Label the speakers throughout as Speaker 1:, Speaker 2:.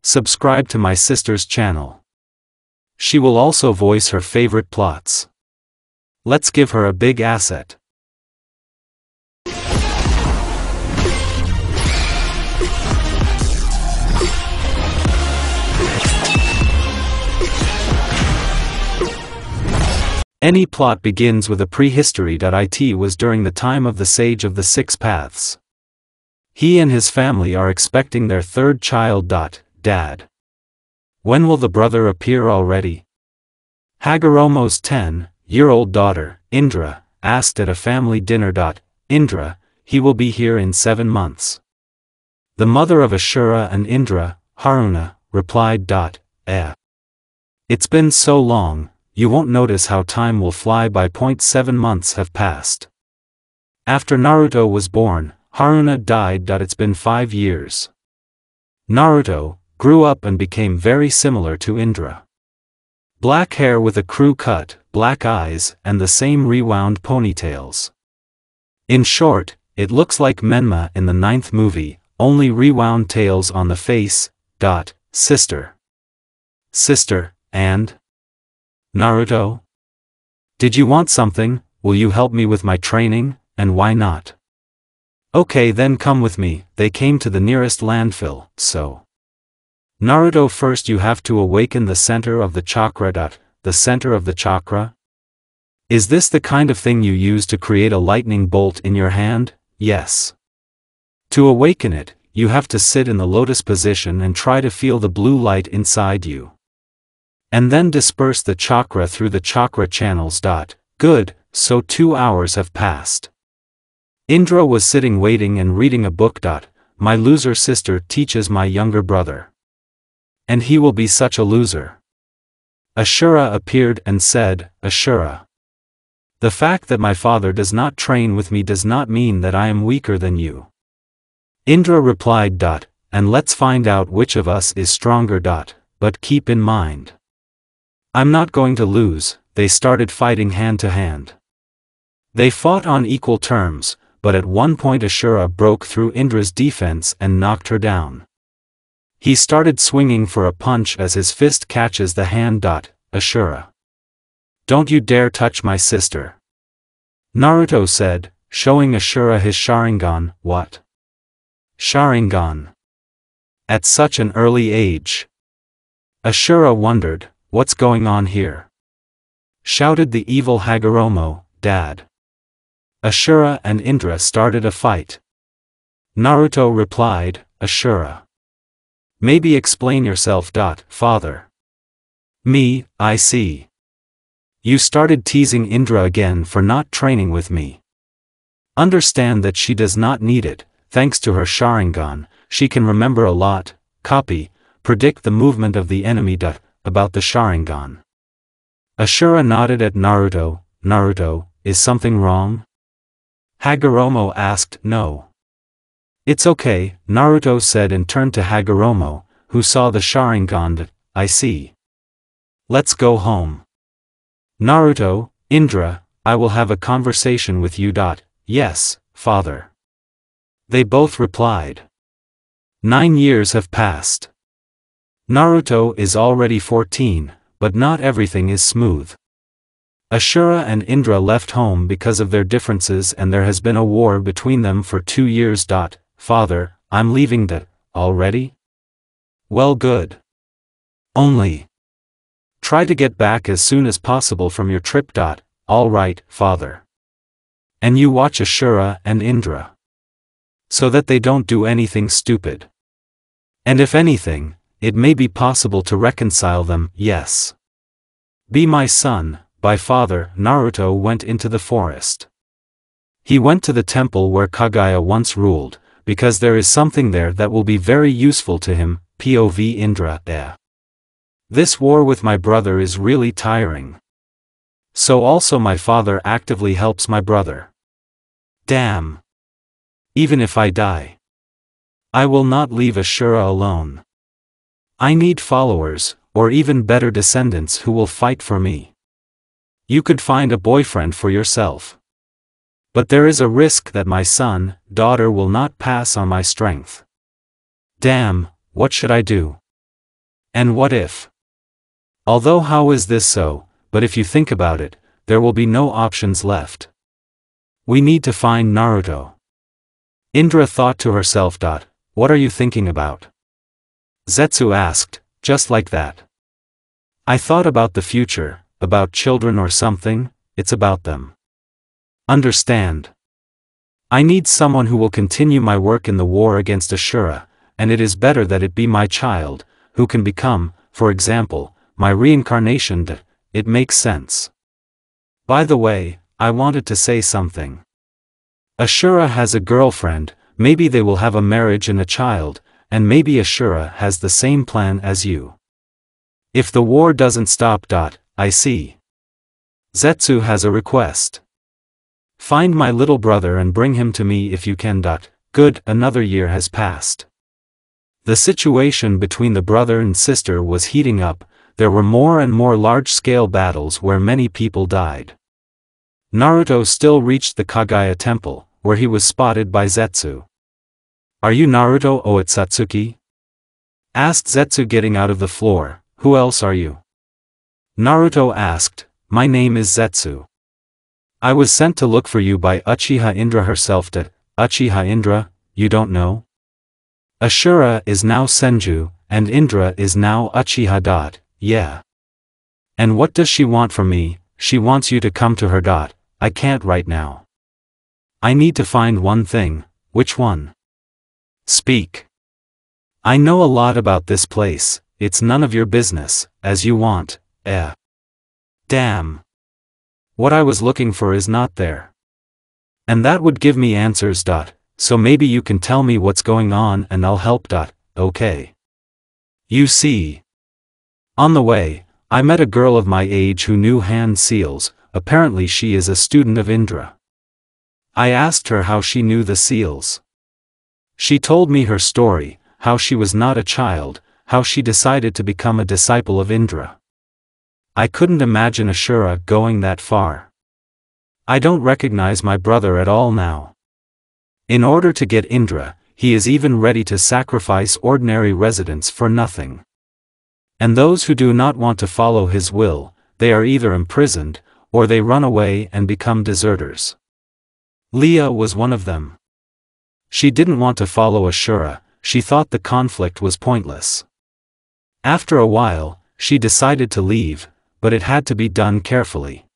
Speaker 1: subscribe to my sister's channel. She will also voice her favorite plots. Let's give her a big asset. Any plot begins with a prehistory. It was during the time of the Sage of the Six Paths. He and his family are expecting their third child. Dad. When will the brother appear already? Hagoromo's 10-year-old daughter, Indra, asked at a family dinner. Indra, he will be here in 7 months. The mother of Ashura and Indra, Haruna, replied. It's been so long, you won't notice how time will fly by. 7 months have passed. After Naruto was born, Haruna died. It's been 5 years. Naruto grew up and became very similar to Indra. Black hair with a crew cut, black eyes, and the same rewound ponytails. In short, it looks like Menma in the 9th movie, only rewound tails on the face. Sister. And? Naruto? Did you want something? Will you help me with my training, and why not? Okay, then come with me. They came to the nearest landfill, so. Naruto, first you have to awaken the center of the chakra. The center of the chakra? Is this the kind of thing you use to create a lightning bolt in your hand? Yes. To awaken it, you have to sit in the lotus position and try to feel the blue light inside you. And then disperse the chakra through the chakra channels. Good, so 2 hours have passed. Indra was sitting waiting and reading a book. My loser sister teaches my younger brother. And he will be such a loser. Ashura appeared and said, Ashura. The fact that my father does not train with me does not mean that I am weaker than you. Indra replied. And let's find out which of us is stronger. But keep in mind, I'm not going to lose. They started fighting hand to hand. They fought on equal terms, but at one point Ashura broke through Indra's defense and knocked her down. He started swinging for a punch as his fist catches the hand. Ashura. Don't you dare touch my sister. Naruto said, showing Ashura his Sharingan. What? Sharingan. At such an early age. Ashura wondered, what's going on here? Shouted the evil Hagoromo, Dad. Ashura and Indra started a fight. Naruto replied, Ashura. Maybe explain yourself. Father. Me, I see. You started teasing Indra again for not training with me. Understand that she does not need it. Thanks to her Sharingan, she can remember a lot, predict the movement of the enemy. About the Sharingan. Ashura nodded at Naruto. Naruto, is something wrong? Hagoromo asked. No. It's okay, Naruto said and turned to Hagoromo, who saw the Sharingan. I see. Let's go home. Naruto, Indra, I will have a conversation with you. Yes, father. They both replied. 9 years have passed. Naruto is already 14, but not everything is smooth. Ashura and Indra left home because of their differences and there has been a war between them for 2 years. Father, I'm leaving. Already? Well, good. Only try to get back as soon as possible from your trip. All right, father. And you watch Ashura and Indra. So that they don't do anything stupid. And if anything, it may be possible to reconcile them. Yes. Be my son, by father. Naruto went into the forest. He went to the temple where Kaguya once ruled, because there is something there that will be very useful to him. POV Indra. This war with my brother is really tiring. So also my father actively helps my brother. Damn. Even if I die, I will not leave Ashura alone. I need followers, or even better descendants who will fight for me. You could find a boyfriend for yourself. But there is a risk that my son, daughter will not pass on my strength. Damn, what should I do? And what if? Although how is this so, but if you think about it, there will be no options left. We need to find Naruto. Indra thought to herself. What are you thinking about? Zetsu asked, just like that. I thought about the future, about children or something. It's about them. Understand? I need someone who will continue my work in the war against Ashura, and it is better that it be my child, who can become, for example, my reincarnation. It makes sense. By the way, I wanted to say something. Ashura has a girlfriend, maybe they will have a marriage and a child, and maybe Ashura has the same plan as you. If the war doesn't stop. I see. Zetsu has a request. Find my little brother and bring him to me if you can. Good, another year has passed. The situation between the brother and sister was heating up. There were more and more large-scale battles where many people died. Naruto still reached the Kaguya temple, where he was spotted by Zetsu. Are you Naruto Otsutsuki? Asked Zetsu getting out of the floor. Who else are you? Naruto asked, my name is Zetsu. I was sent to look for you by Uchiha Indra herself. Uchiha Indra, you don't know? Ashura is now Senju, and Indra is now Uchiha. Yeah. And what does she want from me? She wants you to come to her. I can't right now. I need to find one thing. Which one? Speak. I know a lot about this place. It's none of your business, as you want. Damn. What I was looking for is not there. And that would give me answers. So maybe you can tell me what's going on and I'll help. Okay. You see. On the way, I met a girl of my age who knew hand seals. Apparently she is a student of Indra. I asked her how she knew the seals. She told me her story, how she was not a child, how she decided to become a disciple of Indra. I couldn't imagine Ashura going that far. I don't recognize my brother at all now. In order to get Indra, he is even ready to sacrifice ordinary residents for nothing. And those who do not want to follow his will, they are either imprisoned, or they run away and become deserters. Leah was one of them. She didn't want to follow Ashura, she thought the conflict was pointless. After a while, she decided to leave, but it had to be done carefully.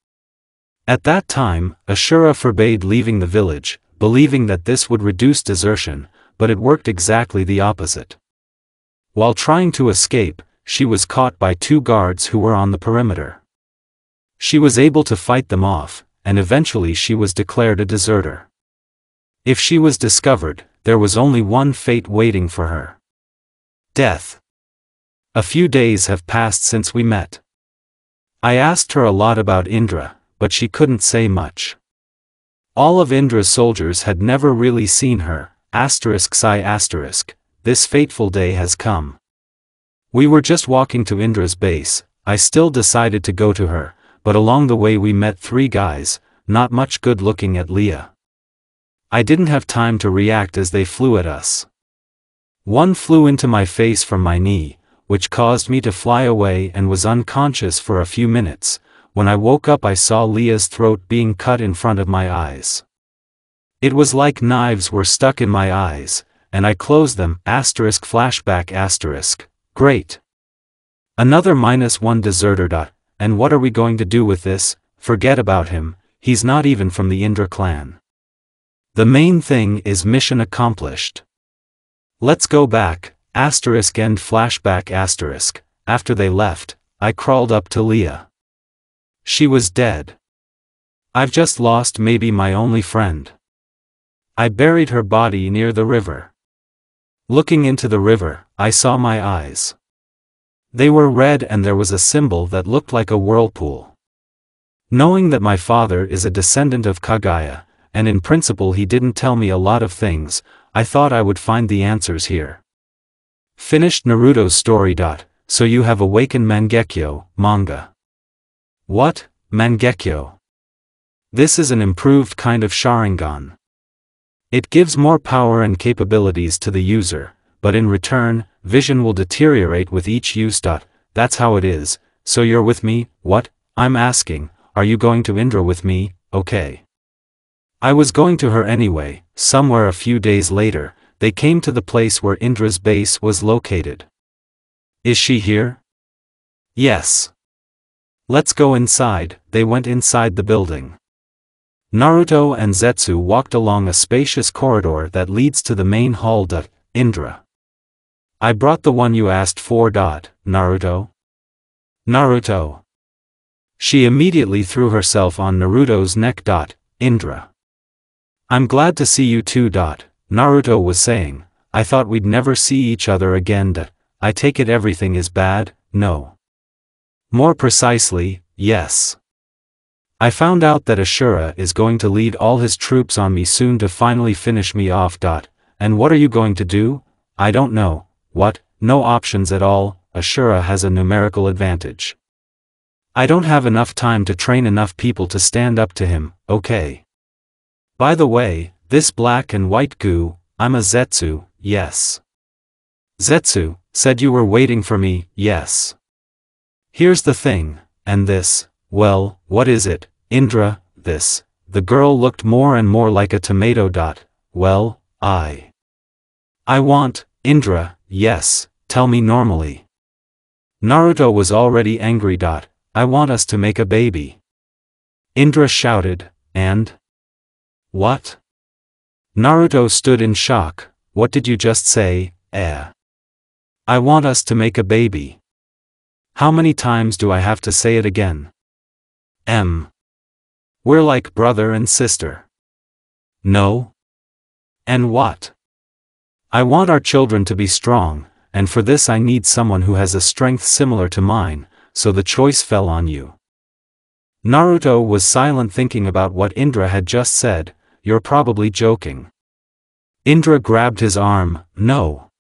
Speaker 1: At that time, Ashura forbade leaving the village, believing that this would reduce desertion, but it worked exactly the opposite. While trying to escape, she was caught by two guards who were on the perimeter. She was able to fight them off, and eventually she was declared a deserter. If she was discovered, there was only one fate waiting for her. Death. A few days have passed since we met. I asked her a lot about Indra, but she couldn't say much. All of Indra's soldiers had never really seen her. This fateful day has come. We were just walking to Indra's base. I still decided to go to her, but along the way we met three guys, not much good looking at Leah. I didn't have time to react as they flew at us. One flew into my face from my knee, which caused me to fly away and was unconscious for a few minutes. When I woke up I saw Leah's throat being cut in front of my eyes. It was like knives were stuck in my eyes, and I closed them. Flashback. Great. Another -1 deserter. And what are we going to do with this? Forget about him, he's not even from the Indra clan. The main thing is mission accomplished. Let's go back. End flashback. After they left, I crawled up to Leah. She was dead. I've just lost maybe my only friend. I buried her body near the river. Looking into the river, I saw my eyes. They were red and there was a symbol that looked like a whirlpool. Knowing that my father is a descendant of Kaguya, and in principle he didn't tell me a lot of things, I thought I would find the answers here. Finished Naruto's story. So you have awakened Mangekyo, manga. What, Mangekyo? This is an improved kind of Sharingan. It gives more power and capabilities to the user, but in return, vision will deteriorate with each use. That's how it is. So you're with me? What? I'm asking, are you going to Indra with me? Okay. I was going to her anyway. Somewhere a few days later, they came to the place where Indra's base was located. Is she here? Yes. Let's go inside. They went inside the building. Naruto and Zetsu walked along a spacious corridor that leads to the main hall. Indra. I brought the one you asked for. Naruto. Naruto. She immediately threw herself on Naruto's neck. Indra. I'm glad to see you too. Naruto was saying, I thought we'd never see each other again. I take it everything is bad, no. More precisely, yes. I found out that Ashura is going to lead all his troops on me soon to finally finish me off. And what are you going to do? I don't know. What? No options at all. Ashura has a numerical advantage. I don't have enough time to train enough people to stand up to him. Okay. By the way, this black and white goo, I'm a Zetsu, yes. Zetsu, said you were waiting for me, yes. Here's the thing, and this, well, what is it, Indra, this, the girl looked more and more like a tomato. Well, I want, Indra, yes, tell me normally. Naruto was already angry. I want us to make a baby. Indra shouted, and? What? Naruto stood in shock. What did you just say? I want us to make a baby. How many times do I have to say it again? We're like brother and sister. No? And what? I want our children to be strong, and for this I need someone who has a strength similar to mine, so the choice fell on you. Naruto was silent thinking about what Indra had just said. You're probably joking. Indra grabbed his arm. No.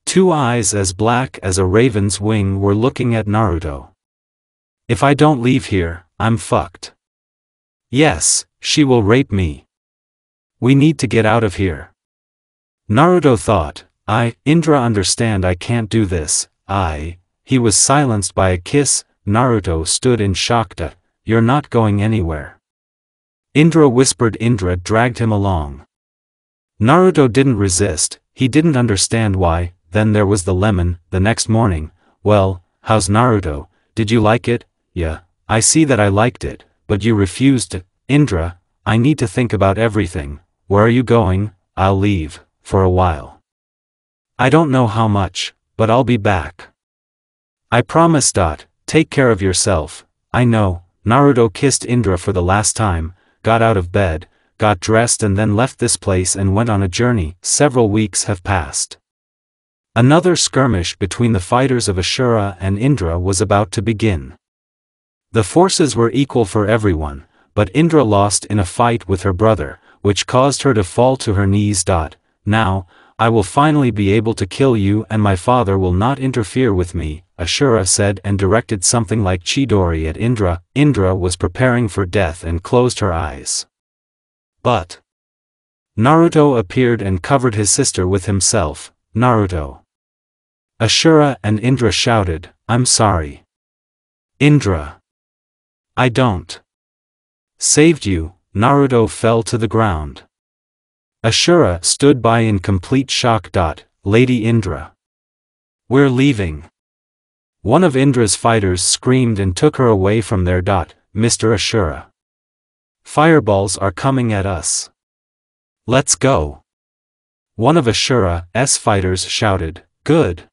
Speaker 1: Two eyes as black as a raven's wing were looking at Naruto. If I don't leave here, I'm fucked. Yes, she will rape me. We need to get out of here. Naruto thought, Indra understand I can't do this. He was silenced by a kiss. Naruto stood in shock. You're not going anywhere. Indra whispered. Indra dragged him along. Naruto didn't resist, he didn't understand why. Then there was the lemon. The next morning, well, how's Naruto, did you like it? Yeah, I see that I liked it, but you refused. Indra, I need to think about everything. Where are you going? I'll leave, for a while. I don't know how much, but I'll be back. I promise. Take care of yourself. I know. Naruto kissed Indra for the last time, got out of bed, got dressed and then left this place and went on a journey. Several weeks have passed. Another skirmish between the fighters of Ashura and Indra was about to begin. The forces were equal for everyone, but Indra lost in a fight with her brother, which caused her to fall to her knees. Now, I will finally be able to kill you and my father will not interfere with me, Ashura said and directed something like Chidori at Indra. Indra was preparing for death and closed her eyes. But Naruto appeared and covered his sister with himself. Naruto. Ashura and Indra shouted, I'm sorry. Indra. I don't. Saved you. Naruto fell to the ground. Ashura stood by in complete shock. Lady Indra. We're leaving. One of Indra's fighters screamed and took her away from there. Mr. Ashura. Fireballs are coming at us. Let's go. One of Ashura's fighters shouted, good.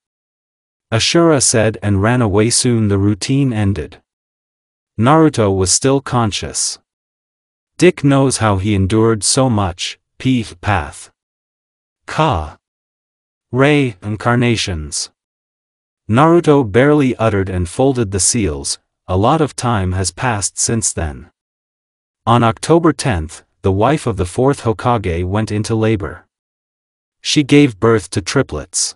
Speaker 1: Ashura said and ran away. Soon the routine ended. Naruto was still conscious. Dick knows how he endured so much. Path. Ka. Ray incarnations. Naruto barely uttered and folded the seals. A lot of time has passed since then. On October 10th, the wife of the fourth Hokage went into labor. She gave birth to triplets.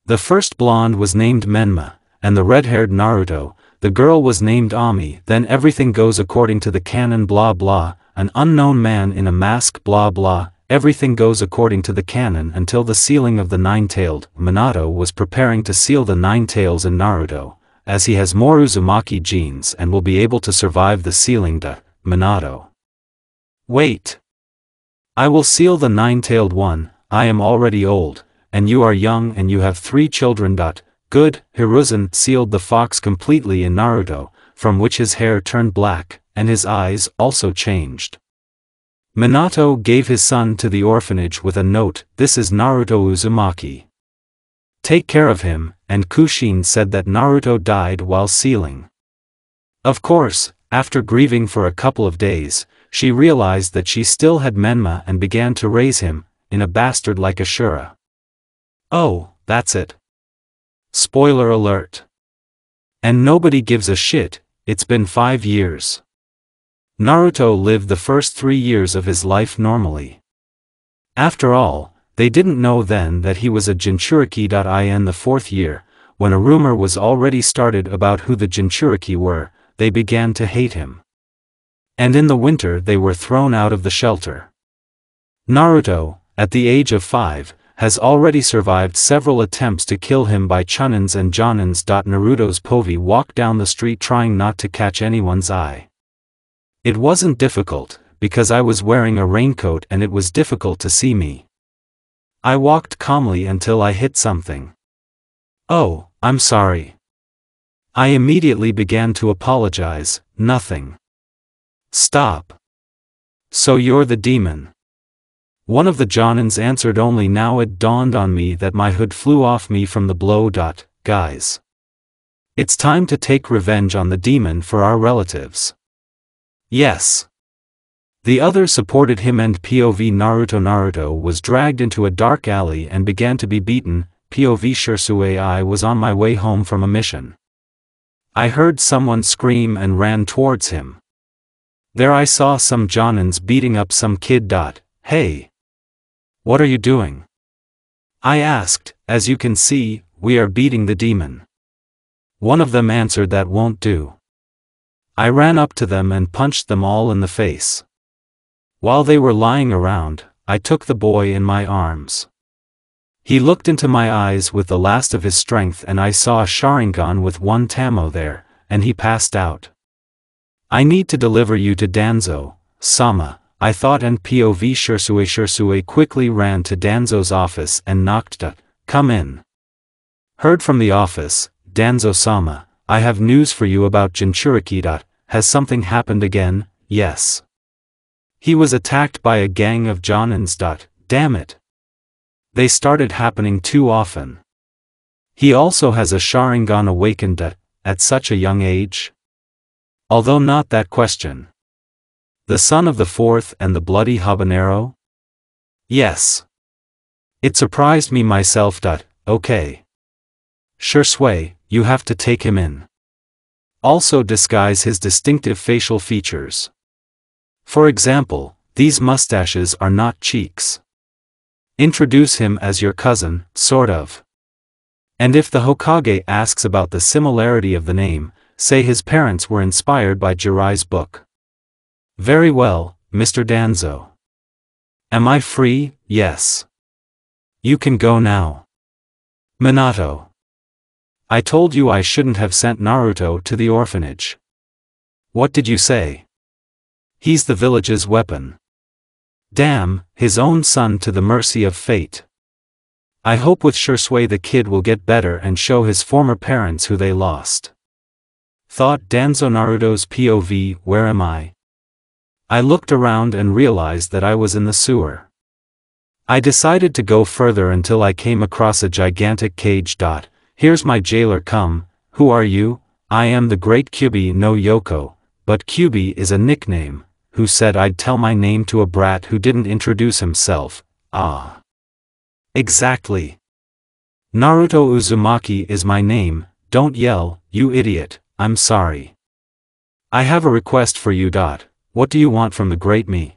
Speaker 1: The first blonde was named Menma, and the red-haired Naruto, the girl was named Ami. Then everything goes according to the canon. Blah blah, an unknown man in a mask. Blah blah, everything goes according to the canon until the sealing of the nine-tailed. Minato was preparing to seal the nine tails in Naruto, as he has more Uzumaki genes and will be able to survive the sealing. Minato. Wait. I will seal the nine-tailed one. I am already old, and you are young and you have 3 children. Good. Hiruzen sealed the fox completely in Naruto, from which his hair turned black, and his eyes also changed. Minato gave his son to the orphanage with a note, "This is Naruto Uzumaki. Take care of him," and Kushin said that Naruto died while sealing. Of course, after grieving for a couple of days, she realized that she still had Menma and began to raise him, in a bastard like Ashura. Oh, that's it. Spoiler alert. And nobody gives a shit, it's been 5 years. Naruto lived the first 3 years of his life normally. After all, they didn't know then that he was a Jinchuriki. In the 4th year, when a rumor was already started about who the Jinchuriki were, they began to hate him. And in the winter they were thrown out of the shelter. Naruto, at the age of 5, has already survived several attempts to kill him by Chunins and Jonins. Naruto's Povi walked down the street trying not to catch anyone's eye. It wasn't difficult, because I was wearing a raincoat and it was difficult to see me. I walked calmly until I hit something. Oh, I'm sorry. I immediately began to apologize. Nothing. Stop. So you're the demon. One of the Jonins answered. Only now it dawned on me that my hood flew off me from the blow. Guys. It's time to take revenge on the demon for our relatives. Yes. The others supported him and POV Naruto was dragged into a dark alley and began to be beaten. POV Shursue. I was on my way home from a mission. I heard someone scream and ran towards him. There I saw some Jonins beating up some kid. Hey. What are you doing? I asked. As you can see, we are beating the demon. One of them answered, that won't do. I ran up to them and punched them all in the face. While they were lying around, I took the boy in my arms. He looked into my eyes with the last of his strength and I saw a Sharingan with 1 Tamo there, and he passed out. I need to deliver you to Danzo-sama, I thought, and POV Shursue quickly ran to Danzo's office and knocked. Come in. Heard from the office, Danzo-sama, I have news for you about Jinchuriki. Has something happened again? Yes. He was attacked by a gang of Jonins. Damn it. They started happening too often. He also has a Sharingan awakened at such a young age? Although not that question. The son of the 4th and the bloody habanero? Yes. It surprised me myself. Okay. Shursue, you have to take him in. Also disguise his distinctive facial features. For example, these mustaches are not cheeks. Introduce him as your cousin, sort of. And if the Hokage asks about the similarity of the name, say his parents were inspired by Jiraiya's book. Very well, Mr. Danzo. Am I free? Yes. You can go now. Minato. I told you I shouldn't have sent Naruto to the orphanage. What did you say? He's the village's weapon. Damn, his own son to the mercy of fate. I hope with Shursue the kid will get better and show his former parents who they lost. Thought Danzo. Naruto's POV. Where am I? I looked around and realized that I was in the sewer. I decided to go further until I came across a gigantic cage. Here's my jailer. Come, who are you? I am the great Kyubi no Yoko, but Kyubi is a nickname. Who said I'd tell my name to a brat who didn't introduce himself? Ah. Exactly. Naruto Uzumaki is my name. Don't yell, you idiot, I'm sorry. I have a request for you. What do you want from the great me?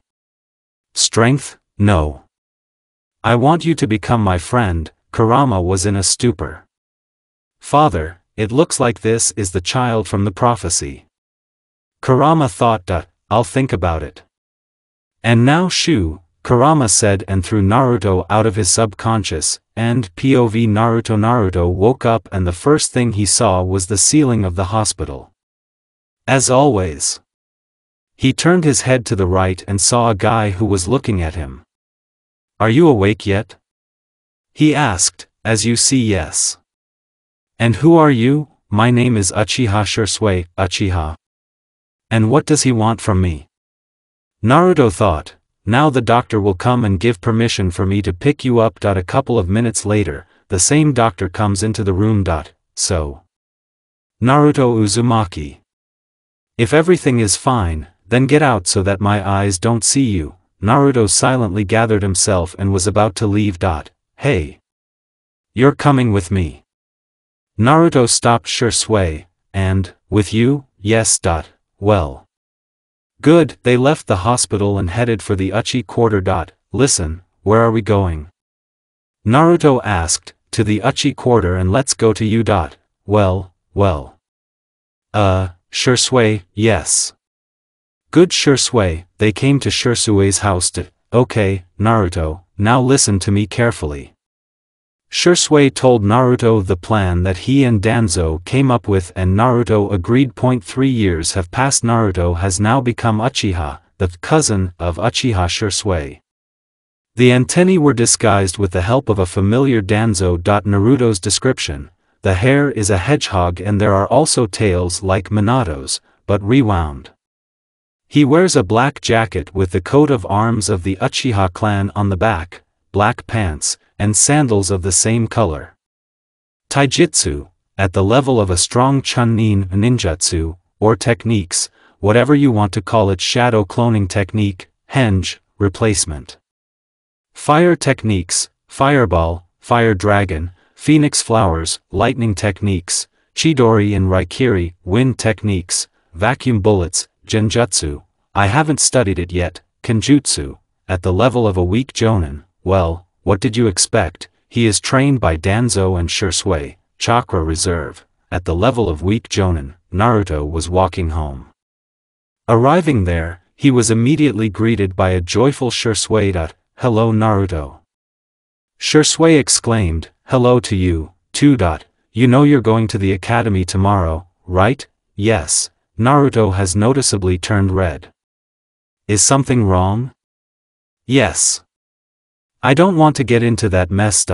Speaker 1: Strength? No. I want you to become my friend. Kurama was in a stupor. Father, it looks like this is the child from the prophecy. Kurama thought. I'll think about it. And now Shu, Kurama said and threw Naruto out of his subconscious, and POV Naruto woke up and the first thing he saw was the ceiling of the hospital. As always. He turned his head to the right and saw a guy who was looking at him. "Are you awake yet?" he asked, "As you see, yes." "And who are you?" "My name is Uchiha Sasuke, Uchiha." "And what does he want from me?" Naruto thought, now the doctor will come and give permission for me to pick you up. A couple of minutes later, the same doctor comes into the room. So. Naruto Uzumaki. "If everything is fine, then get out so that my eyes don't see you." Naruto silently gathered himself and was about to leave. "Hey. You're coming with me." Naruto stopped Sasuke, and, "With you?" "Yes. Well. Good." They left the hospital and headed for the Uchi quarter. "Listen, where are we going?" Naruto asked. "To the Uchi quarter, and let's go to you. Well. Sasuke, yes. Good. Sasuke." They came to Sasuke's house. "Okay, Naruto, now listen to me carefully." Sasuke told Naruto the plan that he and Danzo came up with and Naruto agreed. 3 years have passed. Naruto has now become Uchiha, the cousin of Uchiha Sasuke. The antennae were disguised with the help of a familiar Danzo. Naruto's description: the hair is a hedgehog and there are also tails like Minato's, but rewound. He wears a black jacket with the coat of arms of the Uchiha clan on the back, black pants, and sandals of the same color. Taijutsu, at the level of a strong Chunin ninjutsu, or techniques, whatever you want to call it. Shadow cloning technique, henge, replacement. Fire techniques, fireball, fire dragon, phoenix flowers, lightning techniques, chidori and raikiri, wind techniques, vacuum bullets, genjutsu, I haven't studied it yet, kenjutsu, at the level of a weak jonin. Well, what did you expect? He is trained by Danzo and Sasuke. Chakra reserve, at the level of weak jonin. Naruto was walking home. Arriving there, he was immediately greeted by a joyful Sasuke. "Hello Naruto." Sasuke exclaimed, "Hello to you, too. You know you're going to the academy tomorrow, right?" "Yes." Naruto has noticeably turned red. "Is something wrong?" "Yes. I don't want to get into that mess.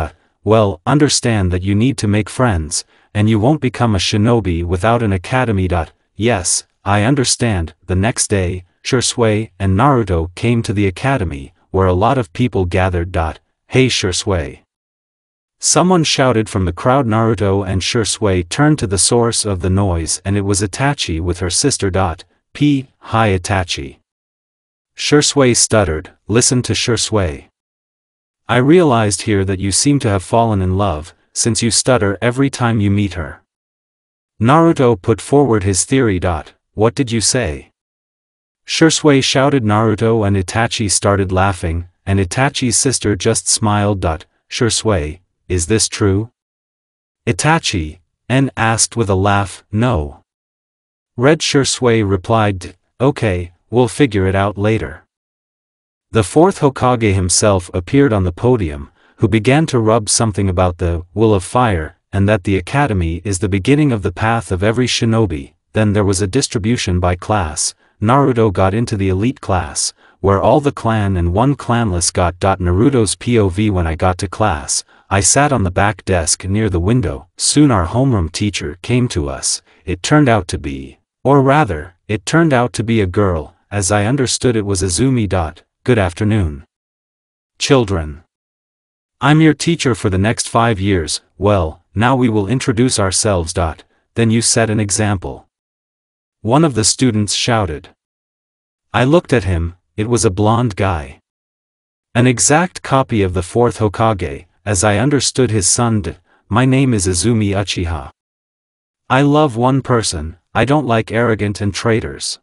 Speaker 1: Well, understand that you need to make friends, and you won't become a shinobi without an academy. "Yes, I understand." The next day, Sasuke and Naruto came to the academy, where a lot of people gathered. "Hey Sasuke." Someone shouted from the crowd. Naruto and Sasuke turned to the source of the noise and it was Itachi with her sister. Hi Itachi. Sasuke stuttered, "Listen to Sasuke. I realized here that you seem to have fallen in love, since you stutter every time you meet her." Naruto put forward his theory. "What did you say?" Sasuke shouted. Naruto and Itachi started laughing, and Itachi's sister just smiled. "Sasuke, is this true?" Itachi asked with a laugh. "No." Red Sasuke replied, "Okay, we'll figure it out later." The fourth Hokage himself appeared on the podium, who began to rub something about the will of fire, and that the academy is the beginning of the path of every shinobi. Then there was a distribution by class. Naruto got into the elite class, where all the clan and one clanless got. Naruto's POV: when I got to class, I sat on the back desk near the window. Soon our homeroom teacher came to us. It turned out to be a girl. As I understood it was Azumi. "Good afternoon, children. I'm your teacher for the next 5 years. Well, now we will introduce ourselves. Then you set an example," one of the students shouted. I looked at him. It was a blonde guy. An exact copy of the fourth Hokage. As I understood his son. "My name is Azumi Uchiha. I love one person. I don't like arrogant and traitors.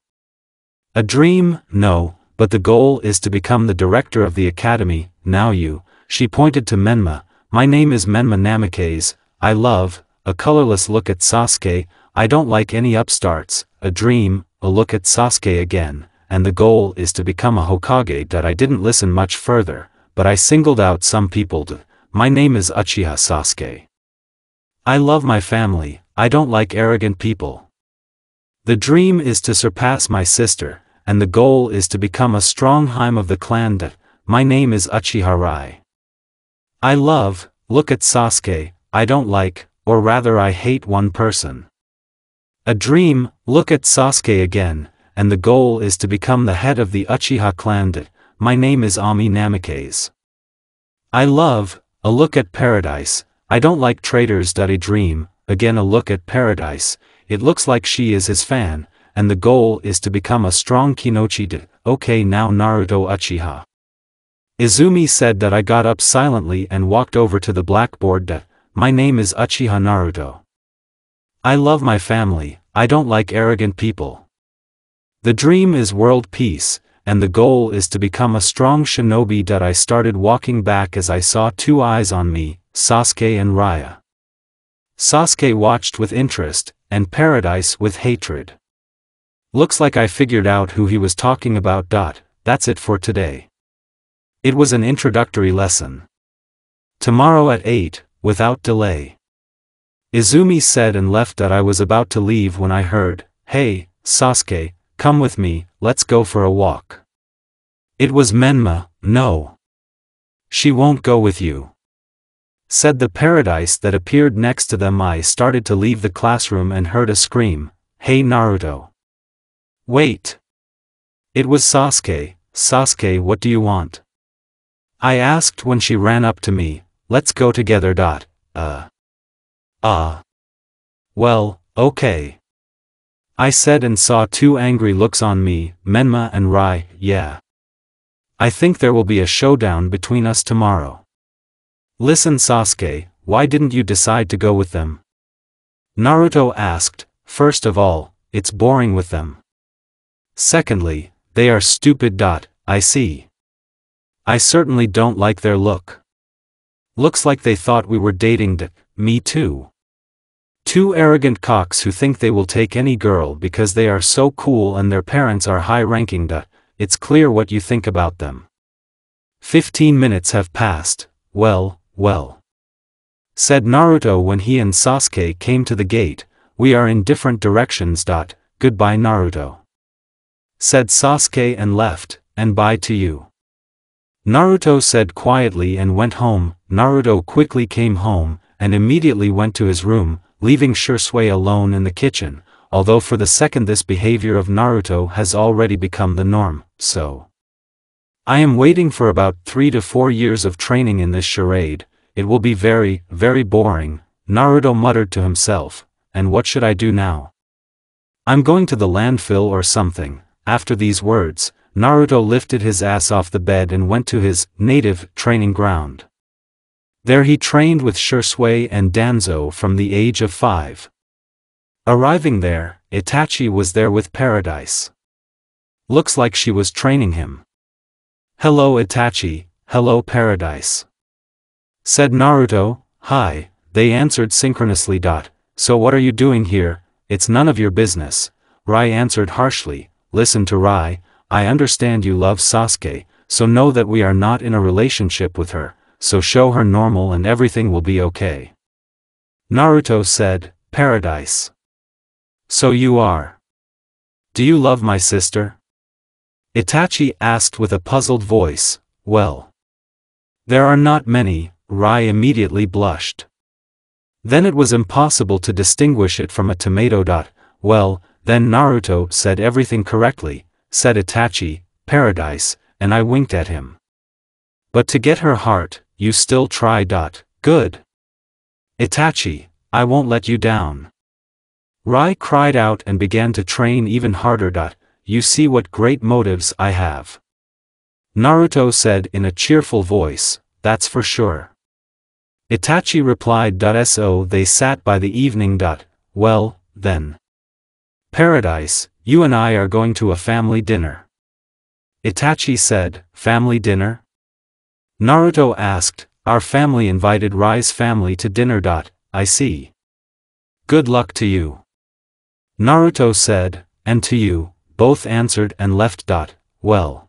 Speaker 1: A dream, no, but the goal is to become the director of the academy. Now you." She pointed to Menma. "My name is Menma Namikaze. I love." A colorless look at Sasuke. "I don't like any upstarts." A dream. A look at Sasuke again. and the goal is to become a Hokage. I didn't listen much further, but I singled out some people. My name is Uchiha Sasuke. I love my family, I don't like arrogant people. The dream is to surpass my sister, and the goal is to become a strong Hime of the clan. My name is Uchiha Rai. I love, look at Sasuke, I don't like, or rather I hate one person. A dream, look at Sasuke again, and the goal is to become the head of the Uchiha clan. My name is Ami Namikaze. I love, a look at Paradise, I don't like traitors. A dream, again a look at Paradise, it looks like she is his fan, and the goal is to become a strong Kinochi. Okay, now Naruto Uchiha. Izumi said that. I got up silently and walked over to the blackboard. My name is Uchiha Naruto. I love my family, I don't like arrogant people. The dream is world peace, and the goal is to become a strong shinobi. I started walking back as I saw two eyes on me, Sasuke and Raya. Sasuke watched with interest, and Paradise with hatred. Looks like I figured out who he was talking about. That's it for today. It was an introductory lesson. Tomorrow at 8, without delay. Izumi said and left. I was about to leave when I heard, "Hey, Sasuke, come with me, let's go for a walk." It was Menma. "No. She won't go with you," said the Paradise that appeared next to them. I started to leave the classroom and heard a scream, "Hey Naruto. Wait." It was Sasuke. "Sasuke, what do you want?" I asked when she ran up to me. "Let's go together." Well, okay, I said and saw two angry looks on me, Menma and Rai. "Yeah. I think there will be a showdown between us tomorrow." "Listen Sasuke, why didn't you decide to go with them?" Naruto asked. "First of all, it's boring with them. Secondly, they are stupid. I see. I certainly don't like their look. Looks like they thought we were dating. Me too. Two arrogant cocks who think they will take any girl because they are so cool and their parents are high-ranking. It's clear what you think about them." 15 minutes have passed. Well, said Naruto when he and Sasuke came to the gate. "We are in different directions. Goodbye Naruto," said Sasuke and left. "And bye to you," Naruto said quietly and went home. Naruto quickly came home, and immediately went to his room, leaving Shisui alone in the kitchen, although for the second this behavior of Naruto has already become the norm, so. I am waiting for about 3 to 4 years of training in this charade. It will be very, very boring, Naruto muttered to himself, and what should I do now? I'm going to the landfill or something. After these words, Naruto lifted his ass off the bed and went to his native training ground. There he trained with Shisui and Danzo from the age of 5. Arriving there, Itachi was there with Paradise. Looks like she was training him. "Hello Itachi, hello Paradise," said Naruto. "Hi," they answered synchronously. "So what are you doing here? It's none of your business," Rai answered harshly. "Listen to Rai, I understand you love Sasuke, so know that we are not in a relationship with her, so show her normal and everything will be okay." Naruto said. "Paradise. So you are. Do you love my sister?" Itachi asked with a puzzled voice. "Well, there are not many," Rai immediately blushed. Then it was impossible to distinguish it from a tomato. "Well, then Naruto said everything correctly," said Itachi. "Paradise," and I winked at him. "But to get her heart, you still try. Good. Itachi, I won't let you down." Rai cried out and began to train even harder. "You see what great motives I have," Naruto said in a cheerful voice. "That's for sure." Itachi replied. So they sat by the evening. Well, then. "Paradise, you and I are going to a family dinner," Itachi said. "Family dinner?" Naruto asked. "Our family invited Rai's family to dinner. I see. Good luck to you," Naruto said, "and to you, both answered and left. Well.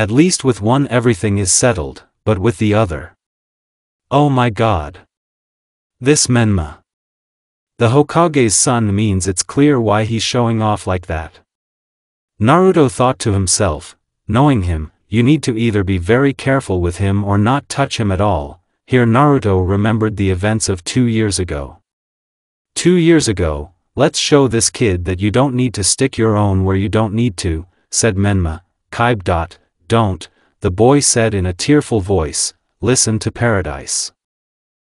Speaker 1: At least with one everything is settled, but with the other. Oh my god. This Menma. The Hokage's son means it's clear why he's showing off like that. Naruto thought to himself, knowing him, you need to either be very careful with him or not touch him at all. Here Naruto remembered the events of 2 years ago. 2 years ago, let's show this kid that you don't need to stick your own where you don't need to, said Menma. Kaibe. Don't, the boy said in a tearful voice, listen to Paradise.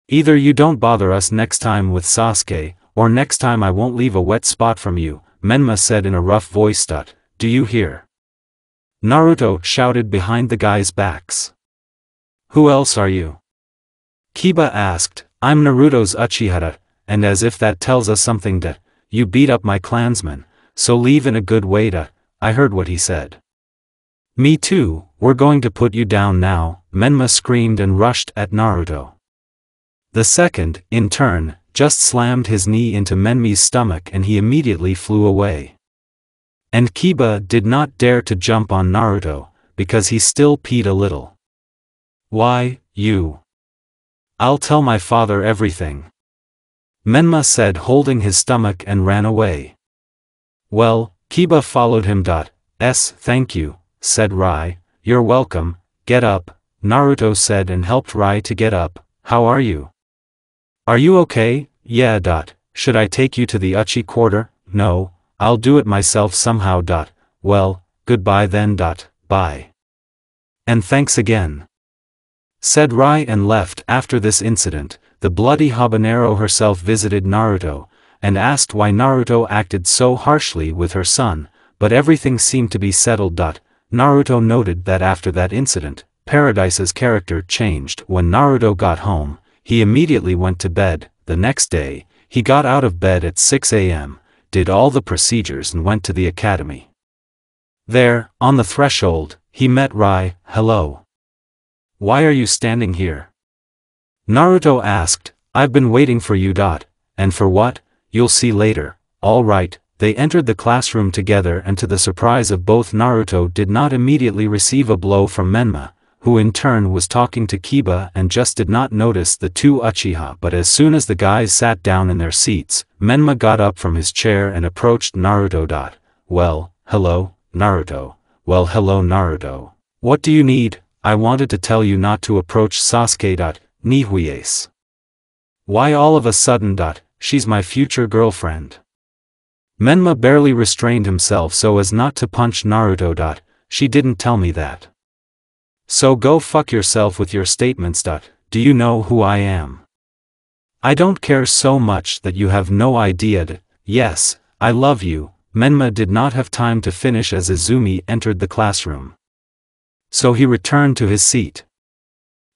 Speaker 1: Either you don't bother us next time with Sasuke, or next time I won't leave a wet spot from you, Menma said in a rough voice. Do you hear? Naruto shouted behind the guys' backs. Who else are you? Kiba asked. I'm Naruto's Uchiha, and as if that tells us something, you beat up my clansmen, so leave in a good way. I heard what he said. Me too, we're going to put you down now, Menma screamed and rushed at Naruto. The second, in turn, just slammed his knee into Menmi's stomach and he immediately flew away. And Kiba did not dare to jump on Naruto, because he still peed a little. Why, you? I'll tell my father everything. Menma said, holding his stomach, and ran away. Well, Kiba followed him. Thank you, said Rai. You're welcome, get up, Naruto said and helped Rai to get up. How are you? Are you okay? Yeah. Should I take you to the Uchi quarter? No, I'll do it myself somehow. Well, goodbye then. Bye. And thanks again, said Rai and left. After this incident, the bloody habanero herself visited Naruto, and asked why Naruto acted so harshly with her son, but everything seemed to be settled. Naruto noted that after that incident, Paradise's character changed. When Naruto got home, he immediately went to bed. The next day, he got out of bed at 6 a.m., did all the procedures and went to the academy. There, on the threshold, he met Rai. Hello. Why are you standing here? Naruto asked. I've been waiting for you. And for what? You'll see later. All right. They entered the classroom together and to the surprise of both, Naruto did not immediately receive a blow from Menma, who in turn was talking to Kiba and just did not notice the two Uchiha. But as soon as the guys sat down in their seats, Menma got up from his chair and approached Naruto. Well, hello, Naruto. Well, hello, Naruto. What do you need? I wanted to tell you not to approach Sasuke. Nihuyes. Why all of a sudden? She's my future girlfriend. Menma barely restrained himself so as not to punch Naruto. She didn't tell me that. So go fuck yourself with your statements. Do you know who I am? I don't care so much that you have no idea. Yes, I love you. Menma did not have time to finish as Izumi entered the classroom. So he returned to his seat.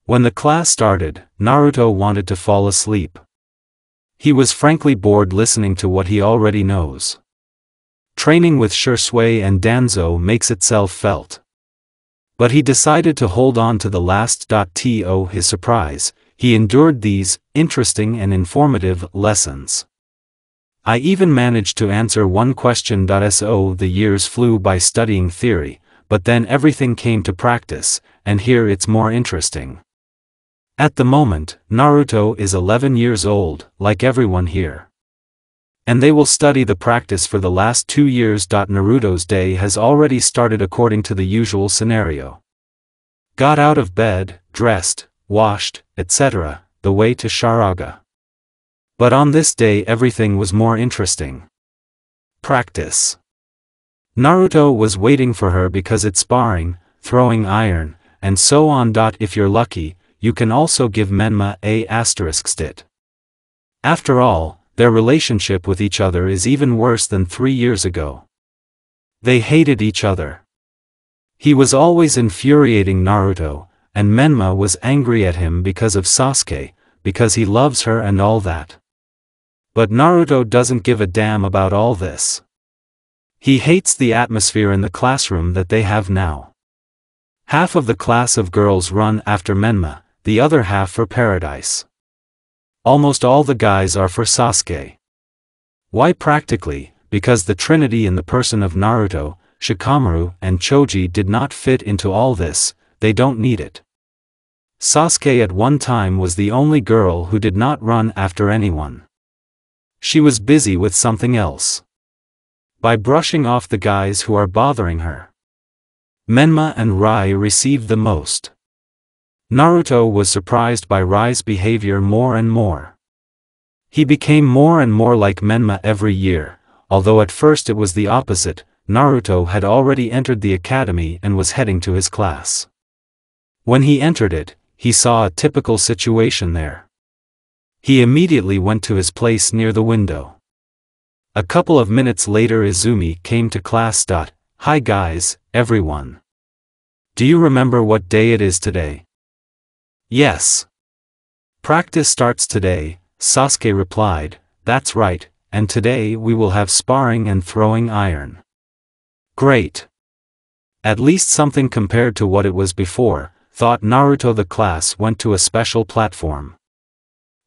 Speaker 1: When the class started, Naruto wanted to fall asleep. He was frankly bored listening to what he already knows. Training with Shisui and Danzo makes itself felt. But he decided to hold on to the last. To his surprise, he endured these interesting and informative lessons. I even managed to answer one question. So the years flew by studying theory, but then everything came to practice, and here it's more interesting. At the moment, Naruto is 11 years old, like everyone here. And they will study the practice for the last 2 years. Naruto's day has already started according to the usual scenario. Got out of bed, dressed, washed, etc., the way to Sharaga. But on this day everything was more interesting. Practice. Naruto was waiting for her because it's sparring, throwing iron, and so on. If you're lucky, you can also give Menma a **. After all, their relationship with each other is even worse than 3 years ago. They hated each other. He was always infuriating Naruto, and Menma was angry at him because of Sasuke, because he loves her and all that. But Naruto doesn't give a damn about all this. He hates the atmosphere in the classroom that they have now. Half of the class of girls run after Menma, the other half for Paradise. Almost all the guys are for Sasuke. Why practically? because the trinity in the person of Naruto, Shikamaru, and Choji did not fit into all this, they don't need it. Sasuke at one time was the only girl who did not run after anyone. She was busy with something else. By brushing off the guys who are bothering her. Menma and Rai received the most. Naruto was surprised by Rai's behavior more and more. He became more and more like Menma every year, although at first it was the opposite. Naruto had already entered the academy and was heading to his class. When he entered it, he saw a typical situation there. He immediately went to his place near the window. A couple of minutes later Izumi came to class. Hi guys, everyone. Do you remember what day it is today? Yes. Practice starts today, Sasuke replied. That's right, and today we will have sparring and throwing iron. Great. At least something compared to what it was before, thought Naruto. The class went to a special platform.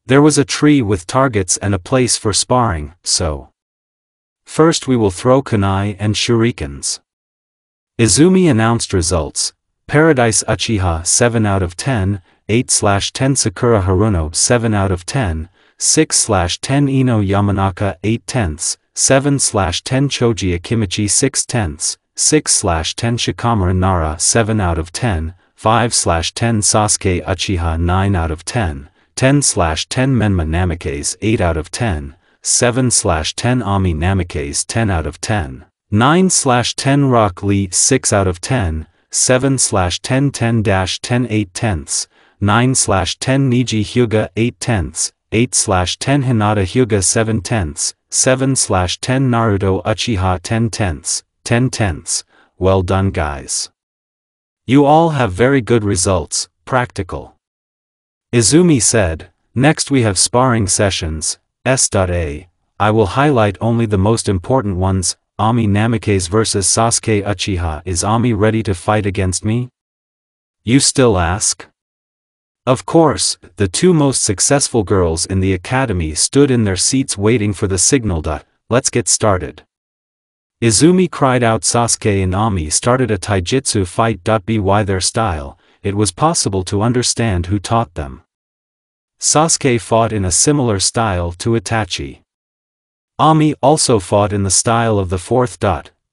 Speaker 1: There was a tree with targets and a place for sparring, so. First we will throw kunai and shurikens. Izumi announced results. Paradise Uchiha 7 out of 10, 8/10 Sakura Haruno 7 out of 10, 6/10 Ino Yamanaka 8/10, 7/10 Choji Akimichi 6/10, 6/10 Shikamaru Nara 7 out of 10, 5/10 Sasuke Uchiha 9 out of 10, 10/10 Menma Namikaze 8 out of 10, 7/10 Ami Namikaze 10 out of 10, 9/10 Rock Lee 6 out of 10, 7/10 10-10 8/10, 9/10 Niji Hyuga 8/10, 8/10 Hinata Hyuga 7/10, 7/10 Naruto Uchiha 10/10, 10/10. Well done guys. You all have very good results, practical. Izumi said, next we have sparring sessions, S.A. I will highlight only the most important ones. Ami Namikaze vs Sasuke Uchiha. Is Ami ready to fight against me? You still ask? Of course, the two most successful girls in the academy stood in their seats waiting for the signal. Let's get started. Izumi cried out. Sasuke and Ami started a taijutsu fight. By their style, it was possible to understand who taught them. Sasuke fought in a similar style to Itachi. Ami also fought in the style of the fourth.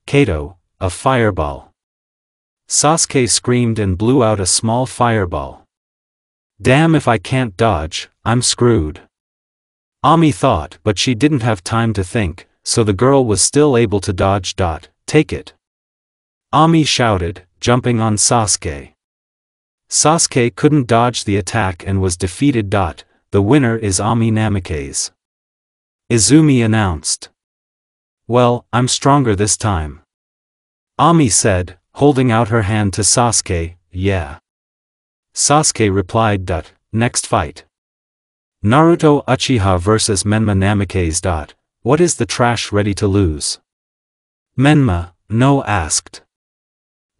Speaker 1: Kato, a fireball. Sasuke screamed and blew out a small fireball. Damn, if I can't dodge, I'm screwed. Ami thought, but she didn't have time to think, so the girl was still able to dodge. Take it. Ami shouted, jumping on Sasuke. Sasuke couldn't dodge the attack and was defeated. The winner is Ami Namikaze. Izumi announced. Well, I'm stronger this time. Ami said, holding out her hand to Sasuke. Yeah. Sasuke replied. Next fight. Naruto Uchiha vs Menma Namikaze. What is the trash ready to lose? Menma, no asked.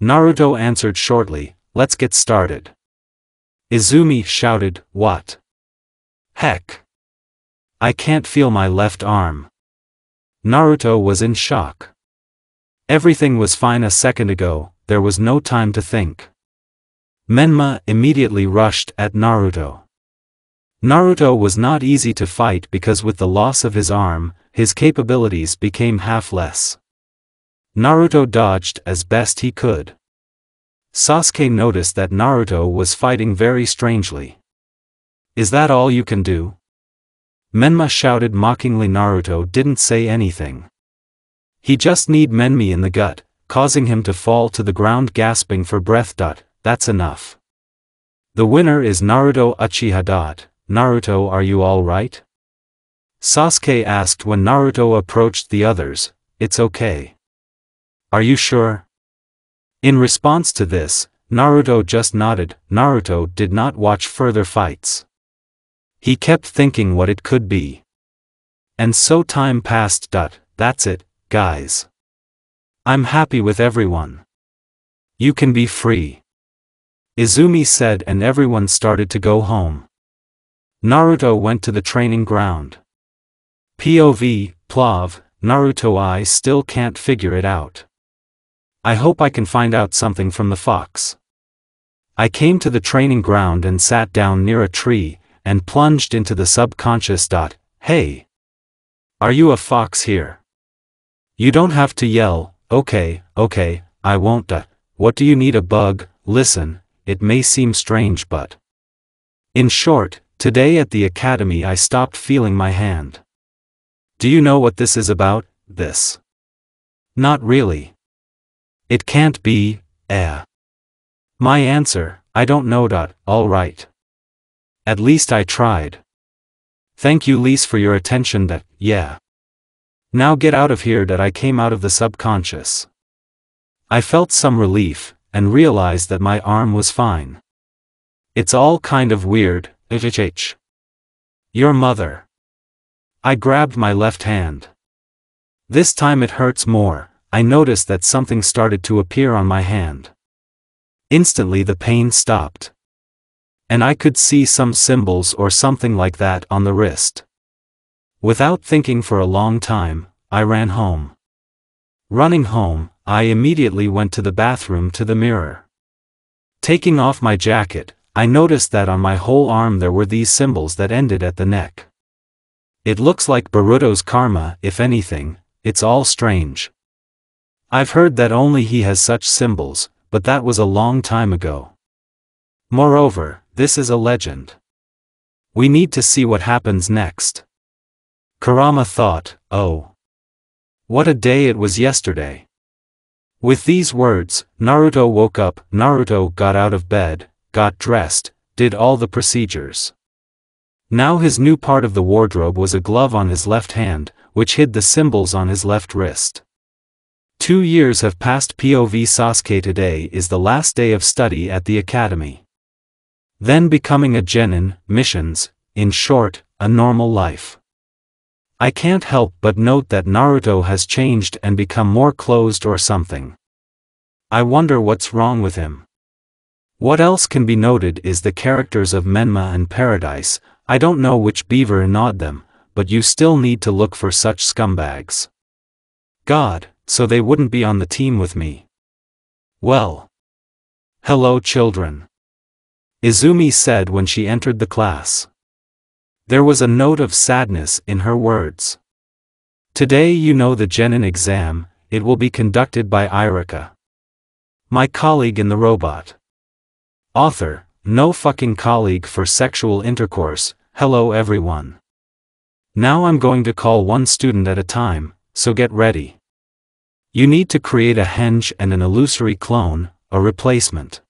Speaker 1: Naruto answered shortly, let's get started. Izumi shouted, what? Heck. I can't feel my left arm. Naruto was in shock. Everything was fine a second ago, there was no time to think. Menma immediately rushed at Naruto. Naruto was not easy to fight because with the loss of his arm, his capabilities became half less. Naruto dodged as best he could. Sasuke noticed that Naruto was fighting very strangely. Is that all you can do? Menma shouted mockingly. Naruto didn't say anything. He just kneed Menmi in the gut, causing him to fall to the ground gasping for breath. That's enough. The winner is Naruto Uchiha. Naruto, are you alright? Sasuke asked when Naruto approached the others. It's okay. Are you sure? In response to this, Naruto just nodded. Naruto did not watch further fights. He kept thinking what it could be. And so time passed. That's it, guys. I'm happy with everyone. You can be free. Izumi said, and everyone started to go home. Naruto went to the training ground. POV, Plav, Naruto, I still can't figure it out. I hope I can find out something from the fox. I came to the training ground and sat down near a tree, and plunged into the subconscious. Hey! Are you a fox here? You don't have to yell. Okay, I won't. What do you need a bug? Listen, it may seem strange, but... In short, today at the academy I stopped feeling my hand. Do you know what this is about, this? Not really. It can't be, My answer, I don't know. Alright. At least I tried. Thank you, Lise, for your attention. Yeah. Now get out of here. I came out of the subconscious. I felt some relief, and realized that my arm was fine. It's all kind of weird. Your mother. I grabbed my left hand. This time it hurts more. I noticed that something started to appear on my hand. Instantly the pain stopped. And I could see some symbols or something like that on the wrist. Without thinking for a long time, I ran home. Running home, I immediately went to the bathroom to the mirror. Taking off my jacket, I noticed that on my whole arm there were these symbols that ended at the neck. It looks like Boruto's karma. If anything, it's all strange. I've heard that only he has such symbols, but that was a long time ago. Moreover, this is a legend. We need to see what happens next. Kurama thought, oh. What a day it was yesterday. With these words, Naruto woke up. Naruto got out of bed, got dressed, did all the procedures. Now his new part of the wardrobe was a glove on his left hand, which hid the symbols on his left wrist. 2 years have passed. POV Sasuke today is the last day of study at the academy. Then becoming a genin, missions, in short, a normal life. I can't help but note that Naruto has changed and become more closed or something. I wonder what's wrong with him. What else can be noted is the characters of Menma and Paradise. I don't know which beaver gnawed them, but you still need to look for such scumbags. God, so they wouldn't be on the team with me. Well. Hello, children. Izumi said when she entered the class. There was a note of sadness in her words. Today you know the genin exam, it will be conducted by Irika. My colleague in the robot. Author, no fucking colleague for sexual intercourse. Hello everyone. Now I'm going to call one student at a time, so get ready. You need to create a henge and an illusory clone, a replacement.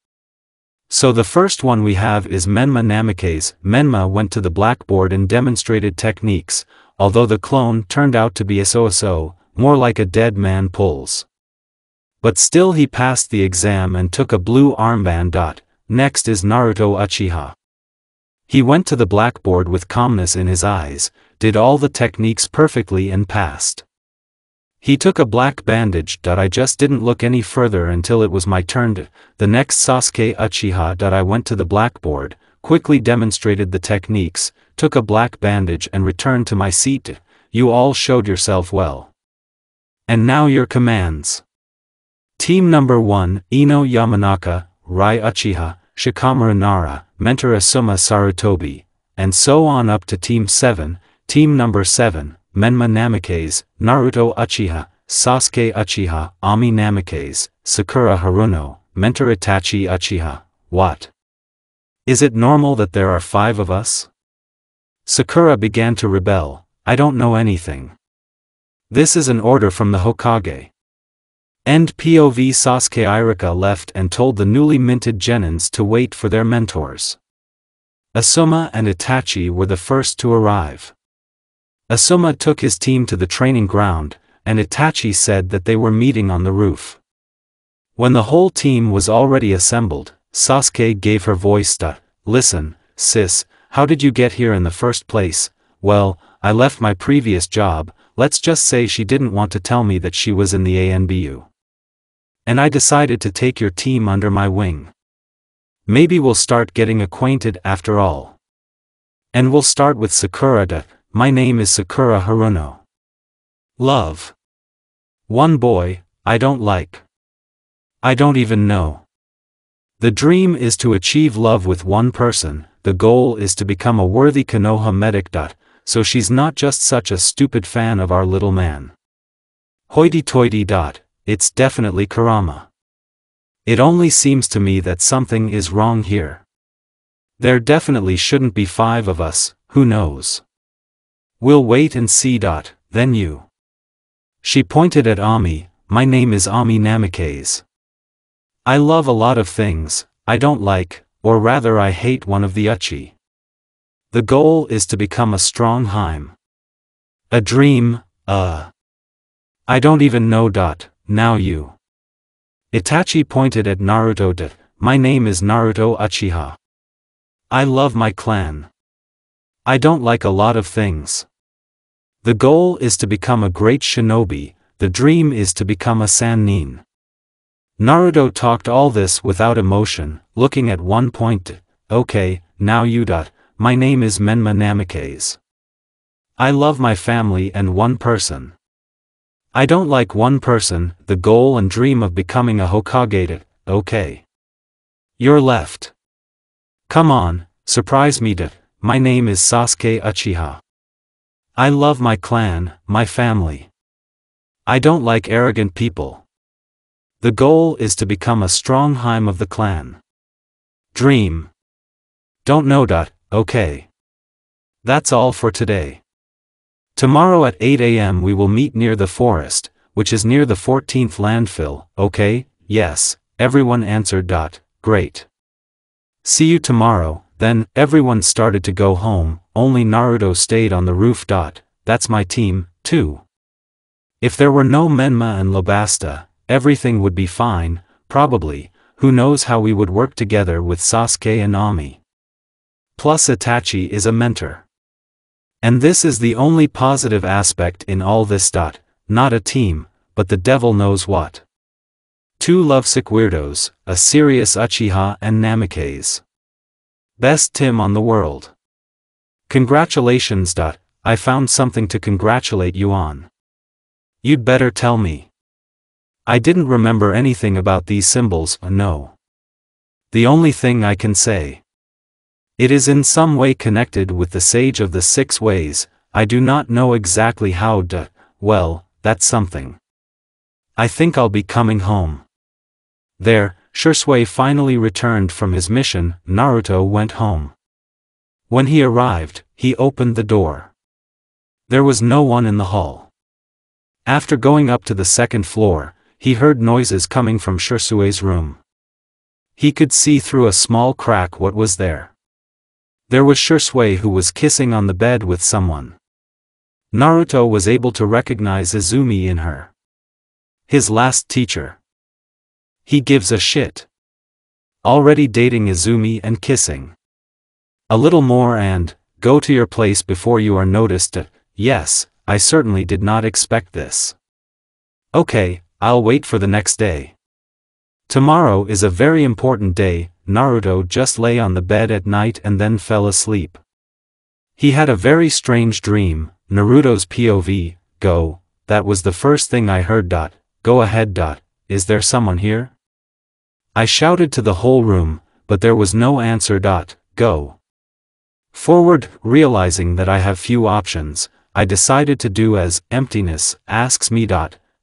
Speaker 1: So the first one we have is Menma Namikaze. Menma went to the blackboard and demonstrated techniques, although the clone turned out to be so, more like a dead man pulls. But still he passed the exam and took a blue armband. Next is Naruto Uchiha. He went to the blackboard with calmness in his eyes, did all the techniques perfectly and passed. He took a black bandage. I just didn't look any further until it was my turn. The next Sasuke Uchiha. I went to the blackboard, quickly demonstrated the techniques, took a black bandage and returned to my seat. You all showed yourself well. And now your commands. Team number 1, Ino Yamanaka, Rai Uchiha, Shikamaru Nara, Mentor Asuma Sarutobi, and so on up to Team 7, Team number 7, Menma Namikaze, Naruto Uchiha, Sasuke Uchiha, Ami Namikaze, Sakura Haruno, Mentor Itachi Uchiha. What? Is it normal that there are 5 of us? Sakura began to rebel. I don't know anything. This is an order from the Hokage. End POV Sasuke. Irika left and told the newly minted genins to wait for their mentors. Asuma and Itachi were the first to arrive. Asuma took his team to the training ground, and Itachi said that they were meeting on the roof. When the whole team was already assembled, Sasuke gave her voice. Listen, sis, how did you get here in the first place? Well, I left my previous job. Let's just say she didn't want to tell me that she was in the ANBU. And I decided to take your team under my wing. Maybe we'll start getting acquainted after all. And we'll start with Sakura. My name is Sakura Haruno. Love. One boy, I don't like. I don't even know. The dream is to achieve love with one person, the goal is to become a worthy Konoha medic. So she's not just such a stupid fan of our little man. Hoity-toity. It's definitely kurama. It only seems to me that something is wrong here. There definitely shouldn't be 5 of us, who knows? We'll wait and see. Then you. She pointed at Ami. My name is Ami Namikaze. I love a lot of things, I don't like, or rather I hate one of the Uchi. The goal is to become a strong Heim. A dream, I don't even know. Now you. Itachi pointed at Naruto. My name is Naruto Uchiha. I love my clan. I don't like a lot of things. The goal is to become a great shinobi, the dream is to become a sannin. Naruto talked all this without emotion, looking at one point. Okay, now you. My name is Menma Namikaze. I love my family and one person. I don't like one person, the goal and dream of becoming a Hokage. Okay. You're left. Come on, surprise me. My name is Sasuke Uchiha. I love my clan, my family. I don't like arrogant people. The goal is to become a strong Heim of the clan. Dream. Don't know. Okay. That's all for today. Tomorrow at 8 a.m. we will meet near the forest, which is near the 14th landfill, okay? Yes, everyone answered. Great. See you tomorrow. Then, everyone started to go home, only Naruto stayed on the roof. That's my team, too. If there were no Menma and Lobasta, everything would be fine, probably, who knows how we would work together with Sasuke and Ami. Plus Itachi is a mentor. And this is the only positive aspect in all this. Not a team, but the devil knows what. 2 lovesick weirdos, a serious Uchiha and Namikaze. Best Tim on the world. Congratulations. I found something to congratulate you on. You'd better tell me. I didn't remember anything about these symbols, no. The only thing I can say. It is in some way connected with the Sage of the 6 Ways, I do not know exactly how. Well, that's something. I think I'll be coming home. There, Shisui finally returned from his mission, Naruto went home. When he arrived, he opened the door. There was no one in the hall. After going up to the 2nd floor, he heard noises coming from Shisui's room. He could see through a small crack what was there. There was Shisui who was kissing on the bed with someone. Naruto was able to recognize Izumi in her. His last teacher. He gives a shit. Already dating Izumi and kissing. A little more and, go to your place before you are noticed. Yes, I certainly did not expect this. Okay, I'll wait for the next day. Tomorrow is a very important day. Naruto just lay on the bed at night and then fell asleep. He had a very strange dream, Naruto's POV, go, that was the first thing I heard. Go ahead. Is there someone here? I shouted to the whole room, but there was no answer. Go. Forward, realizing that I have few options, I decided to do as emptiness asks me.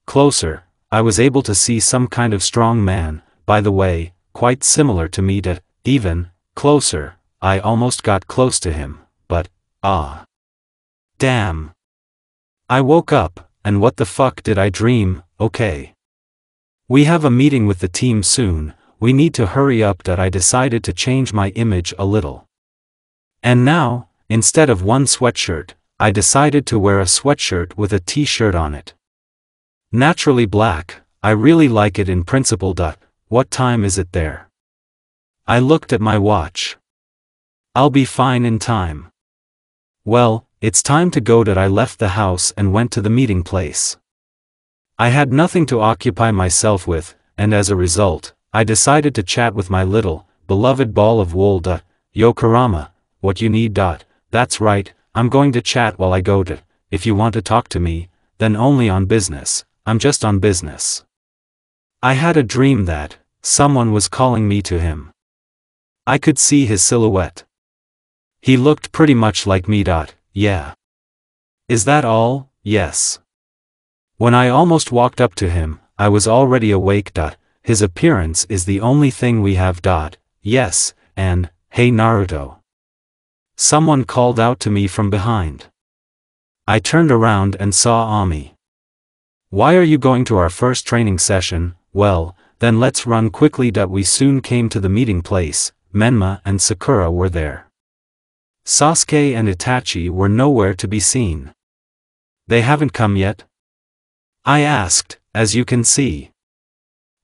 Speaker 1: Closer, I was able to see some kind of strong man, by the way, quite similar to me. Even closer, I almost got close to him, but, damn. I woke up, and what the fuck did I dream? Okay. We have a meeting with the team soon, we need to hurry up. I decided to change my image a little. And now, instead of one sweatshirt, I decided to wear a sweatshirt with a t-shirt on it. Naturally black, I really like it in principle. What time is it there? I looked at my watch. I'll be fine in time. Well, it's time to go. I left the house and went to the meeting place. I had nothing to occupy myself with, and as a result, I decided to chat with my little, beloved ball of wool. Yo Kurama, what you need. That's right, I'm going to chat while I go. If you want to talk to me, then only on business. I'm just on business. I had a dream that someone was calling me to him. I could see his silhouette. He looked pretty much like me. Yeah. Is that all? Yes. When I almost walked up to him, I was already awake. His appearance is the only thing we have. Yes, and, hey Naruto. Someone called out to me from behind. I turned around and saw Ami. Why are you going to our first training session? Well, then let's run quickly. We soon came to the meeting place. Menma and Sakura were there. Sasuke and Itachi were nowhere to be seen. They haven't come yet? I asked, as you can see.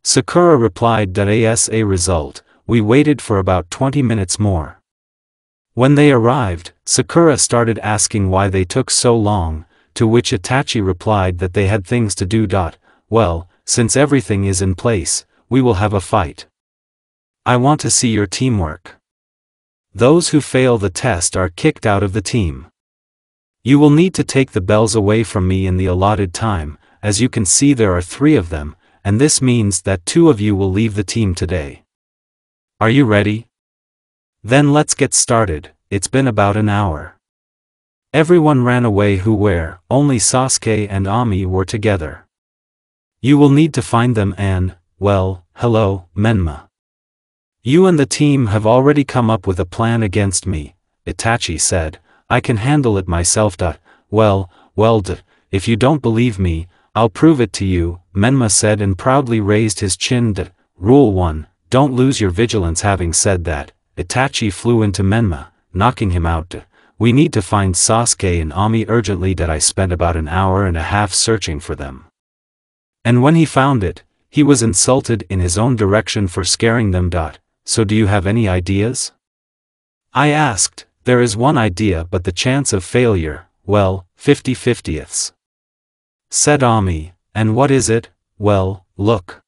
Speaker 1: Sakura replied that as a result, we waited for about 20 minutes more. When they arrived, Sakura started asking why they took so long, to which Itachi replied that they had things to do. Well, since everything is in place, we will have a fight. I want to see your teamwork. Those who fail the test are kicked out of the team. You will need to take the bells away from me in the allotted time. As you can see, there are 3 of them, and this means that 2 of you will leave the team today. Are you ready? Then let's get started. It's been about an hour. Everyone ran away where only Sasuke and Ami were together. You will need to find them and, well, hello, Menma. You and the team have already come up with a plan against me, Itachi said. I can handle it myself. Well, if you don't believe me, I'll prove it to you, Menma said and proudly raised his chin. Rule 1, don't lose your vigilance. Having said that, Itachi flew into Menma, knocking him out. We need to find Sasuke and Ami urgently. I spent about an hour and a half searching for them. And when he found it, he was insulted in his own direction for scaring them. So do you have any ideas? I asked. There is one idea, but the chance of failure, well, 50/50ths. Said Ami. And what is it? Well, look.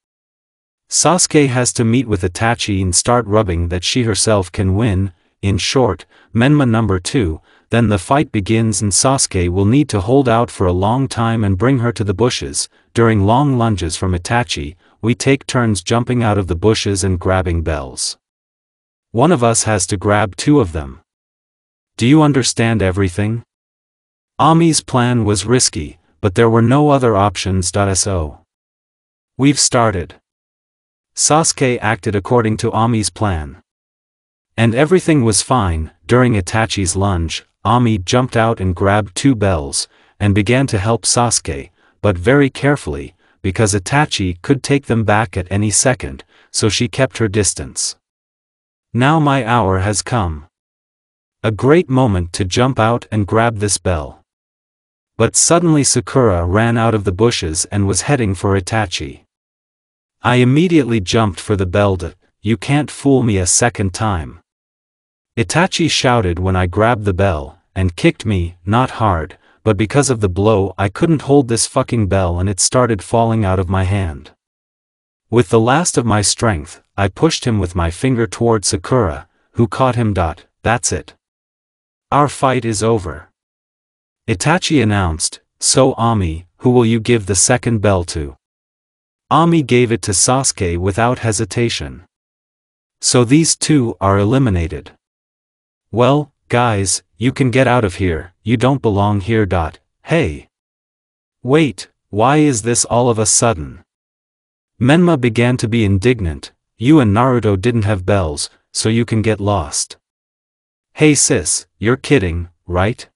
Speaker 1: Sasuke has to meet with Itachi and start rubbing that she herself can win. In short, Menma number 2, then the fight begins and Sasuke will need to hold out for a long time and bring her to the bushes. During long lunges from Itachi, we take turns jumping out of the bushes and grabbing bells. One of us has to grab 2 of them. Do you understand everything? Ami's plan was risky, but there were no other options. So we've started. Sasuke acted according to Ami's plan. And everything was fine. During Itachi's lunge, Ami jumped out and grabbed 2 bells, and began to help Sasuke, but very carefully, because Itachi could take them back at any second, so she kept her distance. Now my hour has come. A great moment to jump out and grab this bell. But suddenly Sakura ran out of the bushes and was heading for Itachi. I immediately jumped for the bell. You can't fool me a second time. Itachi shouted when I grabbed the bell, and kicked me, not hard, but because of the blow I couldn't hold this fucking bell and it started falling out of my hand. With the last of my strength, I pushed him with my finger toward Sakura, who caught him. That's it. Our fight is over. Itachi announced. So Ami, who will you give the second bell to? Ami gave it to Sasuke without hesitation. So these 2 are eliminated. Well, guys, you can get out of here, you don't belong here. Hey! Wait, why is this all of a sudden? Menma began to be indignant. You and Naruto didn't have bells, so you can get lost. Hey sis, you're kidding, right?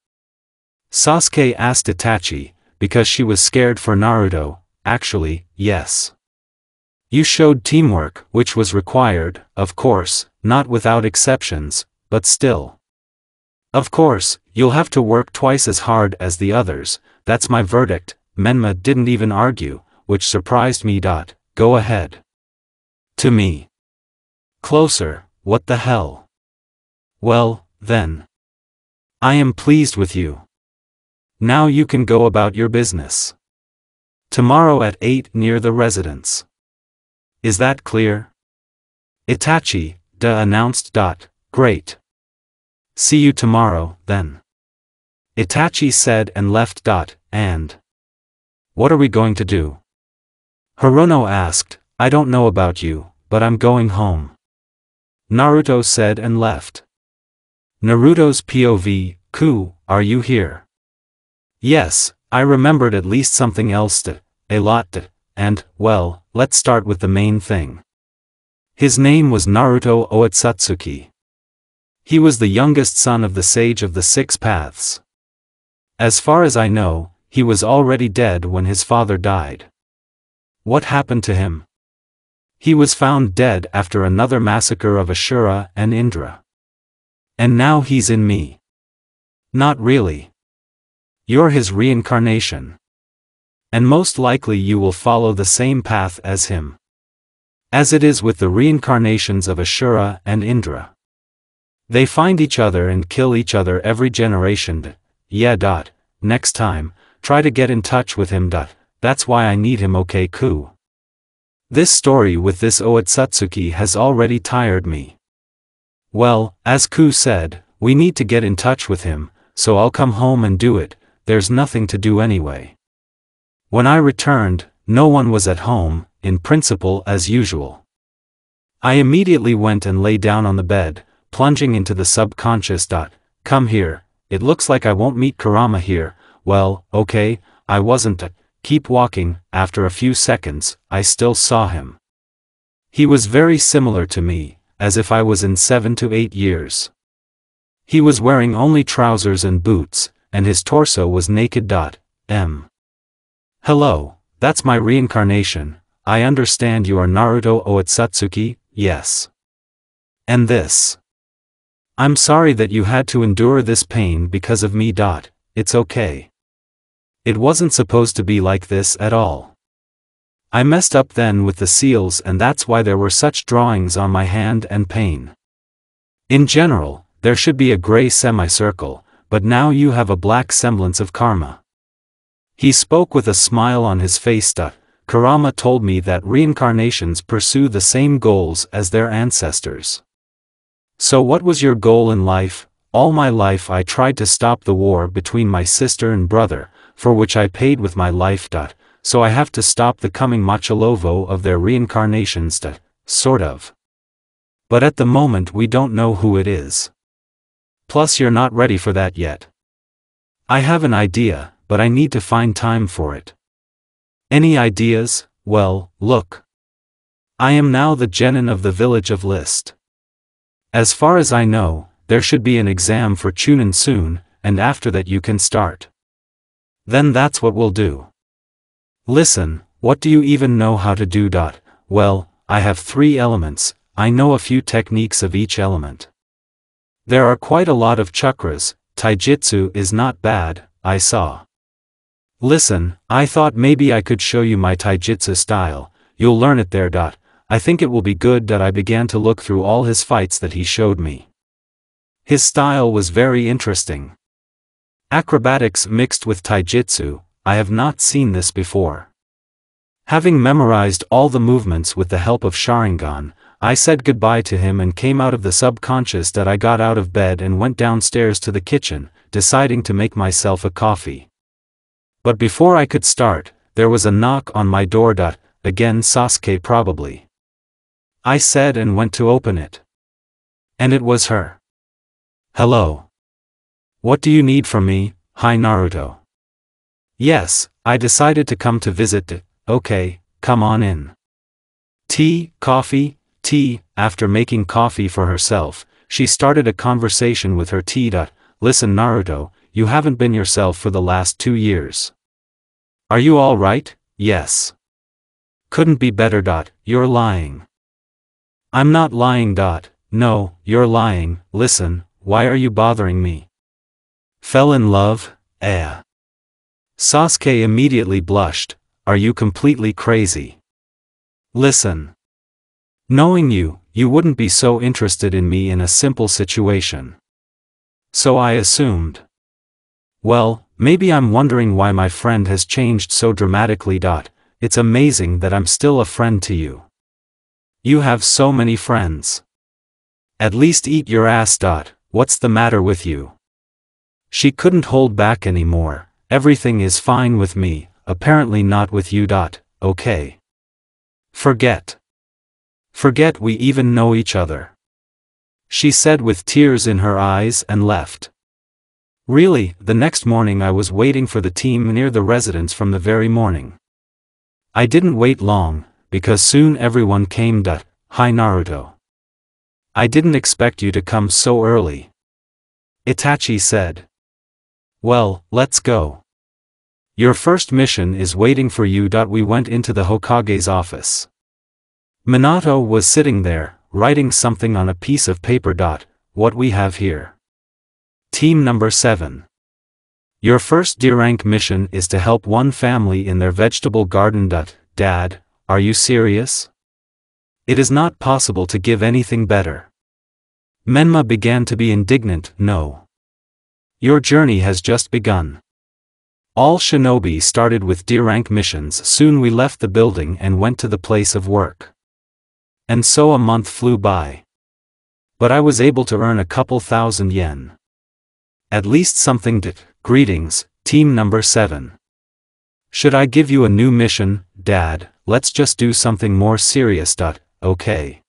Speaker 1: Sasuke asked Itachi, because she was scared for Naruto. Actually, yes. You showed teamwork, which was required, of course, not without exceptions, but still. Of course, you'll have to work twice as hard as the others, that's my verdict. Menma didn't even argue, which surprised me. Go ahead. To me. Closer, what the hell? Well, then. I am pleased with you. Now you can go about your business. Tomorrow at 8 near the residence. Is that clear? Itachi, announced. Great. See you tomorrow, then. Itachi said and left. And What are we going to do? Hirono asked. I don't know about you, but I'm going home. Naruto said and left. Naruto's POV, Ku, are you here? Yes, I remembered at least something else a lot and, well, let's start with the main thing. His name was Naruto Otsutsuki. He was the youngest son of the Sage of the Six Paths. As far as I know, he was already dead when his father died. What happened to him? He was found dead after another massacre of Ashura and Indra. And now he's in me. Not really. You're his reincarnation. And most likely you will follow the same path as him. As it is with the reincarnations of Ashura and Indra. They find each other and kill each other every generation. Yeah. Next time, try to get in touch with him. That's why I need him, okay, Ku. This story with this Otsutsuki has already tired me. Well, as Ku said, we need to get in touch with him, so I'll come home and do it. There's nothing to do anyway. When I returned, no one was at home, in principle as usual. I immediately went and lay down on the bed, plunging into the subconscious. Come here, it looks like I won't meet Kurama here. Well, okay, I wasn't. Keep walking. After a few seconds, I still saw him. He was very similar to me, as if I was in 7 to 8 years. He was wearing only trousers and boots, and his torso was naked. Hello, that's my reincarnation. I understand you are Naruto Otsutsuki, yes. And this. I'm sorry that you had to endure this pain because of me. It's okay. It wasn't supposed to be like this at all. I messed up then with the seals, and that's why there were such drawings on my hand and pain. In general, there should be a gray semicircle, but now you have a black semblance of karma. He spoke with a smile on his face. Kurama told me that reincarnations pursue the same goals as their ancestors. So what was your goal in life? All my life I tried to stop the war between my sister and brother, for which I paid with my life. So I have to stop the coming Machalovo of their reincarnations. Sort of. But at the moment we don't know who it is. Plus you're not ready for that yet. I have an idea, but I need to find time for it. Any ideas? Well, look. I am now the genin of the village of List. As far as I know, there should be an exam for Chunin soon, and after that you can start. Then that's what we'll do. Listen, what do you even know how to do? Well, I have 3 elements, I know a few techniques of each element. There are quite a lot of chakras. Taijutsu is not bad, I saw. Listen, I thought maybe I could show you my taijutsu style, you'll learn it there. I think it will be good. I began to look through all his fights that he showed me. His style was very interesting. Acrobatics mixed with taijutsu, I have not seen this before. Having memorized all the movements with the help of Sharingan, I said goodbye to him and came out of the subconscious. I got out of bed and went downstairs to the kitchen, deciding to make myself a coffee. But before I could start, there was a knock on my door. Again Sasuke probably. I said and went to open it. And it was her. Hello. What do you need from me? Hi Naruto. Yes, I decided to come to visit. Okay, come on in. Tea, coffee, tea. After making coffee for herself, she started a conversation with her tea. Listen Naruto, you haven't been yourself for the last 2 years. Are you all right? Yes. Couldn't be better. You're lying. I'm not lying. No, you're lying. Listen, why are you bothering me? Fell in love? Sasuke immediately blushed. Are you completely crazy? Listen. Knowing you, you wouldn't be so interested in me in a simple situation. So I assumed. Well, maybe I'm wondering why my friend has changed so dramatically. It's amazing that I'm still a friend to you. You have so many friends. At least eat your ass. What's the matter with you? She couldn't hold back anymore. Everything is fine with me, apparently not with you. Okay. Forget we even know each other, she said with tears in her eyes and left. Really, the next morning I was waiting for the team near the residence from the very morning. I didn't wait long, because soon everyone came. Hi Naruto. I didn't expect you to come so early, Itachi said. Well, let's go. Your first mission is waiting for you. We went into the Hokage's office. Minato was sitting there, writing something on a piece of paper. What we have here. Team number 7. Your first D-rank mission is to help one family in their vegetable garden. Dad, are you serious? It is not possible to give anything better. Menma began to be indignant. No. Your journey has just begun. All shinobi started with D-rank missions. Soon we left the building and went to the place of work. And so a month flew by. But I was able to earn a couple thousand yen. At least something. Greetings, team number 7. Should I give you a new mission, Dad? Let's just do something more serious. Okay.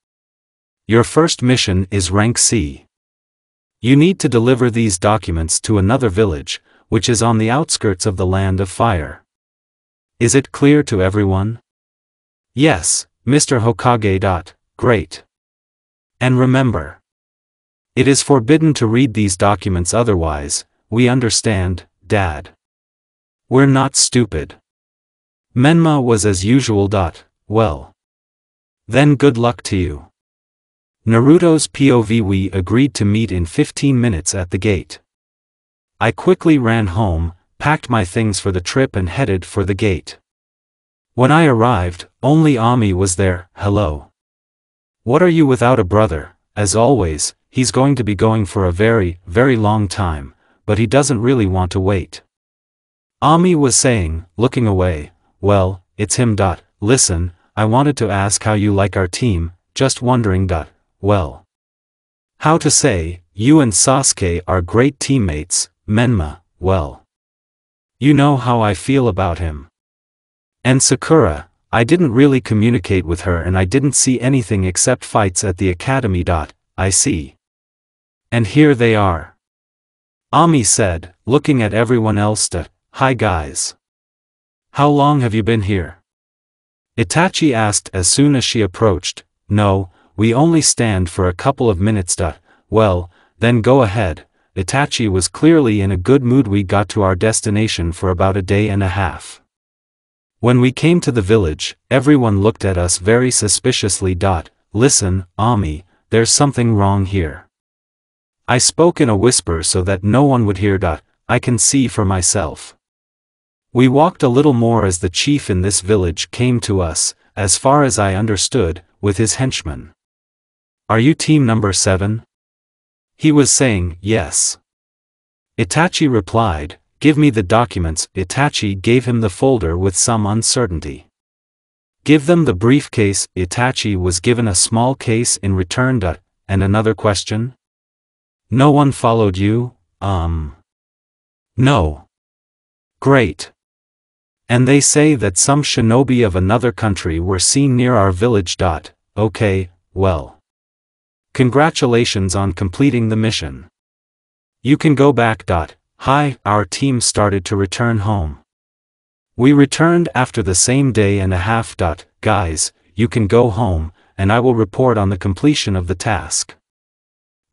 Speaker 1: Your first mission is rank C. You need to deliver these documents to another village, which is on the outskirts of the Land of Fire. Is it clear to everyone? Yes, Mr. Hokage. Great. And remember, it is forbidden to read these documents otherwise. We understand, Dad. We're not stupid. Menma was as usual. Well. Then good luck to you. Naruto's POV. We agreed to meet in 15 minutes at the gate. I quickly ran home, packed my things for the trip and headed for the gate. When I arrived, only Ami was there. Hello. What are you without a brother? As always, he's going to be going for a very, very long time, but he doesn't really want to wait. Ami was saying, looking away. Well, it's him. Listen, I wanted to ask how you like our team, just wondering. Well. How to say, you and Sasuke are great teammates, Menma. Well. You know how I feel about him. And Sakura, I didn't really communicate with her and I didn't see anything except fights at the academy. I see. And here they are. Ami said, looking at everyone else. Hi guys. How long have you been here? Itachi asked as soon as she approached. No, we only stand for a couple of minutes. Well, then go ahead. Itachi was clearly in a good mood. We got to our destination for about a day and a half. When we came to the village, everyone looked at us very suspiciously. Listen, Ami, there's something wrong here. I spoke in a whisper so that no one would hear. I can see for myself. We walked a little more as the chief in this village came to us, as far as I understood, with his henchmen. Are you team number 7? He was saying, yes. Itachi replied, give me the documents. Itachi gave him the folder with some uncertainty. Give them the briefcase. Itachi was given a small case in return. And another question? No one followed you? No. Great. And they say that some shinobi of another country were seen near our village. Okay, well. Congratulations on completing the mission. You can go back. Hi, our team started to return home. We returned after the same day and a half. Guys, you can go home, and I will report on the completion of the task.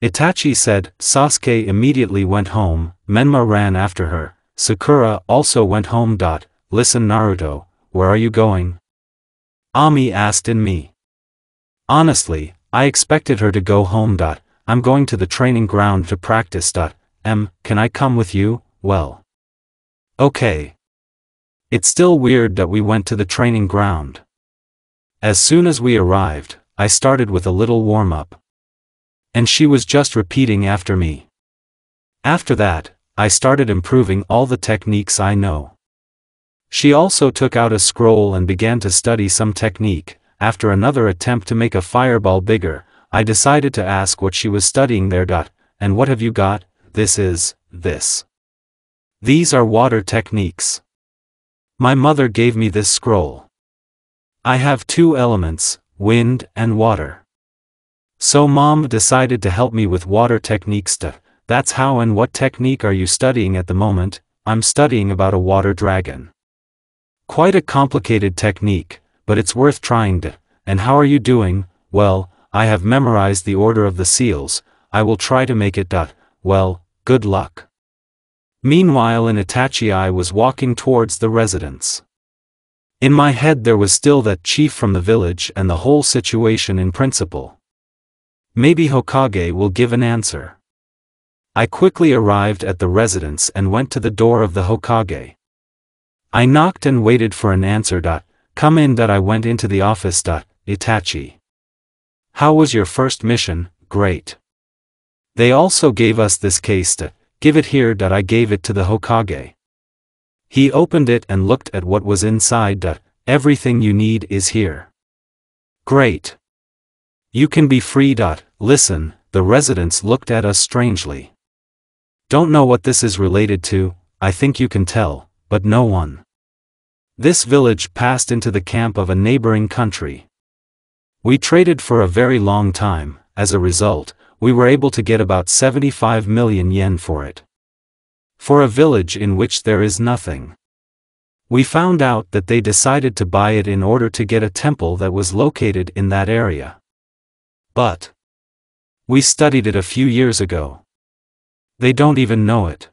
Speaker 1: Itachi said. Sasuke immediately went home, Menma ran after her, Sakura also went home. Listen Naruto, where are you going? Ami asked in me. Honestly, I expected her to go home. I'm going to the training ground to practice. Can I come with you? Well. Okay. It's still weird that we went to the training ground. As soon as we arrived, I started with a little warm-up. And she was just repeating after me. After that, I started improving all the techniques I know. She also took out a scroll and began to study some technique. After another attempt to make a fireball bigger, I decided to ask what she was studying there. And what have you got? This. These are water techniques. My mother gave me this scroll. I have two elements, wind and water. So mom decided to help me with water technique stuff. That's how. And what technique are you studying at the moment? I'm studying about a water dragon. Quite a complicated technique, but it's worth trying to. And how are you doing? Well, I have memorized the order of the seals. I will try to make it. Well, good luck. Meanwhile in Itachi I was walking towards the residence. In my head there was still that chief from the village and the whole situation in principle. Maybe Hokage will give an answer. I quickly arrived at the residence and went to the door of the Hokage. I knocked and waited for an answer. Come in. I went into the office. Itachi. How was your first mission? Great. They also gave us this case. Give it here. I gave it to the Hokage. He opened it and looked at what was inside. Everything you need is here. Great. You can be free. Listen, the residents looked at us strangely. Don't know what this is related to, I think you can tell, but no one. This village passed into the camp of a neighboring country. We traded for a very long time. As a result, we were able to get about 75 million yen for it. For a village in which there is nothing. We found out that they decided to buy it in order to get a temple that was located in that area. But we studied it a few years ago. They don't even know it.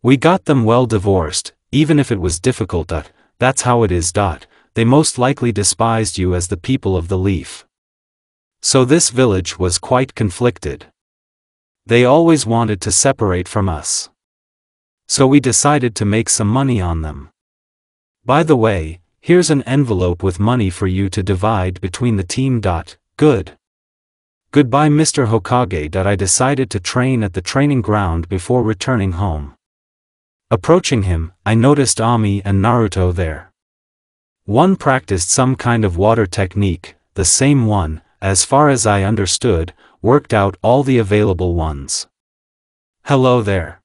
Speaker 1: We got them well divorced, even if it was difficult. That's how it is. They most likely despised you as the people of the leaf. So this village was quite conflicted. They always wanted to separate from us. So we decided to make some money on them. By the way, here's an envelope with money for you to divide between the team. Good. Goodbye Mr. Hokage. I decided to train at the training ground before returning home. Approaching him, I noticed Ami and Naruto there. One practiced some kind of water technique, the same one, as far as I understood, worked out all the available ones. Hello there.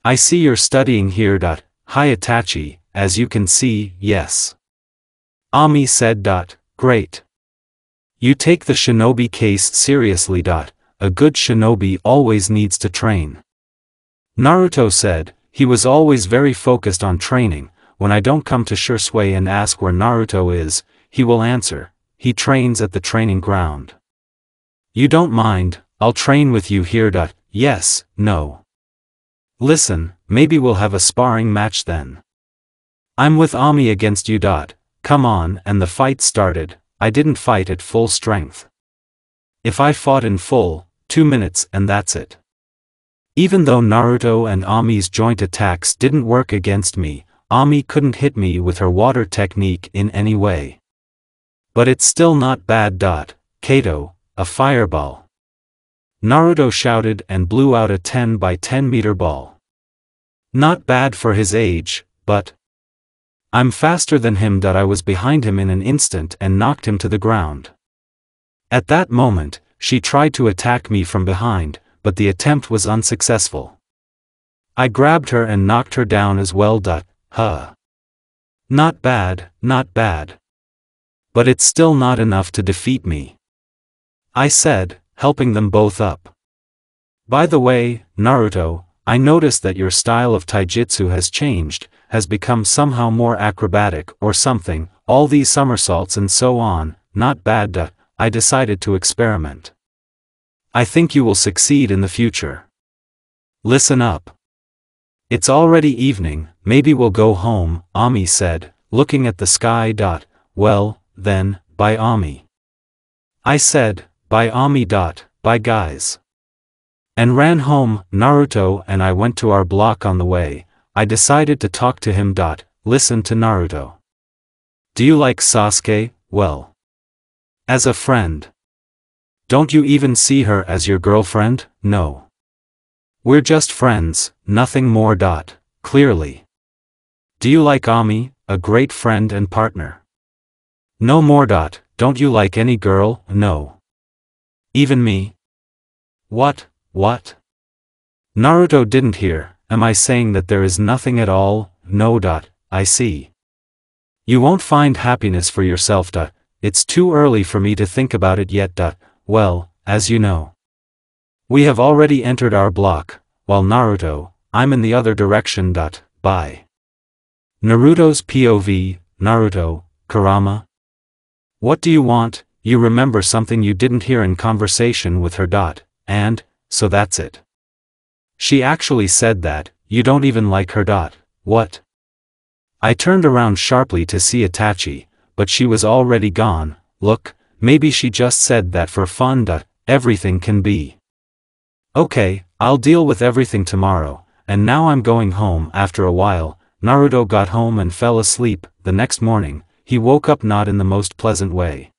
Speaker 1: I see you're studying here. Hi Itachi, as you can see, yes. Ami said. Great. You take the shinobi case seriously. A good shinobi always needs to train. Naruto said, he was always very focused on training. When I don't come to Shisui and ask where Naruto is, he will answer, he trains at the training ground. You don't mind, I'll train with you here. Yes, no. Listen, maybe we'll have a sparring match then. I'm with Ami against you. Come on. And the fight started. I didn't fight at full strength. If I fought in full, 2 minutes and that's it. Even though Naruto and Ami's joint attacks didn't work against me, Ami couldn't hit me with her water technique in any way. But it's still not bad. Kato, a fireball. Naruto shouted and blew out a 10 by 10 meter ball. Not bad for his age, but I'm faster than him. I was behind him in an instant and knocked him to the ground. At that moment, she tried to attack me from behind, but the attempt was unsuccessful. I grabbed her and knocked her down as well. Not bad, not bad. But it's still not enough to defeat me, I said, helping them both up. By the way, Naruto, I noticed that your style of taijutsu has changed, has become somehow more acrobatic or something, all these somersaults and so on. Not bad. I decided to experiment. I think you will succeed in the future. Listen up. It's already evening, maybe we'll go home, Ami said, looking at the sky. Well, then, bye Ami. I said, bye Ami. Bye guys. And ran home. Naruto and I went to our block. On the way, I decided to talk to him. Listen to Naruto. Do you like Sasuke? Well, as a friend. Don't you even see her as your girlfriend? No. We're just friends, nothing more. Clearly. Do you like Ami, a great friend and partner? No more. Don't you like any girl? No. Even me? What? Naruto didn't hear. Am I saying that there is nothing at all? No. I see. You won't find happiness for yourself. It's too early for me to think about it yet. Well, as you know. We have already entered our block, while Naruto, I'm in the other direction. Bye. Naruto's POV, Naruto, Kurama. What do you want? You remember something you didn't hear in conversation with her. And, so that's it. She actually said that, you don't even like her. What? I turned around sharply to see Itachi, but she was already gone. Look, maybe she just said that for fun. Everything can be. Okay, I'll deal with everything tomorrow, and now I'm going home. After a while, Naruto got home and fell asleep. The next morning, he woke up not in the most pleasant way.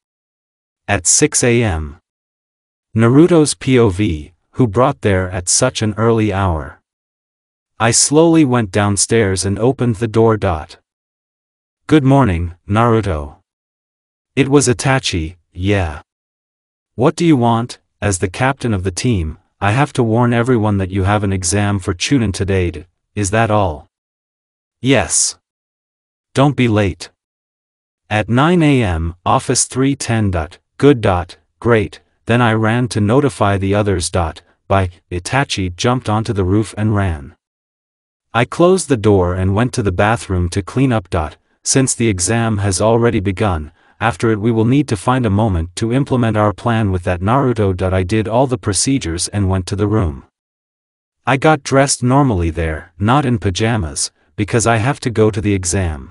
Speaker 1: At 6 a.m. Naruto's POV, who brought there at such an early hour? I slowly went downstairs and opened the door. Good morning, Naruto. It was Itachi, yeah. What do you want? As the captain of the team, I have to warn everyone that you have an exam for Chunin today. Is that all? Yes. Don't be late. At 9 a.m., office 310. Good. Great. Then I ran to notify the others. By Itachi jumped onto the roof and ran. I closed the door and went to the bathroom to clean up. Since the exam has already begun, after it we will need to find a moment to implement our plan with that Naruto. I did all the procedures and went to the room. I got dressed normally there, not in pajamas, because I have to go to the exam.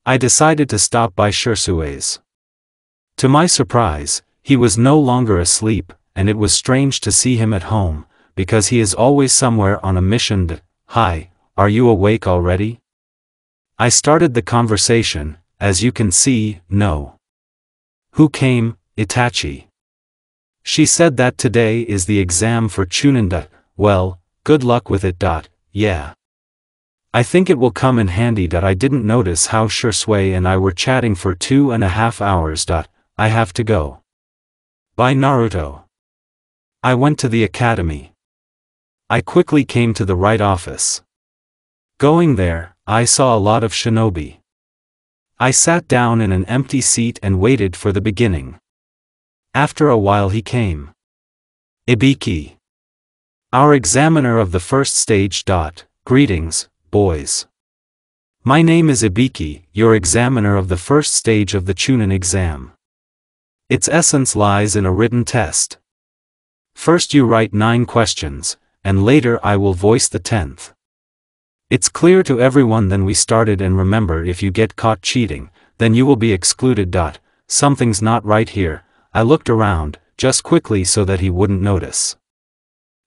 Speaker 1: I decided to stop by Sasuke's. To my surprise, he was no longer asleep, and it was strange to see him at home, because he is always somewhere on a mission. Hi, are you awake already? I started the conversation. As you can see, no. Who came? Itachi. She said that today is the exam for Chunin. Well, good luck with it. Yeah. I think it will come in handy. I didn't notice how Sasuke and I were chatting for 2.5 hours. I have to go. Bye Naruto. I went to the academy. I quickly came to the right office. Going there, I saw a lot of shinobi. I sat down in an empty seat and waited for the beginning. After a while he came. Ibiki. Our examiner of the first stage. Greetings, boys. My name is Ibiki, your examiner of the first stage of the Chunin exam. Its essence lies in a written test. First you write 9 questions, and later I will voice the 10th. It's clear to everyone. Then we started, and remember, if you get caught cheating, then you will be excluded. Something's not right here. I looked around, just quickly so that he wouldn't notice.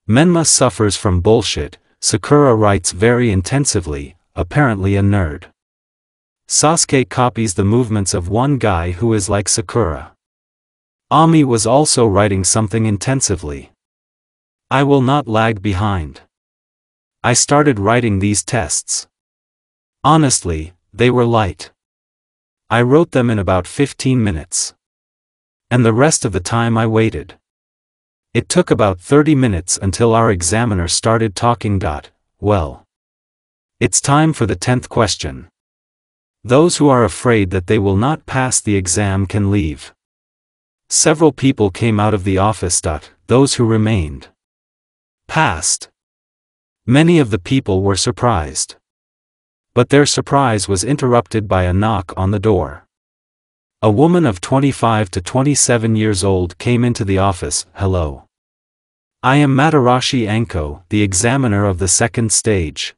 Speaker 1: Menma suffers from bullshit. Sakura writes very intensively, apparently a nerd. Sasuke copies the movements of one guy who is like Sakura. Ami was also writing something intensively. I will not lag behind. I started writing these tests. Honestly, they were light. I wrote them in about 15 minutes. And the rest of the time I waited. It took about 30 minutes until our examiner started talking. Well. It's time for the 10th question. Those who are afraid that they will not pass the exam can leave. Several people came out of the office. Those who remained passed. Many of the people were surprised. But their surprise was interrupted by a knock on the door. A woman of 25 to 27 years old came into the office. Hello. I am Madarashi Anko, the examiner of the second stage.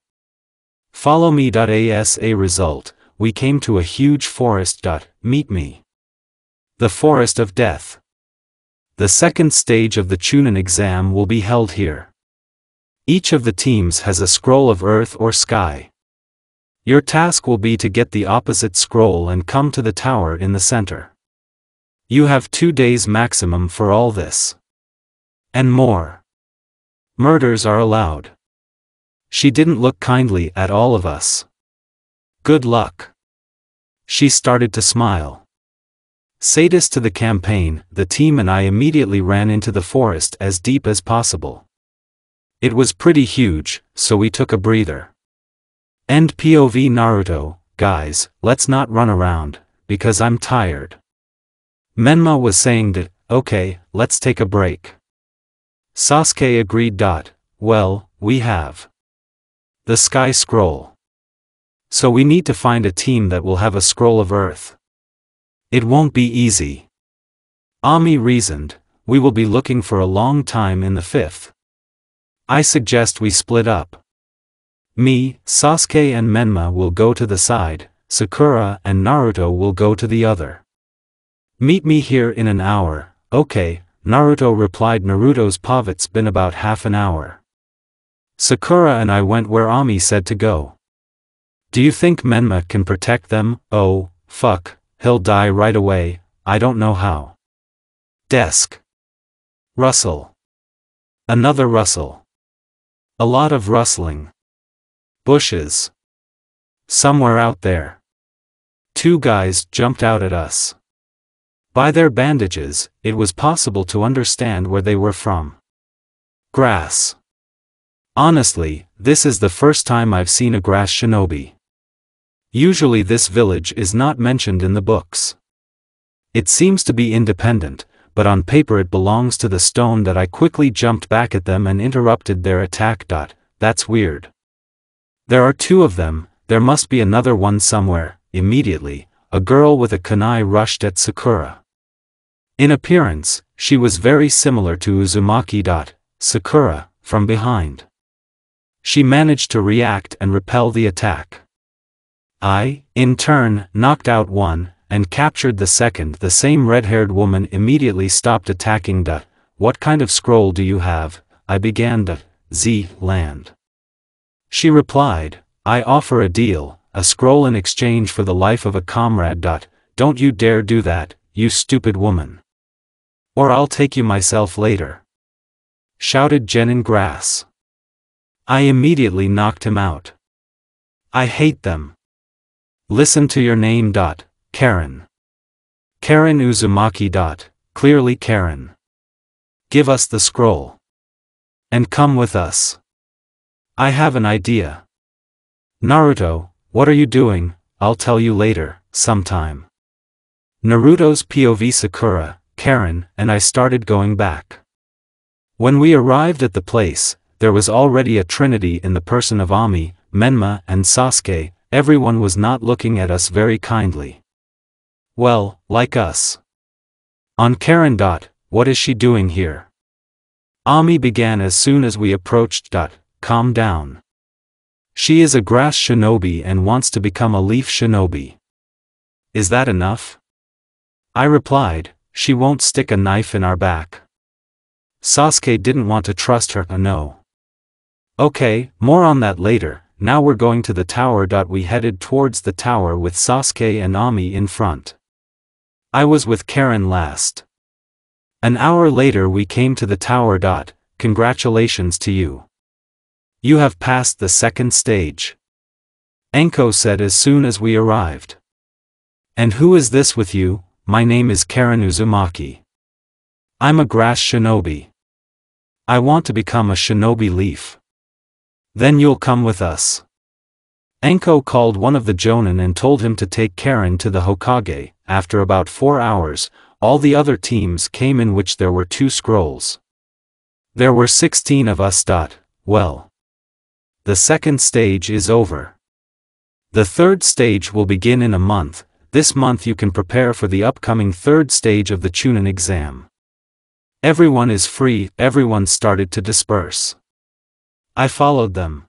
Speaker 1: Follow me. As a result, we came to a huge forest. Meet me. The Forest of Death. The second stage of the Chunin exam will be held here. Each of the teams has a scroll of earth or sky. Your task will be to get the opposite scroll and come to the tower in the center. You have 2 days maximum for all this. And more. Murders are allowed. She didn't look kindly at all of us. Good luck. She started to smile. Sadist to the campaign, the team and I immediately ran into the forest as deep as possible. It was pretty huge, so we took a breather. End POV Naruto, guys, let's not run around, because I'm tired. Menma was saying that, okay, let's take a break. Sasuke agreed. Well, we have the sky scroll. So we need to find a team that will have a scroll of earth. It won't be easy. Ami reasoned, we will be looking for a long time in the fifth. I suggest we split up. Me, Sasuke and Menma will go to the side, Sakura and Naruto will go to the other. Meet me here in an hour. Okay, Naruto replied. Naruto's povit's been about half an hour. Sakura and I went where Ami said to go. Do you think Menma can protect them? Oh, fuck, he'll die right away, I don't know how. Desk. Rustle. Another rustle. A lot of rustling. Bushes. Somewhere out there. Two guys jumped out at us. By their bandages, it was possible to understand where they were from. Grass. Honestly, this is the first time I've seen a grass shinobi. Usually this village is not mentioned in the books. It seems to be independent, but on paper it belongs to the stone. That I quickly jumped back at them and interrupted their attack. That's weird. There are two of them, there must be another one somewhere. Immediately, a girl with a kunai rushed at Sakura. In appearance, she was very similar to Uzumaki. Sakura, from behind. She managed to react and repel the attack. I, in turn, knocked out one, and captured the second. The same red-haired woman immediately stopped attacking. What kind of scroll do you have? I began. Land. She replied, I offer a deal, a scroll in exchange for the life of a comrade. Don't you dare do that, you stupid woman. Or I'll take you myself later. Shouted Genin Grass. I immediately knocked him out. I hate them. Listen to your name. Karen. Karen Uzumaki. Clearly Karen. Give us the scroll. And come with us. I have an idea. Naruto, what are you doing? I'll tell you later, sometime. Naruto's POV. Sakura, Karen, and I started going back. When we arrived at the place, there was already a trinity in the person of Ami, Menma, and Sasuke. Everyone was not looking at us very kindly. Well, like us. On Karen. What is she doing here? Ami began as soon as we approached. Calm down. She is a grass shinobi and wants to become a leaf shinobi. Is that enough? I replied, she won't stick a knife in our back. Sasuke didn't want to trust her. No. Okay, more on that later. Now we're going to the tower. We headed towards the tower with Sasuke and Ami in front. I was with Karen last. An hour later we came to the tower. Congratulations to you. You have passed the second stage. Enko said as soon as we arrived. And who is this with you? My name is Karen Uzumaki. I'm a grass shinobi. I want to become a shinobi leaf. Then you'll come with us. Enko called one of the jonin and told him to take Karen to the Hokage. After about 4 hours, all the other teams came in which there were 2 scrolls. There were 16 of us. Well. The second stage is over. The third stage will begin in a month. This month you can prepare for the upcoming third stage of the Chunin exam. Everyone is free. Everyone started to disperse. I followed them.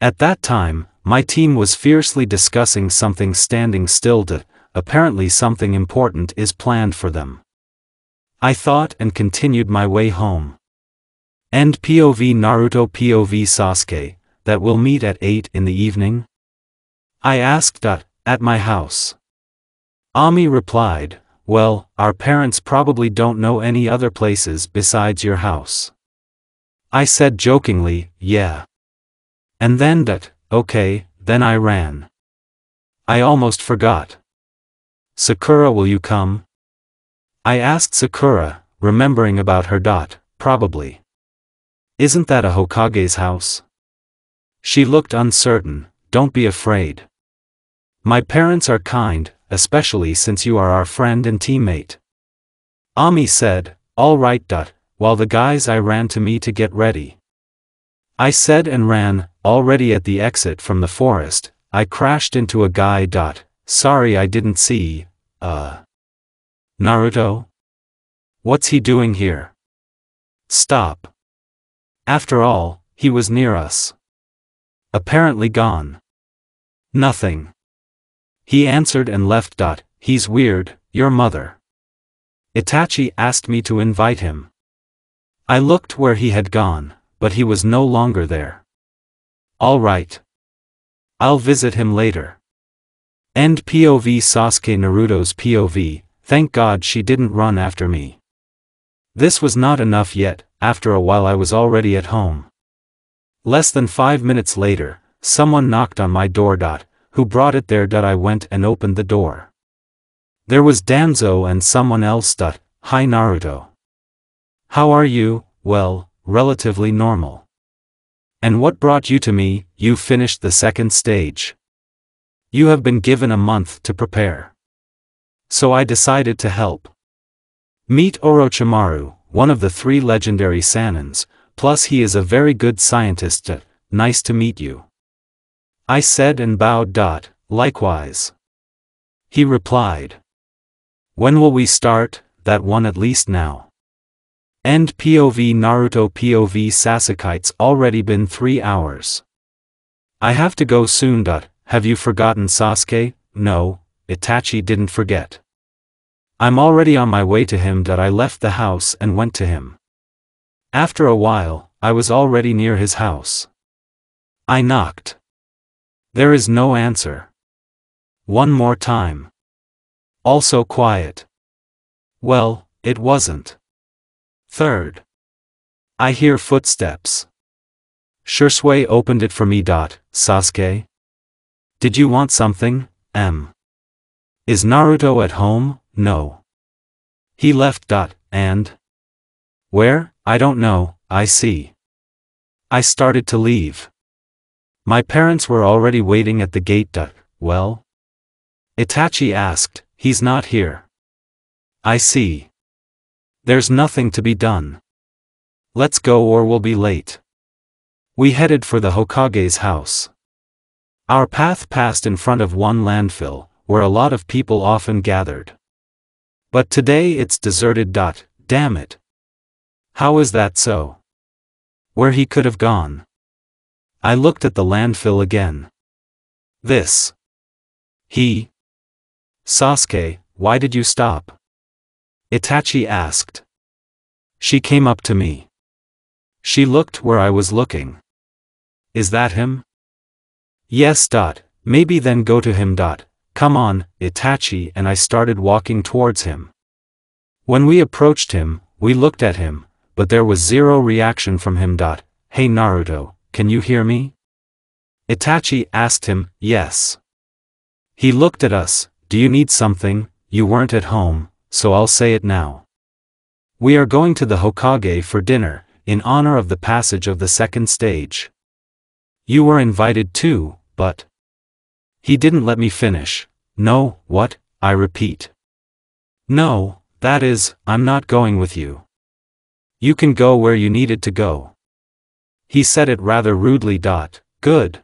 Speaker 1: At that time, my team was fiercely discussing something. Standing still. Apparently something important is planned for them. I thought and continued my way home. End POV Naruto. POV Sasuke, that we'll meet at 8 in the evening? I asked. At my house. Ami replied, well, our parents probably don't know any other places besides your house. I said jokingly, yeah. And then okay, then I ran. I almost forgot. Sakura, will you come? I asked Sakura, remembering about her. Probably. Isn't that a Hokage's house? She looked uncertain. don't be afraid. My parents are kind, especially since you are our friend and teammate. Ami said, all right. While the guys I ran to me to get ready. I said and ran, already at the exit from the forest, I crashed into a guy. Sorry I didn't see, Naruto? What's he doing here? Stop. After all, he was near us. Apparently gone. Nothing. He answered and left. He's weird, your mother. Itachi asked me to invite him. I looked where he had gone, but he was no longer there. All right. I'll visit him later. End POV. Sasuke Naruto's POV, thank God she didn't run after me. This was not enough yet, after a while I was already at home. Less than 5 minutes later, someone knocked on my door. Who brought it there? I went and opened the door. There was Danzo and someone else. Hi Naruto. How are you? Well, relatively normal. And what brought you to me? You finished the second stage. You have been given a month to prepare. So I decided to help. Meet Orochimaru, one of the 3 legendary Sanins, plus he is a very good scientist. Nice to meet you. I said and bowed. Likewise. He replied. When will we start? That one at least now. End POV. Naruto POV. Sasuke. It's already been 3 hours. I have to go soon. Have you forgotten Sasuke? No, Itachi didn't forget. I'm already on my way to him. I left the house and went to him. After a while, I was already near his house. I knocked. There is no answer. One more time. Also quiet. Well, it wasn't. Third. I hear footsteps. Shursui opened it for me. Sasuke? Did you want something? Is Naruto at home? No. He left. And? Where? I don't know. I see. I started to leave. My parents were already waiting at the gate. Well? Itachi asked, he's not here. I see. There's nothing to be done. Let's go or we'll be late. We headed for the Hokage's house. Our path passed in front of one landfill, where a lot of people often gathered. But today it's deserted. Damn it. How is that so? Where he could have gone? I looked at the landfill again. This. He. Sasuke, why did you stop? Itachi asked. She came up to me. She looked where I was looking. Is that him? Yes. Maybe then go to him. Come on, Itachi, and I started walking towards him. When we approached him, we looked at him, but there was zero reaction from him. Hey Naruto, can you hear me? Itachi asked him. Yes. He looked at us. Do you need something? You weren't at home, so I'll say it now. We are going to the Hokage for dinner, in honor of the passage of the second stage. You were invited too, but... He didn't let me finish. No, what? I repeat. No, that is, I'm not going with you. You can go where you needed to go. He said it rather rudely. Good.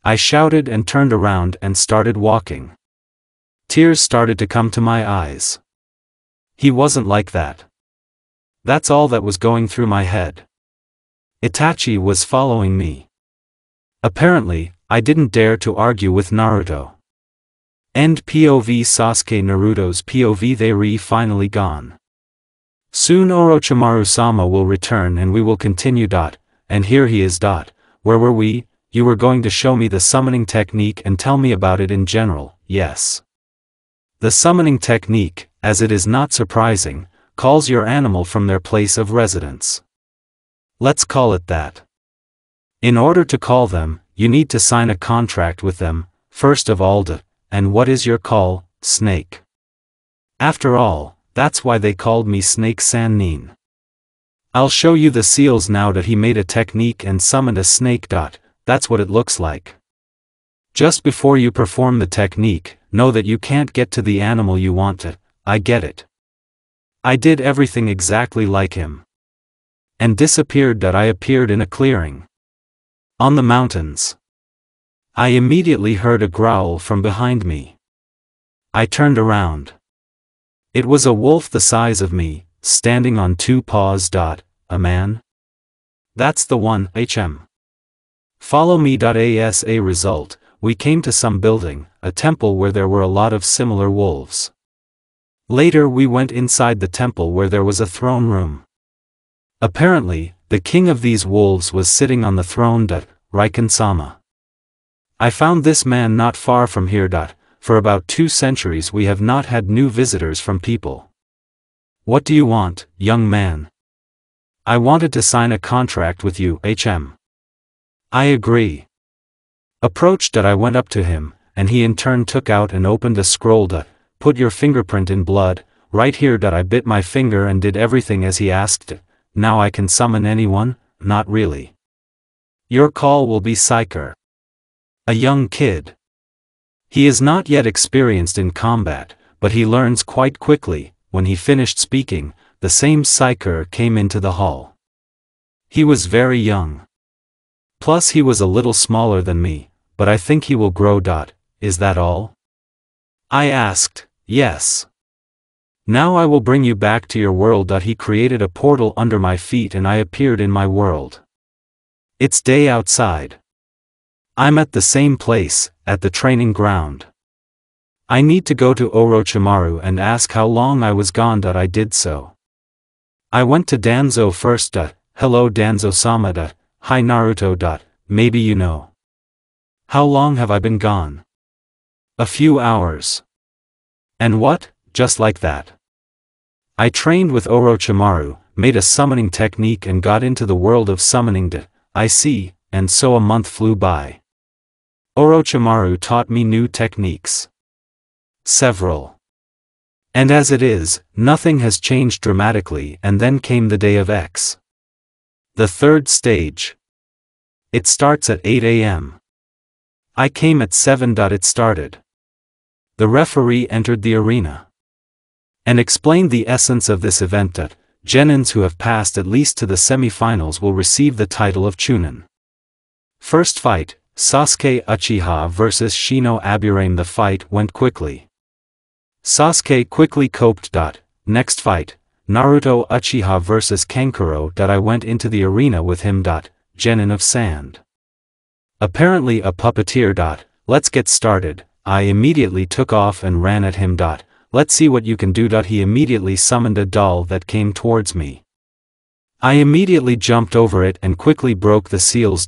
Speaker 1: I shouted and turned around and started walking. Tears started to come to my eyes. He wasn't like that. That's all that was going through my head. Itachi was following me. Apparently, I didn't dare to argue with Naruto. End POV. Sasuke Naruto's POV. They finally gone. Soon Orochimaru-sama will return and we will continue. And here he is. Where were we? You were going to show me the summoning technique and tell me about it in general. Yes. The summoning technique, as it is not surprising, calls your animal from their place of residence. Let's call it that. In order to call them, you need to sign a contract with them, first of all. And what is your call, Snake? After all, that's why they called me Snake Sannin. I'll show you the seals now. He made a technique and summoned a snake. That's what it looks like. Just before you perform the technique, know that you can't get to the animal you want to. I get it. I did everything exactly like him. And disappeared that I appeared in a clearing. On the mountains. I immediately heard a growl from behind me. I turned around. It was a wolf the size of me, standing on 2 paws. A man? That's the one, Follow me. As a result, we came to some building, a temple where there were a lot of similar wolves. Later we went inside the temple where there was a throne room. Apparently, the king of these wolves was sitting on the throne. Raikan-sama. I found this man not far from here. For about 2 centuries we have not had new visitors from people. What do you want, young man? I wanted to sign a contract with you, I agree. Approached. I went up to him, and he in turn took out and opened a scroll. Put your fingerprint in blood, right here. I bit my finger and did everything as he asked. Now I can summon anyone? Not really. Your call will be Psyker. A young kid. He is not yet experienced in combat, but he learns quite quickly. When he finished speaking, the same Psyker came into the hall. He was very young. Plus he was a little smaller than me, but I think he will grow. Is that all? I asked. Yes. Now I will bring you back to your world. He created a portal under my feet and I appeared in my world. It's day outside. I'm at the same place, at the training ground. I need to go to Orochimaru and ask how long I was gone. I did so. I went to Danzo first. Hello Danzo-sama. Hi Naruto. Maybe you know. How long have I been gone? A few hours. And what? Just like that. I trained with Orochimaru, made a summoning technique and got into the world of summoning. I see, and so a month flew by. Orochimaru taught me new techniques. Several. And as it is, nothing has changed dramatically, and then came the day of X. The 3rd stage. It starts at 8 a.m. I came at 7. It started. The referee entered the arena and explained the essence of this event. Genins who have passed at least to the semi-finals will receive the title of Chunin. First fight, Sasuke Uchiha vs Shino Aburame. The fight went quickly. Sasuke quickly coped. Next fight, Naruto Uchiha vs Kankuro. I went into the arena with him. Genin of Sand. Apparently a puppeteer. Let's get started. I immediately took off and ran at him. Let's see what you can do. He immediately summoned a doll that came towards me. I immediately jumped over it and quickly broke the seals.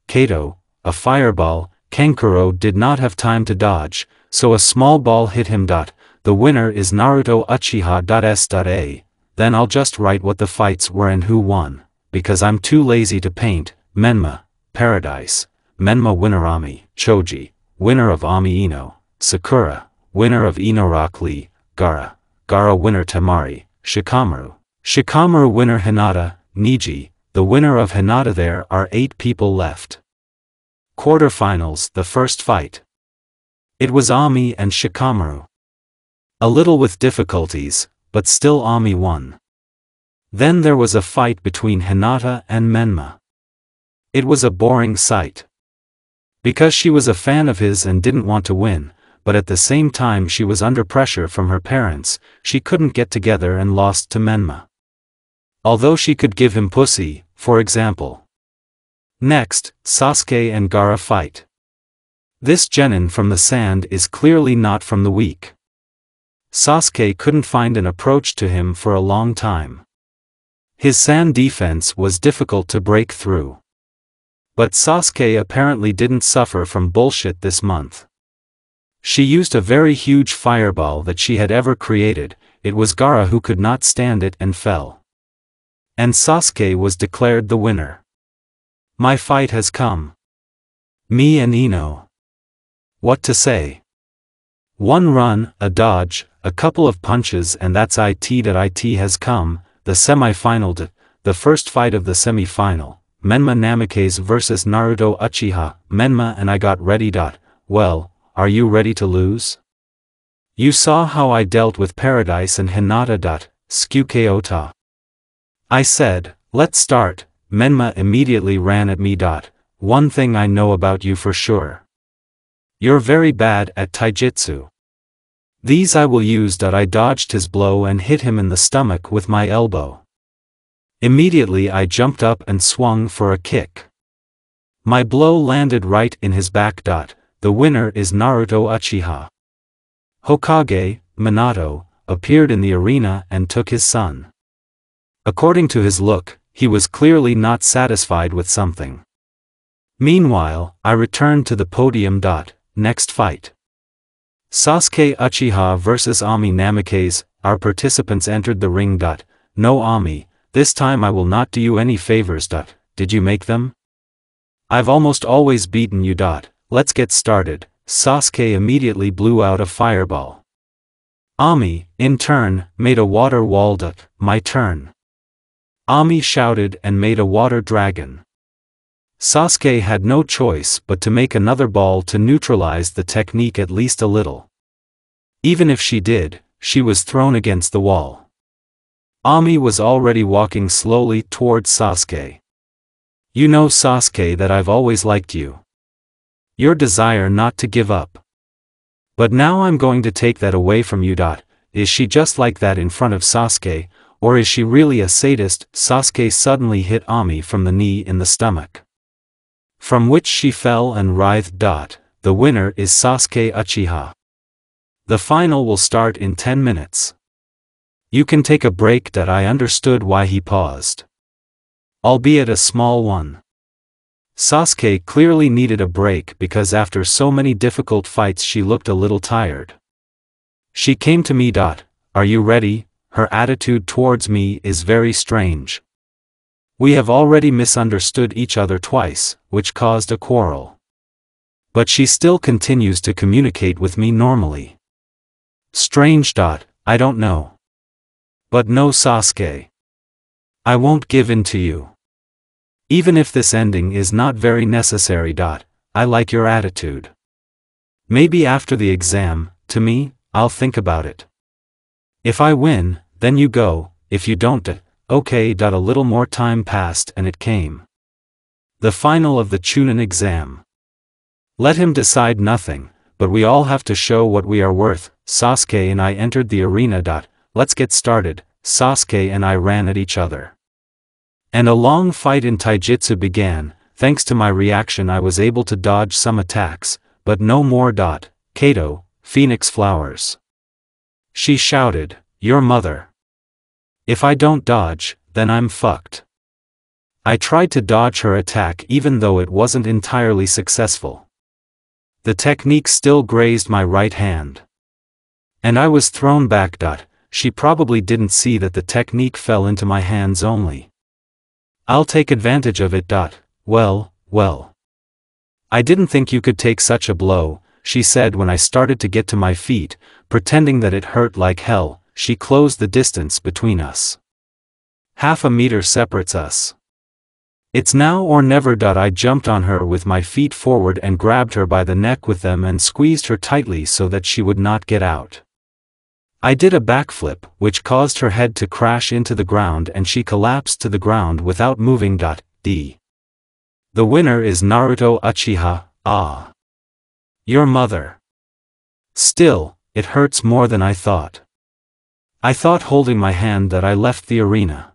Speaker 1: Kato, a fireball. Kankuro did not have time to dodge, so a small ball hit him. The winner is Naruto Uchiha. S.A. Then I'll just write what the fights were and who won, because I'm too lazy to paint. Menma, Paradise. Menma winner Ami, Choji, winner of Ami Ino. Sakura, winner of Inorak Lee. Gaara, Gaara winner Temari. Shikamaru, Shikamaru winner Hinata. Niji, the winner of Hinata. There are 8 people left. Quarterfinals. The first fight. It was Ami and Shikamaru. A little with difficulties, but still Ami won. Then there was a fight between Hinata and Menma. It was a boring sight. Because she was a fan of his and didn't want to win, but at the same time she was under pressure from her parents, she couldn't get together and lost to Menma. Although she could give him pussy, for example. Next, Sasuke and Gaara fight. This genin from the sand is clearly not from the weak. Sasuke couldn't find an approach to him for a long time. His sand defense was difficult to break through. But Sasuke apparently didn't suffer from bullshit this month. She used a very huge fireball that she had ever created. It was Gaara who could not stand it and fell. And Sasuke was declared the winner. My fight has come. Me and Ino. What to say? One run, a dodge, a couple of punches, and that's it. It has come, the semi-final. The first fight of the semi-final, Menma Namikaze vs Naruto Uchiha. Menma and I got ready. well, are you ready to lose? You saw how I dealt with Paradise and Hinata. Sasuke ota. I said, let's start. Menma immediately ran at me. One thing I know about you for sure. You're very bad at taijutsu. These I will use. I dodged his blow and hit him in the stomach with my elbow. Immediately I jumped up and swung for a kick. My blow landed right in his back. The winner is Naruto Uchiha. Hokage, Minato, appeared in the arena and took his son. According to his look, he was clearly not satisfied with something. Meanwhile, I returned to the podium. Next fight. Sasuke Uchiha vs Ami Namikaze. Our participants entered the ring. No Ami, this time I will not do you any favors. Did you make them? I've almost always beaten you. Let's get started. Sasuke immediately blew out a fireball. Ami, in turn, made a water wall. My turn. Ami shouted and made a water dragon. Sasuke had no choice but to make another ball to neutralize the technique at least a little. Even if she did, she was thrown against the wall. Ami was already walking slowly towards Sasuke. You know, Sasuke, that I've always liked you. Your desire not to give up. But now I'm going to take that away from you. Is she just like that in front of Sasuke, or is she really a sadist? Sasuke suddenly hit Ami from the knee in the stomach, from which she fell and writhed. The winner is Sasuke Uchiha. The final will start in 10 minutes. You can take a break. I understood why he paused. Albeit a small one. Sasuke clearly needed a break because after so many difficult fights she looked a little tired. She came to me. Are you ready? Her attitude towards me is very strange. We have already misunderstood each other twice, which caused a quarrel. But she still continues to communicate with me normally. Strange. I don't know. But no, Sasuke. I won't give in to you. Even if this ending is not very necessary. I like your attitude. Maybe after the exam, to me, I'll think about it. If I win, then you go, if you don't, okay. A little more time passed and it came. The final of the Chunin exam. Let him decide nothing, but we all have to show what we are worth. Sasuke and I entered the arena. Let's get started. Sasuke and I ran at each other. And a long fight in taijutsu began. Thanks to my reaction I was able to dodge some attacks, but no more. Kato, Phoenix Flowers. She shouted, your mother. If I don't dodge, then I'm fucked. I tried to dodge her attack even though it wasn't entirely successful. The technique still grazed my right hand. And I was thrown back. She probably didn't see that the technique fell into my hands only. I'll take advantage of it. Well. I didn't think you could take such a blow, she said when I started to get to my feet, pretending that it hurt like hell. She closed the distance between us. Half a meter separates us. It's now or never. I jumped on her with my feet forward and grabbed her by the neck with them and squeezed her tightly so that she would not get out. I did a backflip, which caused her head to crash into the ground and she collapsed to the ground without moving. The winner is Naruto Uchiha. Ah. Your mother. Still, it hurts more than I thought. I thought holding my hand that I left the arena.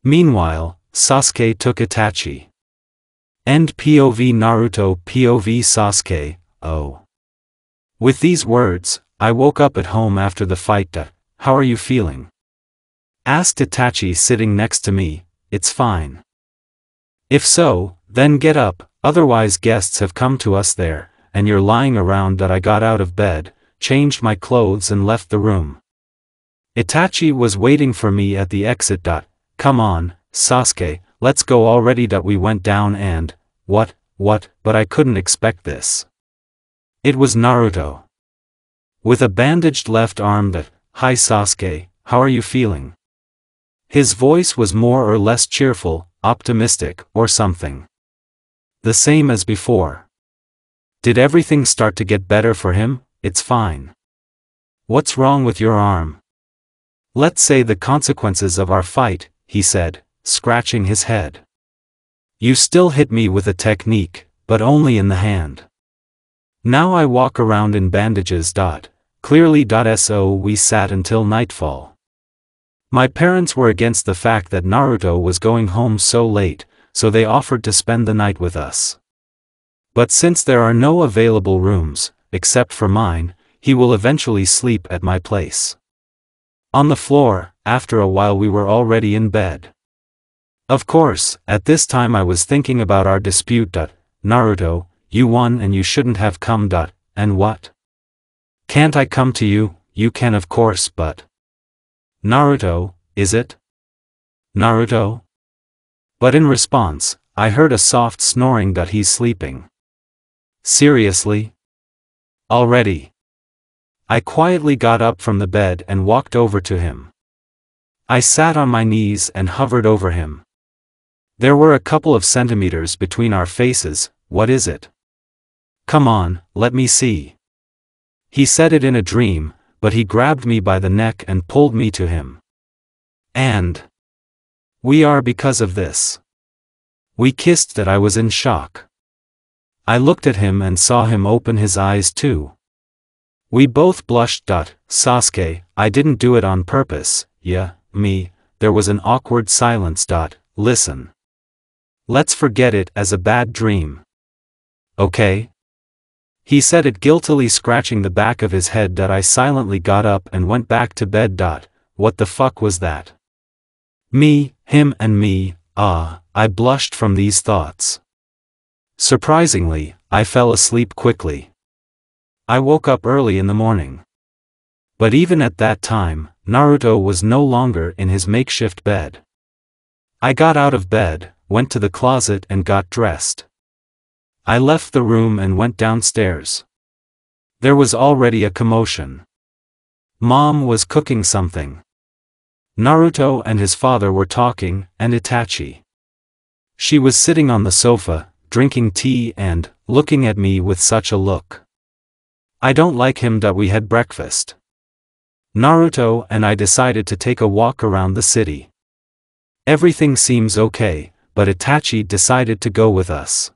Speaker 1: Meanwhile, Sasuke took Itachi. End POV Naruto POV Sasuke. Oh. With these words, I woke up at home after the fight. How are you feeling? Asked Itachi sitting next to me. It's fine. If so, then get up, otherwise guests have come to us there, and you're lying around. I got out of bed, changed my clothes and left the room. Itachi was waiting for me at the exit. Come on, Sasuke, let's go already. We went down and, what, but I couldn't expect this. It was Naruto. With a bandaged left arm. Hi Sasuke, how are you feeling? His voice was more or less cheerful, optimistic, or something. The same as before. Did everything start to get better for him? It's fine. What's wrong with your arm? Let's say the consequences of our fight, he said, scratching his head. You still hit me with a technique, but only in the hand. Now I walk around in bandages. Clearly. So we sat until nightfall. My parents were against the fact that Naruto was going home so late, so they offered to spend the night with us. But since there are no available rooms, except for mine, he will eventually sleep at my place. On the floor. After a while we were already in bed. Of course, at this time I was thinking about our dispute. Naruto, you won and you shouldn't have come. And what? Can't I come to you? You can of course, but... Naruto, is it? Naruto? But in response, I heard a soft snoring. He's sleeping. Seriously? Already? I quietly got up from the bed and walked over to him. I sat on my knees and hovered over him. There were a couple of centimeters between our faces. What is it? Come on, let me see. He said it in a dream, but he grabbed me by the neck and pulled me to him. And we are because of this. We kissed. I was in shock. I looked at him and saw him open his eyes too. We both blushed. Sasuke, I didn't do it on purpose. Yeah, me. There was an awkward silence. Listen. Let's forget it as a bad dream. Okay? He said it guiltily, scratching the back of his head. I silently got up and went back to bed. What the fuck was that? Me, him and me. I blushed from these thoughts. Surprisingly, I fell asleep quickly. I woke up early in the morning. But even at that time, Naruto was no longer in his makeshift bed. I got out of bed, went to the closet and got dressed. I left the room and went downstairs. There was already a commotion. Mom was cooking something. Naruto and his father were talking, and Itachi. She was sitting on the sofa, drinking tea and looking at me with such a look. I don't like him. We had breakfast. Naruto and I decided to take a walk around the city. Everything seems okay, but Itachi decided to go with us.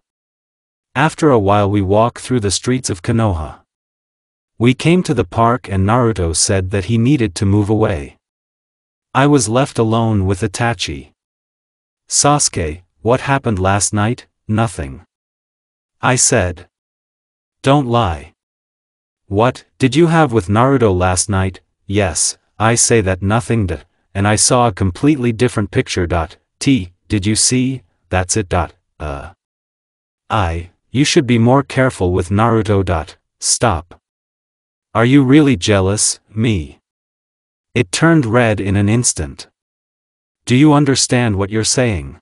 Speaker 1: After a while we walked through the streets of Konoha. We came to the park and Naruto said that he needed to move away. I was left alone with Itachi. Sasuke, what happened last night? Nothing. I said. Don't lie. What did you have with Naruto last night? Yes, I say that nothing. And I saw a completely different picture. Did you see? That's it. You should be more careful with Naruto. Stop. Are you really jealous, me? It turned red in an instant. Do you understand what you're saying?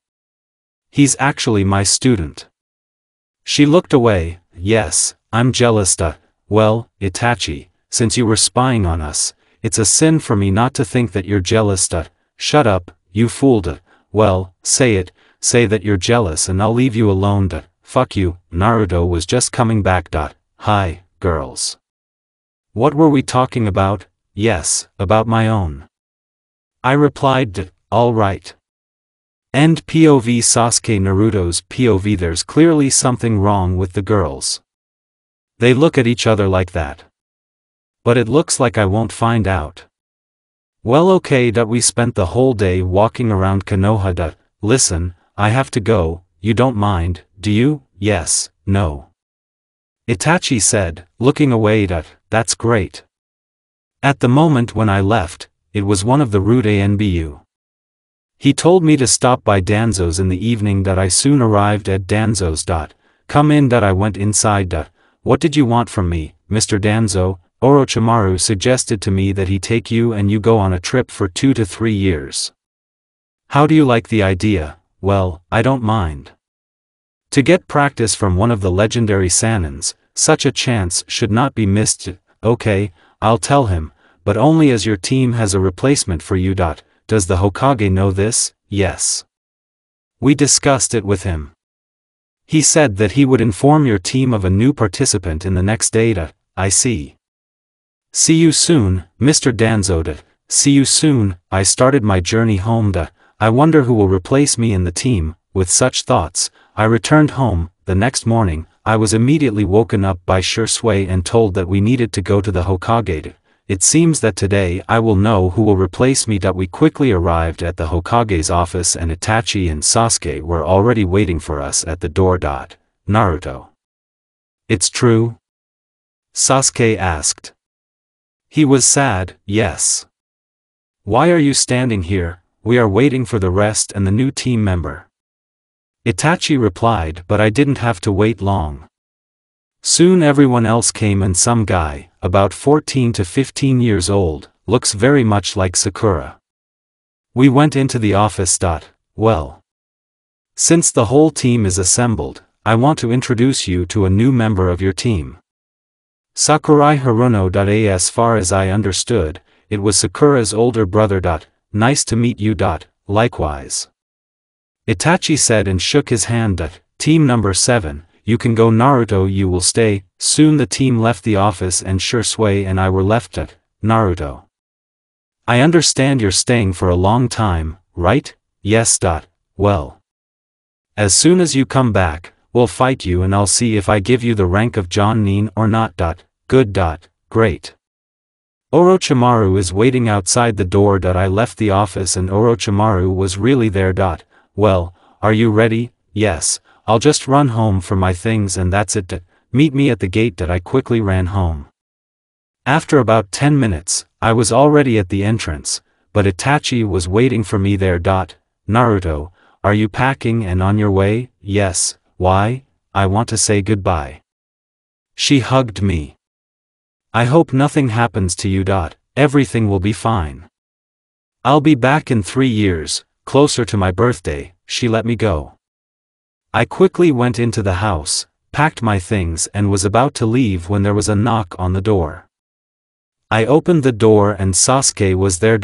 Speaker 1: He's actually my student. She looked away. Yes, I'm jealous. Well, Itachi, since you were spying on us, it's a sin for me not to think that you're jealous. Shut up, you fool. Well, say it, say that you're jealous and I'll leave you alone. Fuck you. Naruto was just coming back. Hi, girls. What were we talking about? Yes, about my own. I replied. All right. End POV. Sasuke Naruto's POV. There's clearly something wrong with the girls. They look at each other like that. But it looks like I won't find out. Well, okay. We spent the whole day walking around Konoha. Listen, I have to go, you don't mind, do you? Yes, no. Itachi said, looking away. That's great. At the moment when I left, it was one of the rude ANBU. He told me to stop by Danzo's in the evening. I soon arrived at Danzo's. Come in. I went inside. What did you want from me, Mr. Danzo? Orochimaru suggested to me that he take you and you go on a trip for 2 to 3 years. How do you like the idea? Well, I don't mind. To get practice from one of the legendary Sanins, such a chance should not be missed. Okay, I'll tell him, but only as your team has a replacement for you. Does the Hokage know this? Yes. We discussed it with him. He said that he would inform your team of a new participant in the next data. I see. See you soon, Mr. Danzo. See you soon. I started my journey home. I wonder who will replace me in the team. With such thoughts, I returned home. The next morning, I was immediately woken up by Shursui and told that we needed to go to the Hokage. It seems that today I will know who will replace me. We quickly arrived at the Hokage's office and Itachi and Sasuke were already waiting for us at the door. Naruto. It's true? Sasuke asked. He was sad. Yes. Why are you standing here? We are waiting for the rest and the new team member. Itachi replied, but I didn't have to wait long. Soon everyone else came and some guy, about 14 to 15 years old, looks very much like Sakura. We went into the office. Well. Since the whole team is assembled, I want to introduce you to a new member of your team. Sakurai Haruno. As far as I understood, it was Sakura's older brother. Nice to meet you. Likewise. Itachi said and shook his hand. Team number 7. You can go. Naruto, you will stay. Soon the team left the office and Shursui and I were left. Naruto. I understand you're staying for a long time, right? Yes. Well. As soon as you come back, we'll fight you and I'll see if I give you the rank of Jonin or not. Good. Great. Orochimaru is waiting outside the door. I left the office and Orochimaru was really there. Well, are you ready? Yes. I'll just run home for my things and that's it. Meet me at the gate. I quickly ran home. After about 10 minutes, I was already at the entrance, but Itachi was waiting for me there. Naruto, are you packing and on your way? Yes. Why? I want to say goodbye. She hugged me. I hope nothing happens to you. Everything will be fine. I'll be back in 3 years, closer to my birthday. She let me go. I quickly went into the house, packed my things and was about to leave when there was a knock on the door. I opened the door and Sasuke was there.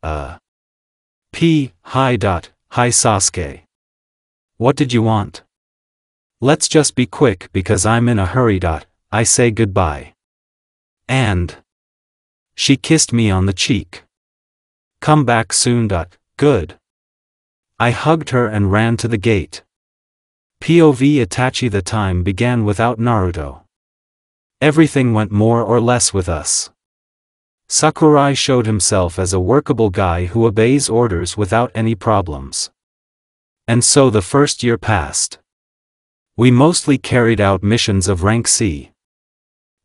Speaker 1: Hi. Hi Sasuke. What did you want? Let's just be quick because I'm in a hurry. I say goodbye. And she kissed me on the cheek. Come back soon. Good. I hugged her and ran to the gate. POV Itachi. The time began without Naruto. Everything went more or less with us. Sakurai showed himself as a workable guy who obeys orders without any problems. And so the first year passed. We mostly carried out missions of rank C.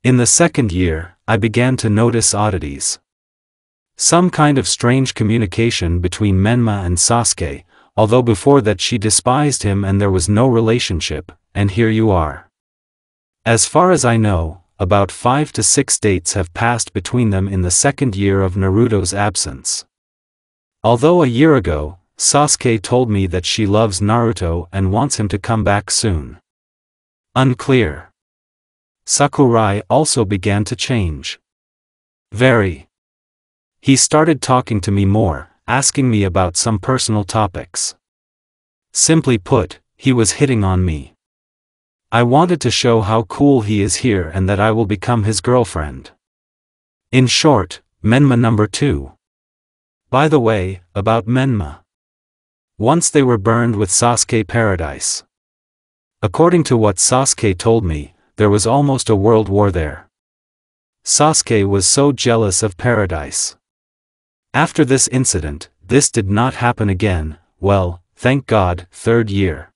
Speaker 1: In the second year, I began to notice oddities. Some kind of strange communication between Menma and Sasuke, although before that she despised him and there was no relationship, and here you are. As far as I know, about 5 to 6 dates have passed between them in the second year of Naruto's absence. Although a year ago, Sasuke told me that she loves Naruto and wants him to come back soon. Unclear. Sakurai also began to change. Very. He started talking to me more, asking me about some personal topics. Simply put, he was hitting on me. I wanted to show how cool he is here and that I will become his girlfriend. In short, Menma number 2. By the way, about Menma. Once they were burned with Sasuke Paradise. According to what Sasuke told me, there was almost a world war there. Sasuke was so jealous of Paradise. After this incident, this did not happen again. Well, thank God. Third year.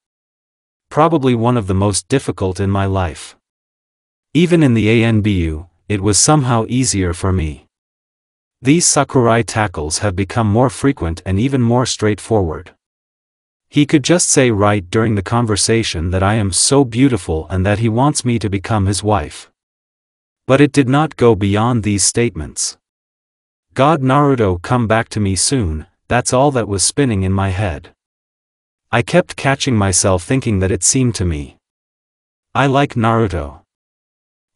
Speaker 1: Probably one of the most difficult in my life. Even in the ANBU, it was somehow easier for me. These Sakurai tackles have become more frequent and even more straightforward. He could just say right during the conversation that I am so beautiful and that he wants me to become his wife. But it did not go beyond these statements. God, Naruto, come back to me soon, that's all that was spinning in my head. I kept catching myself thinking that it seemed to me. I like Naruto.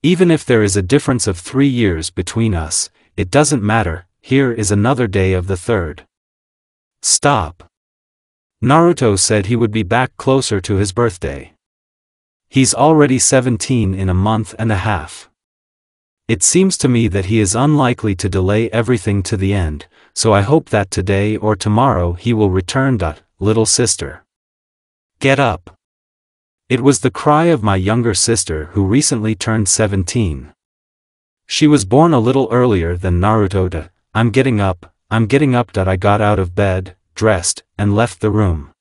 Speaker 1: Even if there is a difference of 3 years between us, it doesn't matter. Here is another day of the third. Stop. Naruto said he would be back closer to his birthday. He's already 17 in a month and a half. It seems to me that he is unlikely to delay everything to the end, so I hope that today or tomorrow he will return. Little sister, get up. It was the cry of my younger sister who recently turned 17. She was born a little earlier than Naruto. I'm getting up. I got out of bed, dressed, and left the room.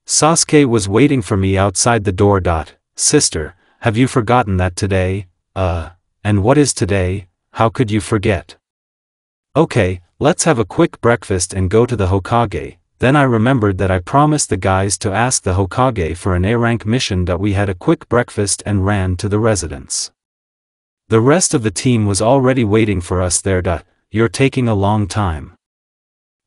Speaker 1: Sasuke was waiting for me outside the door. Sister, have you forgotten that today? And what is today? How could you forget? Okay, let's have a quick breakfast and go to the Hokage. Then I remembered that I promised the guys to ask the Hokage for an A-rank mission. We had a quick breakfast and ran to the residence. The rest of the team was already waiting for us there. You're taking a long time.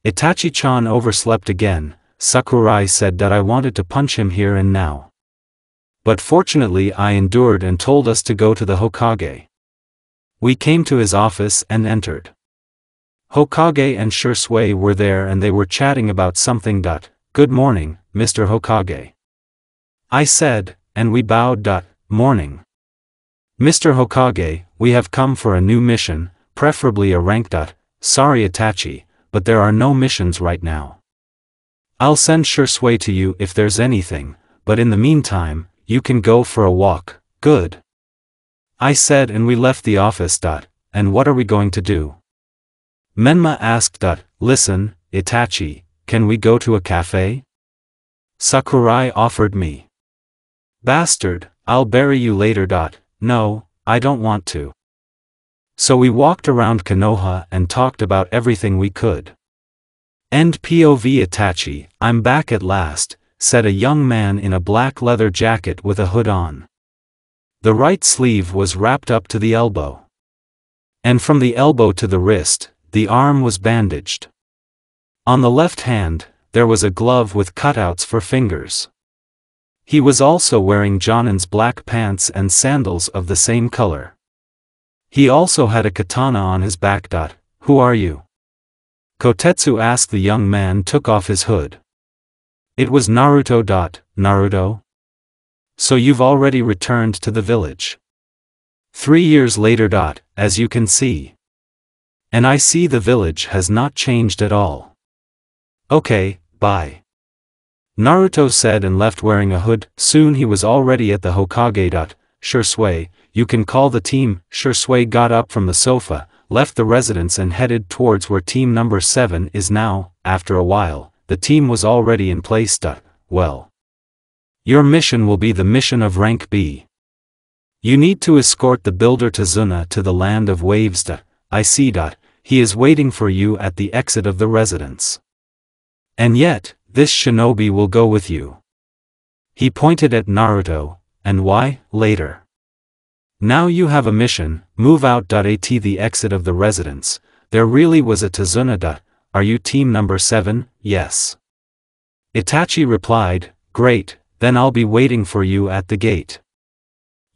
Speaker 1: Itachi-chan overslept again. Sakurai said that I wanted to punch him here and now. But fortunately I endured and told us to go to the Hokage. We came to his office and entered. Hokage and Shisui were there and they were chatting about something. Good morning, Mr. Hokage. I said, and we bowed. Morning. Mr. Hokage, we have come for a new mission, preferably a rank. Sorry Itachi, but there are no missions right now. I'll send Shisui to you if there's anything, but in the meantime, you can go for a walk. Good. I said and we left the office. And what are we going to do? Menma asked. Listen, Itachi, can we go to a cafe? Sakurai offered me. Bastard, I'll bury you later. No, I don't want to. So we walked around Konoha and talked about everything we could. End POV. Itachi, I'm back at last, said a young man in a black leather jacket with a hood on. The right sleeve was wrapped up to the elbow. And from the elbow to the wrist, the arm was bandaged. On the left hand, there was a glove with cutouts for fingers. He was also wearing Jonin's black pants and sandals of the same color. He also had a katana on his back. Who are you? Kotetsu asked. The young man took off his hood. It was Naruto. Naruto? So you've already returned to the village. 3 years later. As you can see. And I see the village has not changed at all. Okay, bye. Naruto said and left wearing a hood. Soon he was already at the Hokage. Shisui, you can call the team. Shisui got up from the sofa, left the residence and headed towards where team number 7 is now. After a while, the team was already in place. Well. Your mission will be the mission of rank B. You need to escort the builder Tazuna to the land of waves. I see. He is waiting for you at the exit of the residence. And yet, this shinobi will go with you. He pointed at Naruto. And why? Later. Now you have a mission, move out. At the exit of the residence, there really was a Tazuna. Are you team number 7? Yes. Itachi replied, great, then I'll be waiting for you at the gate.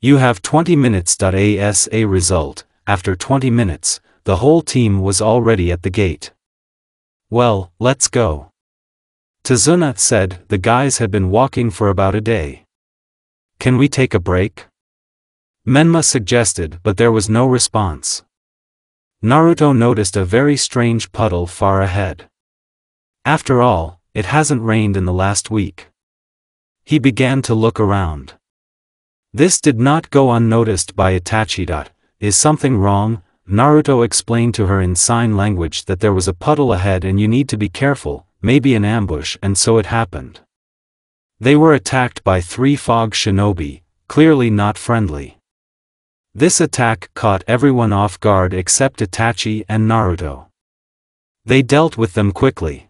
Speaker 1: You have 20 minutes. As a result, after 20 minutes, the whole team was already at the gate. Well, let's go. Tazuna said. The guys had been walking for about a day. Can we take a break? Menma suggested, but there was no response. Naruto noticed a very strange puddle far ahead. After all, it hasn't rained in the last week. He began to look around. This did not go unnoticed by Itachi. Is something wrong? Naruto explained to her in sign language that there was a puddle ahead and you need to be careful, maybe an ambush, and so it happened. They were attacked by 3 fog shinobi, clearly not friendly. This attack caught everyone off guard except Itachi and Naruto. They dealt with them quickly.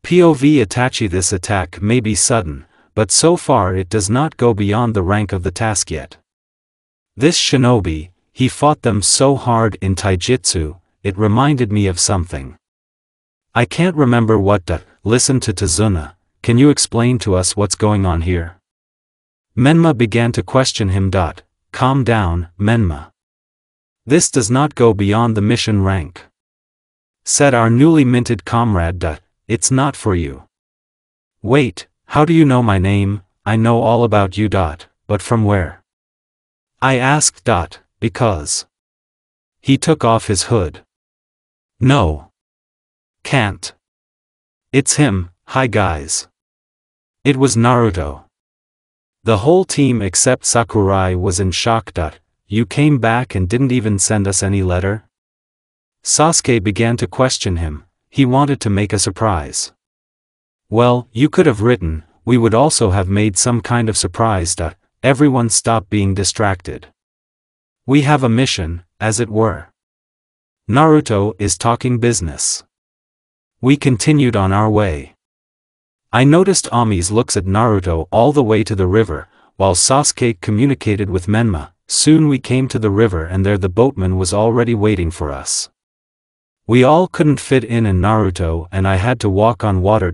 Speaker 1: POV Itachi. This attack may be sudden, but so far it does not go beyond the rank of the task yet. This shinobi, he fought them so hard in taijutsu, it reminded me of something. I can't remember what. Listen to Tazuna, can you explain to us what's going on here? Menma began to question him. Calm down, Menma. This does not go beyond the mission rank. Said our newly minted comrade. It's not for you. Wait, how do you know my name? I know all about you. but from where? I asked. Because. He took off his hood. No. Can't. It's him. Hi guys. It was Naruto. The whole team except Sakurai was in shock. You came back and didn't even send us any letter? Sasuke began to question him. He wanted to make a surprise. Well, you could have written, we would also have made some kind of surprise. Everyone stop being distracted. We have a mission, as it were. Naruto is talking business. We continued on our way. I noticed Ami's looks at Naruto all the way to the river, while Sasuke communicated with Menma. Soon we came to the river and there the boatman was already waiting for us. We all couldn't fit in Naruto and I had to walk on water.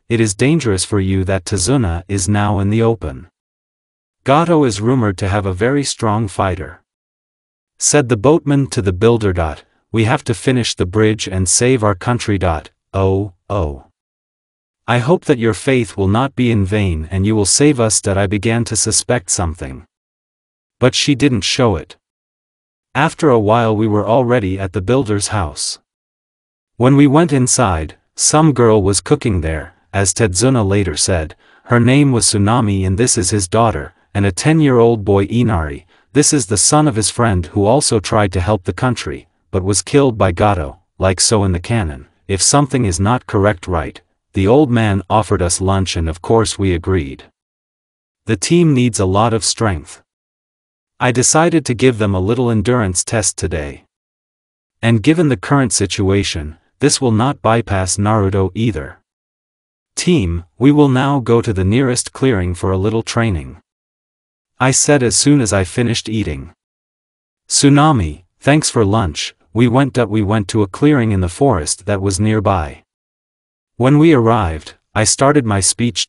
Speaker 1: It is dangerous for you that Tazuna is now in the open. Gato is rumored to have a very strong fighter. Said the boatman to the builder. We have to finish the bridge and save our country. Oh. I hope that your faith will not be in vain and you will save us. I began to suspect something. But she didn't show it. After a while we were already at the builder's house. When we went inside, some girl was cooking there, as Tetsuna later said. Her name was Tsunami and this is his daughter, and a 10-year-old boy Inari. This is the son of his friend who also tried to help the country, but was killed by Gato, like so in the canon. If something is not correct the old man offered us lunch and of course we agreed. The team needs a lot of strength. I decided to give them a little endurance test today. And given the current situation, this will not bypass Naruto either. Team, we will now go to the nearest clearing for a little training. I said as soon as I finished eating. Tsunami, thanks for lunch. We went to a clearing in the forest that was nearby. When we arrived, I started my speech.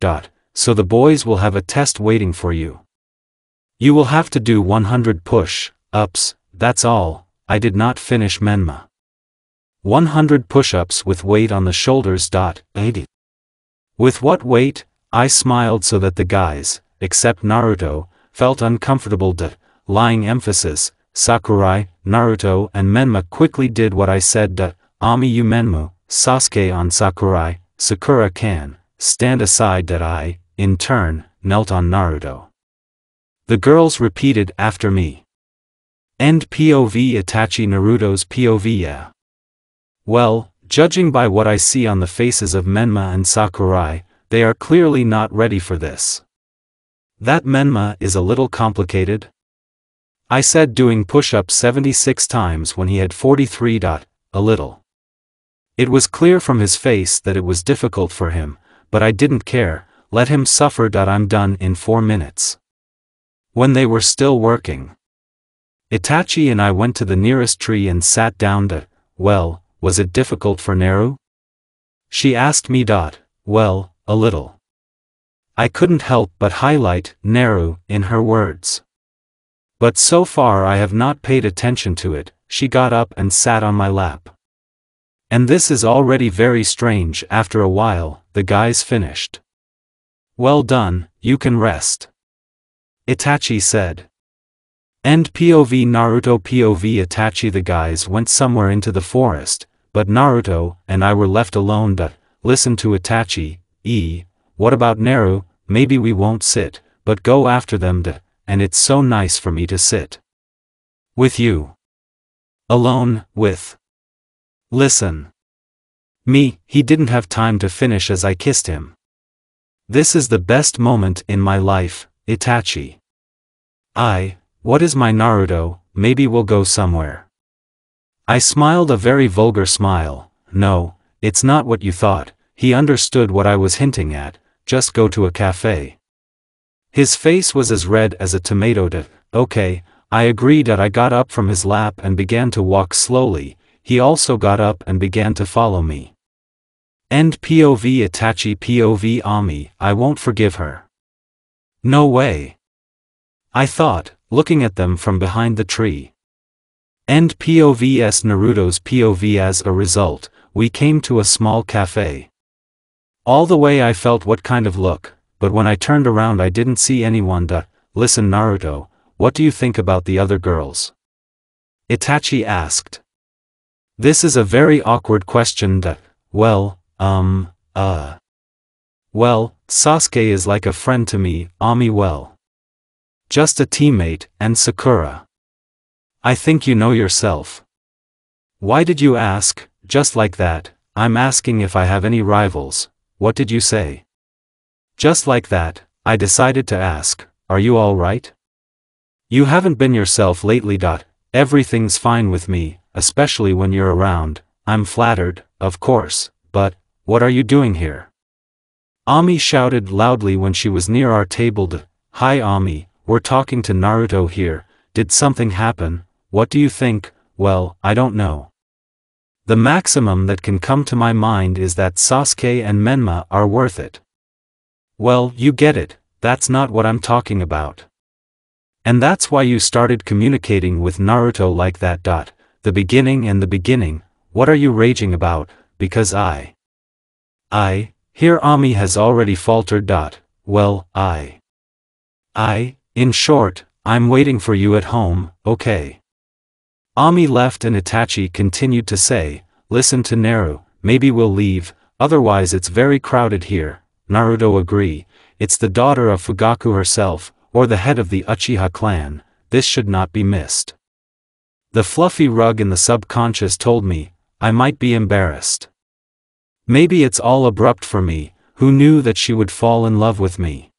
Speaker 1: So the boys will have a test waiting for you. You will have to do 100 push-ups, that's all. I did not finish Menma. 100 push-ups with weight on the shoulders. 80. With what weight? I smiled so that the guys, except Naruto, felt uncomfortable. Lying emphasis, Sakurai, Naruto and Menma quickly did what I said. Ami you Menmu, Sasuke on Sakurai, Sakura-kan, stand aside. I, in turn, knelt on Naruto. The girls repeated after me. End POV Itachi Naruto's POV. Yeah. Well, judging by what I see on the faces of Menma and Sakurai, they are clearly not ready for this. That Menma is a little complicated. I said doing push-ups 76 times when he had 43. A little. It was clear from his face that it was difficult for him, but I didn't care, let him suffer. I'm done in 4 minutes. When they were still working, Itachi and I went to the nearest tree and sat down. Well, was it difficult for Naru? She asked me. Well, a little. I couldn't help but highlight Naru in her words. But so far I have not paid attention to it. She got up and sat on my lap. And this is already very strange. After a while, the guys finished. Well done, you can rest. Itachi said. End POV Naruto POV Itachi. The guys went somewhere into the forest, but Naruto and I were left alone. Listen to Itachi. What about Naru? Maybe we won't sit, but go after them. And it's so nice for me to sit with you. Alone, with. Listen. Me, he didn't have time to finish as I kissed him. This is the best moment in my life, Itachi. What is my Naruto? Maybe we'll go somewhere. I smiled a very vulgar smile. No, it's not what you thought. He understood what I was hinting at. Just go to a cafe. His face was as red as a tomato. Okay, I agreed. I got up from his lap and began to walk slowly. He also got up and began to follow me. End POV Itachi POV Ami. I won't forgive her. No way. I thought, looking at them from behind the tree. End POV S Naruto's POV. As a result, we came to a small cafe. All the way I felt what kind of look, but when I turned around I didn't see anyone. Listen Naruto, what do you think about the other girls? Itachi asked. This is a very awkward question well, Sasuke is like a friend to me, Ami well. Just a teammate, and Sakura. I think you know yourself. Why did you ask, just like that? I'm asking if I have any rivals. What did you say? Just like that, I decided to ask, are you alright? You haven't been yourself lately. Everything's fine with me, especially when you're around. I'm flattered, of course, but, what are you doing here? Ami shouted loudly when she was near our table. Hi Ami, we're talking to Naruto here. Did something happen? What do you think? Well, I don't know. The maximum that can come to my mind is that Sasuke and Menma are worth it. Well, you get it, that's not what I'm talking about. And that's why you started communicating with Naruto like that. The beginning, what are you raging about? Because here Ami has already faltered. Well, in short, I'm waiting for you at home, okay? Ami left and Itachi continued to say, listen to Naru, maybe we'll leave, otherwise it's very crowded here. Naruto agree, it's the daughter of Fugaku herself, or the head of the Uchiha clan, this should not be missed. The fluffy rug in the subconscious told me, I might be embarrassed. Maybe it's all abrupt for me, who knew that she would fall in love with me.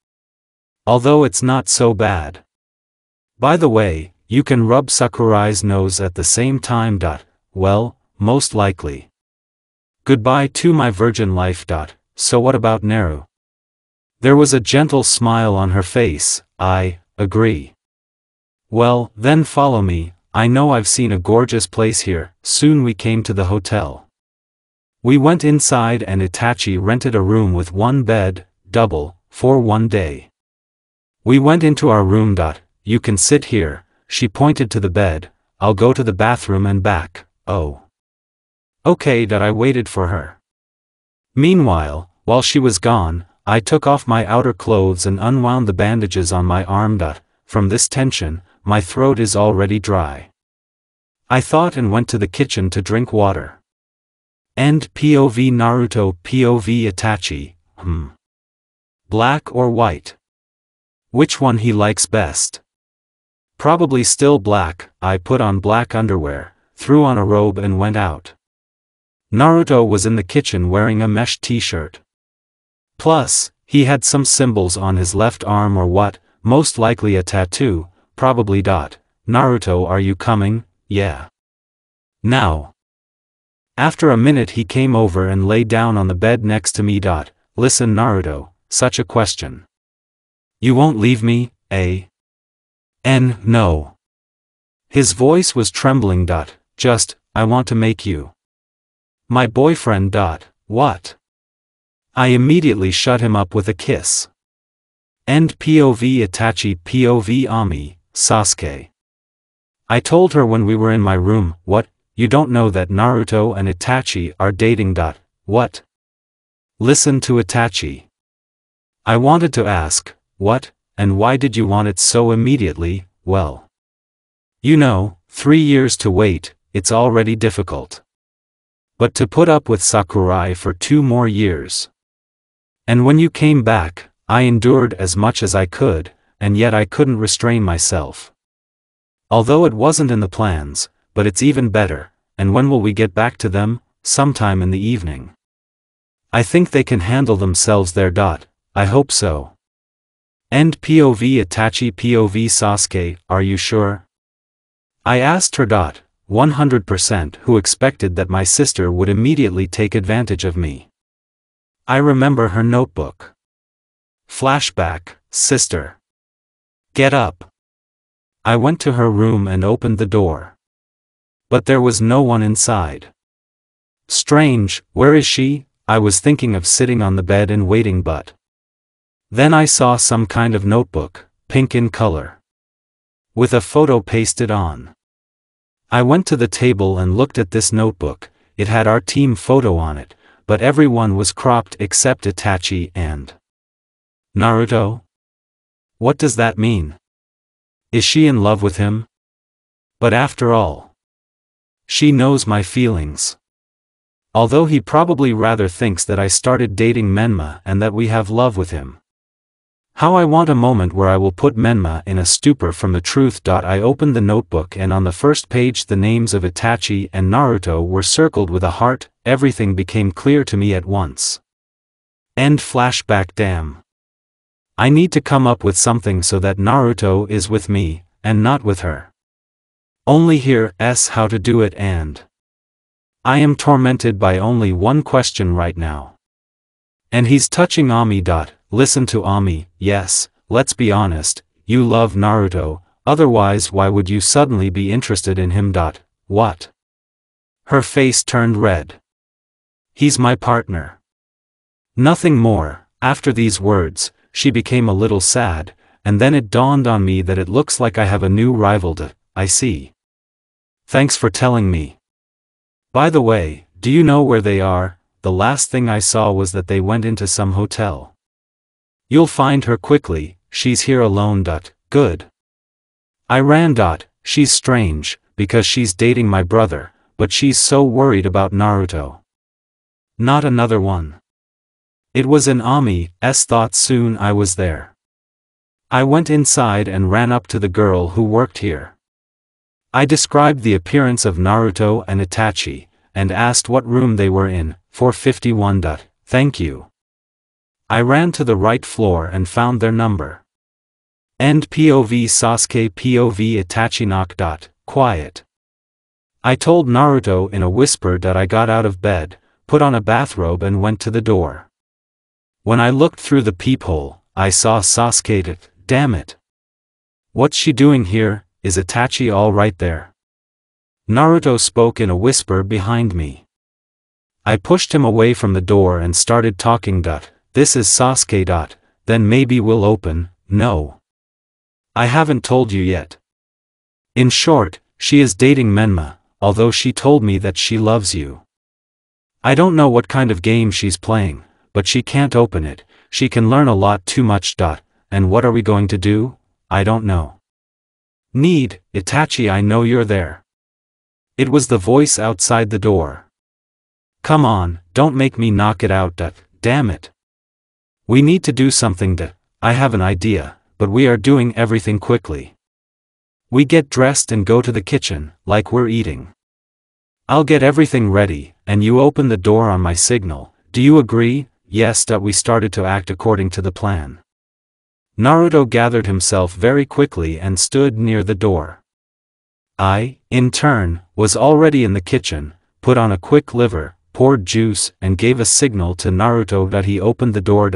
Speaker 1: Although it's not so bad. By the way, you can rub Sakurai's nose at the same time. Well, most likely. Goodbye to my virgin life. So what about Naru? There was a gentle smile on her face. I agree. Well, then follow me, I know I've seen a gorgeous place here. Soon we came to the hotel. We went inside and Itachi rented a room with one bed, double, for one day. We went into our room. You can sit here, she pointed to the bed, I'll go to the bathroom and back. Oh. Okay. I waited for her. Meanwhile, while she was gone, I took off my outer clothes and unwound the bandages on my arm. From this tension, my throat is already dry. I thought and went to the kitchen to drink water. End POV Naruto POV Itachi, Black or white? Which one he likes best? Probably still black. I put on black underwear, threw on a robe and went out. Naruto was in the kitchen wearing a mesh t-shirt. Plus, he had some symbols on his left arm or what, most likely a tattoo, probably. Naruto, are you coming? Yeah. Now. After a minute he came over and lay down on the bed next to me. Listen Naruto, such a question. You won't leave me, eh? No. His voice was trembling. Just, I want to make you my boyfriend. What? I immediately shut him up with a kiss. End POV Itachi POV Ami, Sasuke. I told her when we were in my room. What, you don't know that Naruto and Itachi are dating. What? Listen to Itachi. I wanted to ask, what, and why did you want it so immediately? Well, you know, 3 years to wait, it's already difficult. But to put up with Sakurai for 2 more years. And when you came back, I endured as much as I could, and yet I couldn't restrain myself. Although it wasn't in the plans, but it's even better. And when will we get back to them? Sometime in the evening. I think they can handle themselves there. I hope so. End POV Itachi POV Sasuke, are you sure? I asked her. 100%. Who expected that my sister would immediately take advantage of me? I remember her notebook. Flashback, sister. Get up. I went to her room and opened the door. But there was no one inside. Strange, where is she? I was thinking of sitting on the bed and waiting, but then I saw some kind of notebook, pink in color, with a photo pasted on. I went to the table and looked at this notebook. It had our team photo on it, but everyone was cropped except Itachi and Naruto. What does that mean? Is she in love with him? But after all, she knows my feelings. Although he probably rather thinks that I started dating Menma and that we have love with him. How I want a moment where I will put Menma in a stupor from the truth. I opened the notebook and on the first page the names of Itachi and Naruto were circled with a heart. Everything became clear to me at once. End flashback. Damn. I need to come up with something so that Naruto is with me, and not with her. Only here's how to do it. And I am tormented by only one question right now. And he's touching Ami. Listen to Ami, yes, let's be honest, you love Naruto, otherwise why would you suddenly be interested in him? What? Her face turned red. He's my partner. Nothing more. After these words, she became a little sad, and then it dawned on me that it looks like I have a new rival. I see. Thanks for telling me. By the way, do you know where they are? The last thing I saw was that they went into some hotel. You'll find her quickly, she's here alone. Good. I ran. She's strange, because she's dating my brother, but she's so worried about Naruto. Not another one. It was in Ami's thought. Soon I was there. I went inside and ran up to the girl who worked here. I described the appearance of Naruto and Itachi, and asked what room they were in. 451. Thank you. I ran to the right floor and found their number. End POV Sasuke POV Itachi. Knock. Quiet. I told Naruto in a whisper that I got out of bed, put on a bathrobe and went to the door. When I looked through the peephole, I saw Sasuke. Damn it. What's she doing here? Is Itachi all right there? Naruto spoke in a whisper behind me. I pushed him away from the door and started talking. This is Sasuke. Then maybe we'll open. No. I haven't told you yet. In short, she is dating Menma, although she told me that she loves you. I don't know what kind of game she's playing, but she can't open it, she can learn a lot too much. And what are we going to do? I don't know. Itachi, I know you're there. It was the voice outside the door. Come on, don't make me knock it out. Damn it. We need to do something. I have an idea, but we are doing everything quickly. We get dressed and go to the kitchen, like we're eating. I'll get everything ready, and you open the door on my signal. Do you agree? Yes. We started to act according to the plan. Naruto gathered himself very quickly and stood near the door. I, in turn, was already in the kitchen, put on a quick liver, poured juice, and gave a signal to Naruto that he opened the door.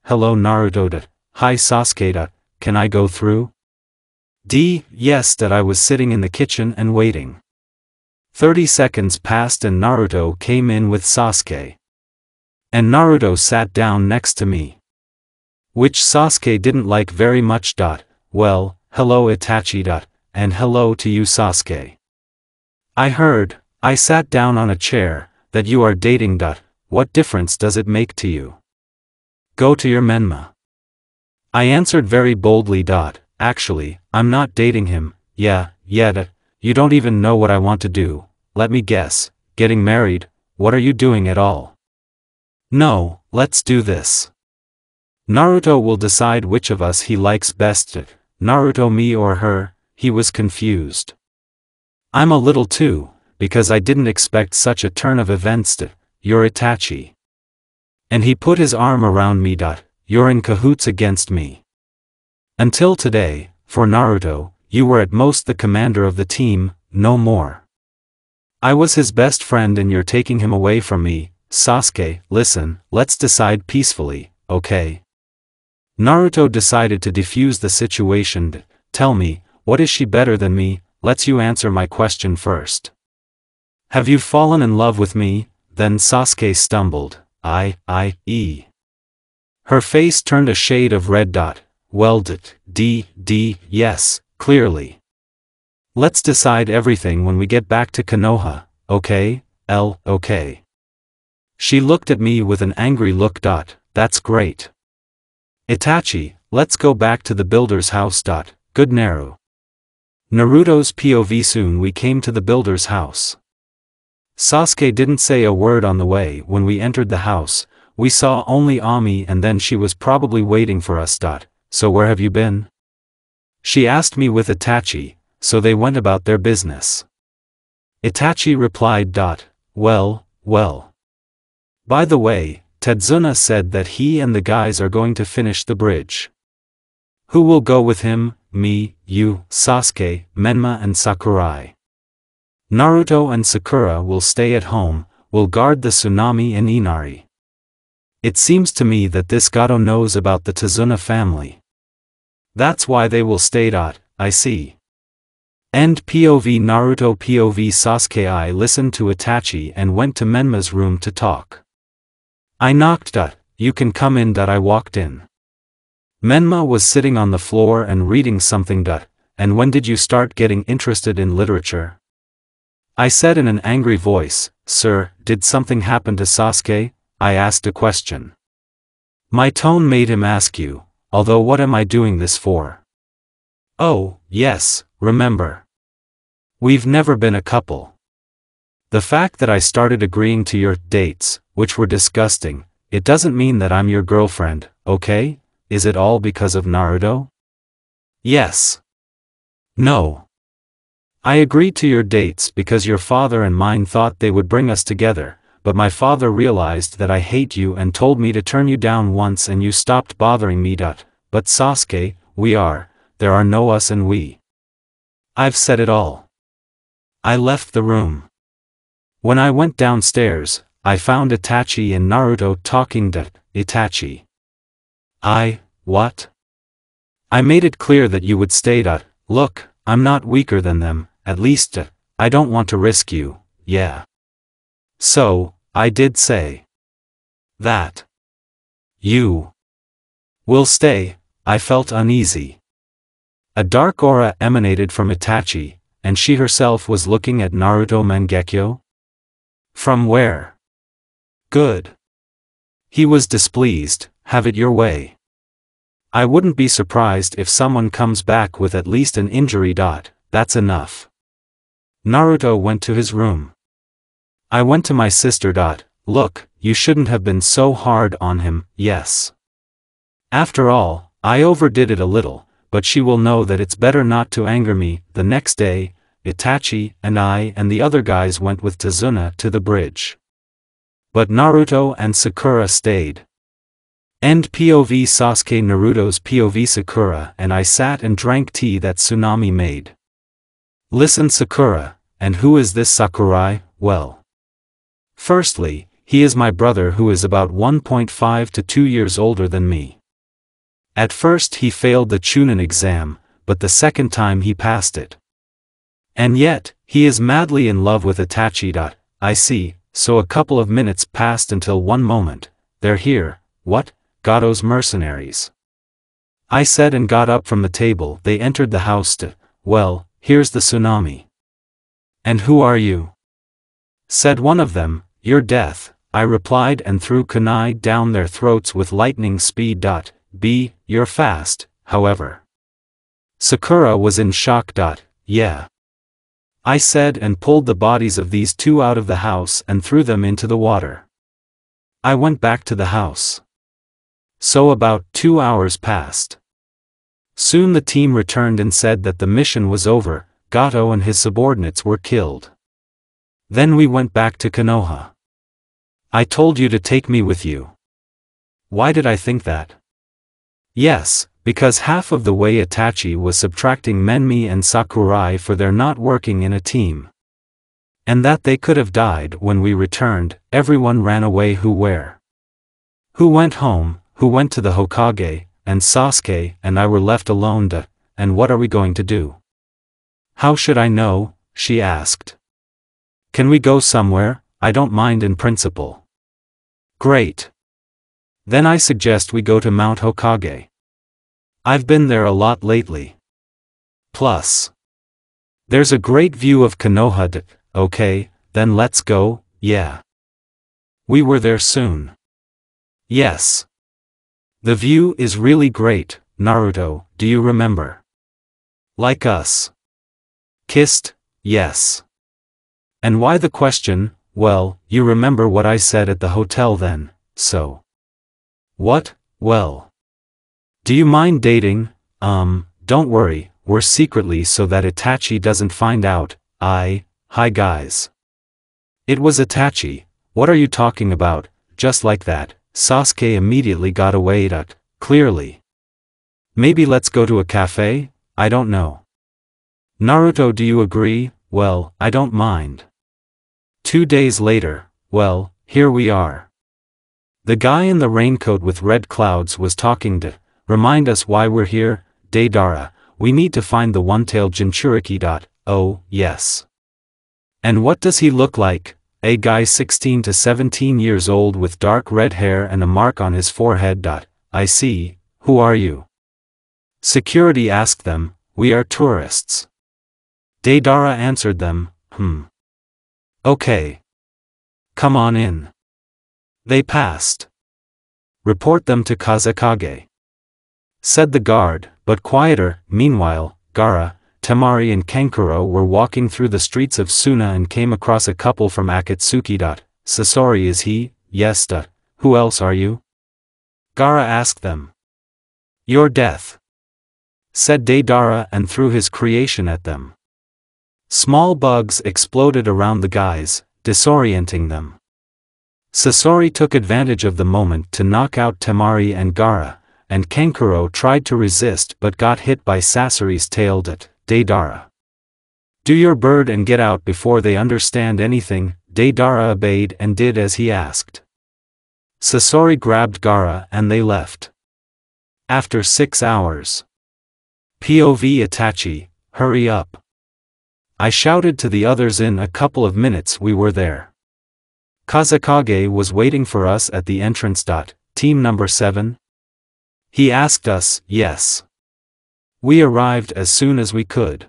Speaker 1: Hello Naruto. Hi Sasuke. Can I go through? Yes. I was sitting in the kitchen and waiting. 30 seconds passed and Naruto came in with Sasuke. And Naruto sat down next to me. Which Sasuke didn't like very much. Well, hello Itachi. And hello to you Sasuke. I heard, I sat down on a chair, that you are dating. What difference does it make to you? Go to your Menma. I answered very boldly. Actually, I'm not dating him. Yeah. You don't even know what I want to do. Let me guess, getting married. What are you doing at all? No, let's do this. Naruto will decide which of us he likes best. Naruto, me or her? He was confused. I'm a little too, because I didn't expect such a turn of events. You're Itachi. And he put his arm around me. You're in cahoots against me. Until today, for Naruto, you were at most the commander of the team, no more. I was his best friend and you're taking him away from me. Sasuke, listen, let's decide peacefully, okay? Naruto decided to defuse the situation. Tell me, what is she better than me? Let's you answer my question first. Have you fallen in love with me? Then Sasuke stumbled. Her face turned a shade of red. Well, yes, clearly. Let's decide everything when we get back to Konoha, okay? Okay. She looked at me with an angry look. That's great. Itachi, let's go back to the builder's house. Good Naru. Naruto's POV. Soon we came to the builder's house. Sasuke didn't say a word on the way. When we entered the house, we saw only Ami, and then she was probably waiting for us. So where have you been? She asked me with Itachi. So they went about their business. Itachi replied. Well. By the way, Tetsuna said that he and the guys are going to finish the bridge. Who will go with him? Me, you, Sasuke, Menma and Sakurai. Naruto and Sakura will stay at home, will guard the tsunami and Inari. It seems to me that this Gato knows about the Tetsuna family. That's why they will stay. I see. End POV. Naruto POV. Sasuke. I listened to Itachi and went to Menma's room to talk. I knocked. You can come in. I walked in. Menma was sitting on the floor and reading something. And when did you start getting interested in literature? I said in an angry voice. Sir, did something happen to Sasuke? I asked a question. My tone made him ask you, although what am I doing this for? Oh, yes, remember. We've never been a couple. The fact that I started agreeing to your dates, which were disgusting, it doesn't mean that I'm your girlfriend, okay? Is it all because of Naruto? Yes. No. I agreed to your dates because your father and mine thought they would bring us together, but my father realized that I hate you and told me to turn you down once and you stopped bothering me. But Sasuke, there are no us and we. I've said it all. I left the room. When I went downstairs, I found Itachi and Naruto talking. Itachi. What? I made it clear that you would stay. Look, I'm not weaker than them, at least, I don't want to risk you, yeah. So, I did say that you will stay. I felt uneasy. A dark aura emanated from Itachi, and she herself was looking at Naruto Mangekyo. From where? Good. He was displeased. Have it your way. I wouldn't be surprised if someone comes back with at least an injury. That's enough. Naruto went to his room. I went to my sister. Look, you shouldn't have been so hard on him. Yes. After all, I overdid it a little, but she will know that it's better not to anger me. The next day, Itachi and I and the other guys went with Tetsuna to the bridge. But Naruto and Sakura stayed. End POV. Sasuke. Naruto's POV. Sakura and I sat and drank tea that Tsunami made. Listen, Sakura, and who is this Sakurai? Well. Firstly, he is my brother who is about 1.5 to 2 years older than me. At first he failed the Chunin exam, but the second time he passed it. And yet, he is madly in love with Itachi. I see, so a couple of minutes passed until one moment. They're here. What? Gato's mercenaries. I said and got up from the table. They entered the house. Well, here's the tsunami. And who are you? Said one of them. Your death, I replied and threw kunai down their throats with lightning speed. You're fast, however. Sakura was in shock. Yeah. I said and pulled the bodies of these two out of the house and threw them into the water. I went back to the house. So about 2 hours passed. Soon the team returned and said that the mission was over. Gato and his subordinates were killed. Then we went back to Konoha. I told you to take me with you. Why did I think that? Yes, because half of the way Itachi was subtracting Menmi and Sakurai for their not working in a team. And that they could have died when we returned. Everyone ran away. Where? Who went home, who went to the Hokage, and Sasuke and I were left alone. And what are we going to do? How should I know? She asked. Can we go somewhere? I don't mind in principle. Great. Then I suggest we go to Mount Hokage. I've been there a lot lately. Plus, there's a great view of Konoha. Okay, then let's go. Yeah. We were there soon. Yes. The view is really great. Naruto, do you remember? Like us. Kissed, yes. And why the question? Well, you remember what I said at the hotel then, so. What? Well. Do you mind dating? Don't worry, we're secretly so that Itachi doesn't find out. Hi guys. It was Itachi. What are you talking about? Just like that, Sasuke immediately got away. Clearly. Maybe let's go to a cafe? I don't know. Naruto, do you agree? Well, I don't mind. 2 days later, well, here we are. The guy in the raincoat with red clouds was talking to, remind us why we're here, Deidara, we need to find the one-tailed Jinchuriki. Oh, yes. And what does he look like? A guy 16 to 17 years old with dark red hair and a mark on his forehead. I see, who are you? Security asked them, we are tourists. Deidara answered them, Okay. Come on in. They passed. Report them to Kazekage. Said the guard, but quieter. Meanwhile, Gaara, Temari and Kankuro were walking through the streets of Suna and came across a couple from Akatsuki. Sasori is he? Yes. Who else are you? Gaara asked them. Your death. Said Deidara and threw his creation at them. Small bugs exploded around the guys, disorienting them. Sasori took advantage of the moment to knock out Temari and Gaara, and Kankuro tried to resist but got hit by Sasori's tail. Deidara. Do your bird and get out before they understand anything. Deidara obeyed and did as he asked. Sasori grabbed Gaara and they left. After 6 hours. POV Itachi, hurry up. I shouted to the others. In a couple of minutes we were there. Kazekage was waiting for us at the entrance. Team number 7? He asked us. Yes. We arrived as soon as we could.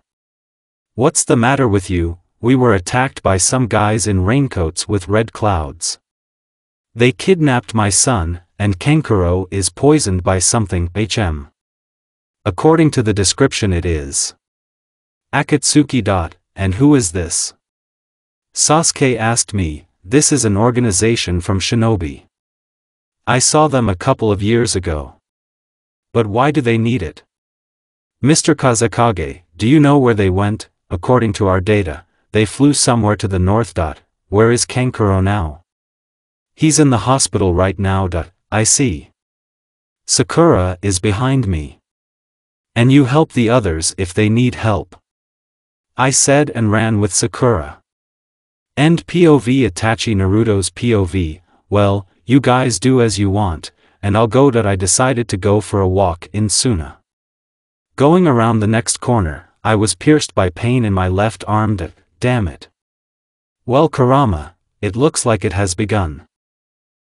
Speaker 1: What's the matter with you? We were attacked by some guys in raincoats with red clouds. They kidnapped my son, and Kankuro is poisoned by something. According to the description it is Akatsuki. And who is this? Sasuke asked me. This is an organization from Shinobi. I saw them a couple of years ago. But why do they need it? Mr. Kazekage, do you know where they went? According to our data, they flew somewhere to the north. Where is Kankuro now? He's in the hospital right now. I see. Sakura is behind me. And you help the others if they need help. I said and ran with Sakura. End POV Itachi. Naruto's POV, well, you guys do as you want, and I'll go. I decided to go for a walk in Suna. Going around the next corner, I was pierced by pain in my left arm. Damn it. Well, Kurama, it looks like it has begun.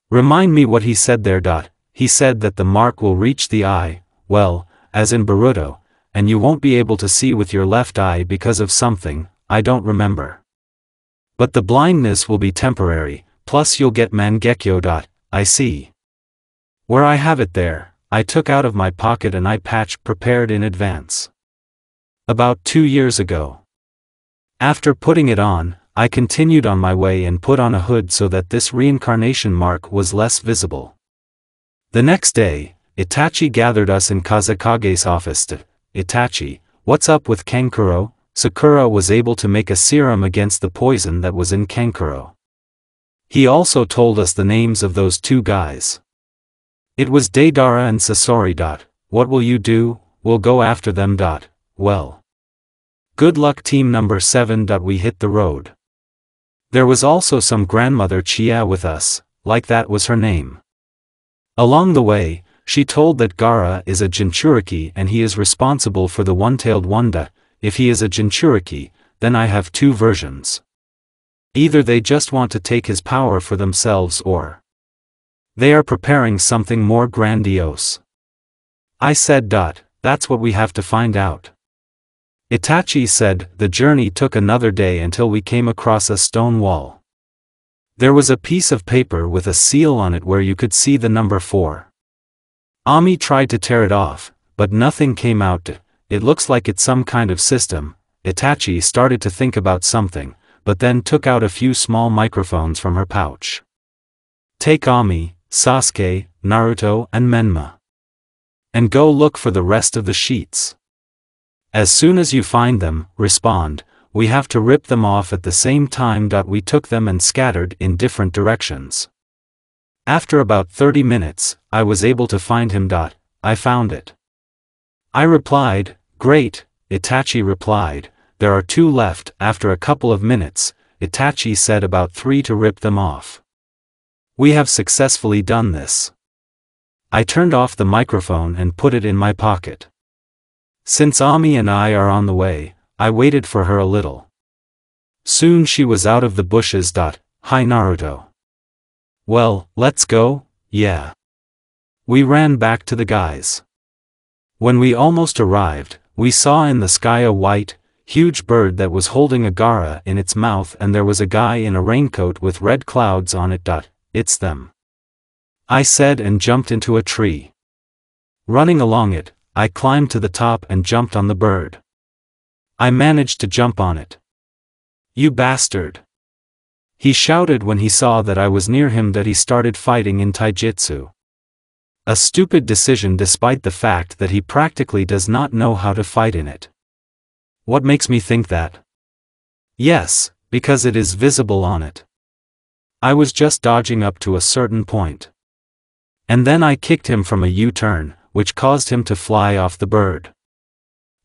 Speaker 1: Remind me what he said there. He said that the mark will reach the eye, well, as in Boruto, and you won't be able to see with your left eye because of something, I don't remember. But the blindness will be temporary, plus you'll get Mangekyo. I see. Where I have it there, I took out of my pocket an eye patch prepared in advance. About 2 years ago. After putting it on, I continued on my way and put on a hood so that this reincarnation mark was less visible. The next day, Itachi gathered us in Kazekage's office. Itachi, what's up with Kankuro? Sakura was able to make a serum against the poison that was in Kankuro. He also told us the names of those 2 guys. It was Deidara and Sasori. What will you do? We'll go after them. Well. Good luck team number 7. We hit the road. There was also some grandmother Chia with us, like that was her name. Along the way, she told that Gaara is a Jinchuriki and he is responsible for the one-tailed one. If he is a Jinchuriki, then I have 2 versions. Either they just want to take his power for themselves or they are preparing something more grandiose. I said. That's what we have to find out. Itachi said, the journey took another day until we came across a stone wall. There was a piece of paper with a seal on it where you could see the number 4. Ami tried to tear it off, but nothing came out. It looks like it's some kind of system, Itachi started to think about something, but then took out a few small microphones from her pouch. Take Ami, Sasuke, Naruto and Menma. And go look for the rest of the sheets. As soon as you find them, respond, we have to rip them off at the same time. We took them and scattered in different directions. After about 30 minutes, I was able to find him. I found it. I replied, great. Itachi replied, there are 2 left. After a couple of minutes, Itachi said about 3 to rip them off. We have successfully done this. I turned off the microphone and put it in my pocket. Since Ami and I are on the way, I waited for her a little. Soon she was out of the bushes. Hi Naruto. Well, let's go, yeah. We ran back to the guys. When we almost arrived, we saw in the sky a white, huge bird that was holding a Gaara in its mouth, and there was a guy in a raincoat with red clouds on it. It's them, I said, and jumped into a tree. Running along it, I climbed to the top and jumped on the bird. I managed to jump on it. You bastard! He shouted when he saw that I was near him. He started fighting in taijutsu. A stupid decision despite the fact that he practically does not know how to fight in it. What makes me think that? Yes, because it is visible on it. I was just dodging up to a certain point. And then I kicked him from a U-turn, which caused him to fly off the bird.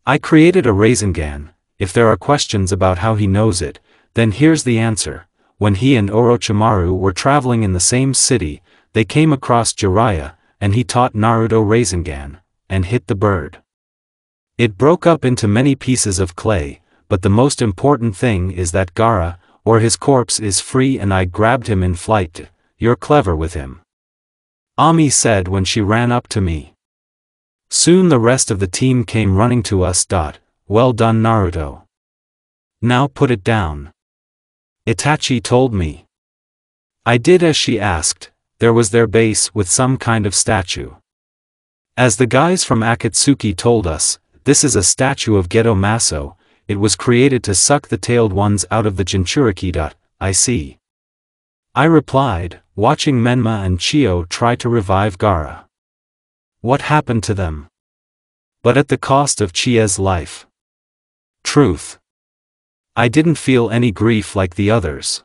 Speaker 1: I created a Rasengan. If there are questions about how he knows it, then here's the answer. When he and Orochimaru were traveling in the same city, they came across Jiraiya, and he taught Naruto Rasengan, and hit the bird. It broke up into many pieces of clay, but the most important thing is that Gaara, or his corpse, is free, and I grabbed him in flight. You're clever with him, Ami said when she ran up to me. Soon the rest of the team came running to us. Well done Naruto. Now put it down, Itachi told me. I did as she asked. There was their base with some kind of statue. As the guys from Akatsuki told us, this is a statue of Geto Maso. It was created to suck the tailed ones out of the Jinchuriki. I see, I replied, watching Menma and Chio try to revive Gaara. What happened to them? But at the cost of Chie's life. Truth. I didn't feel any grief like the others.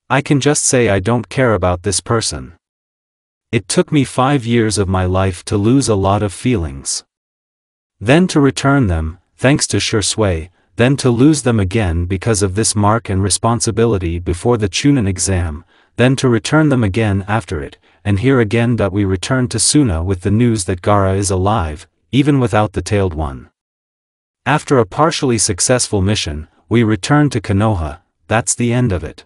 Speaker 1: I can just say I don't care about this person. It took me 5 years of my life to lose a lot of feelings. Then to return them, thanks to Shursui, then to lose them again because of this mark and responsibility before the Chunin exam, then to return them again after it, and here again. We return to Suna with the news that Gaara is alive, even without the tailed one. After a partially successful mission, we return to Konoha. That's the end of it.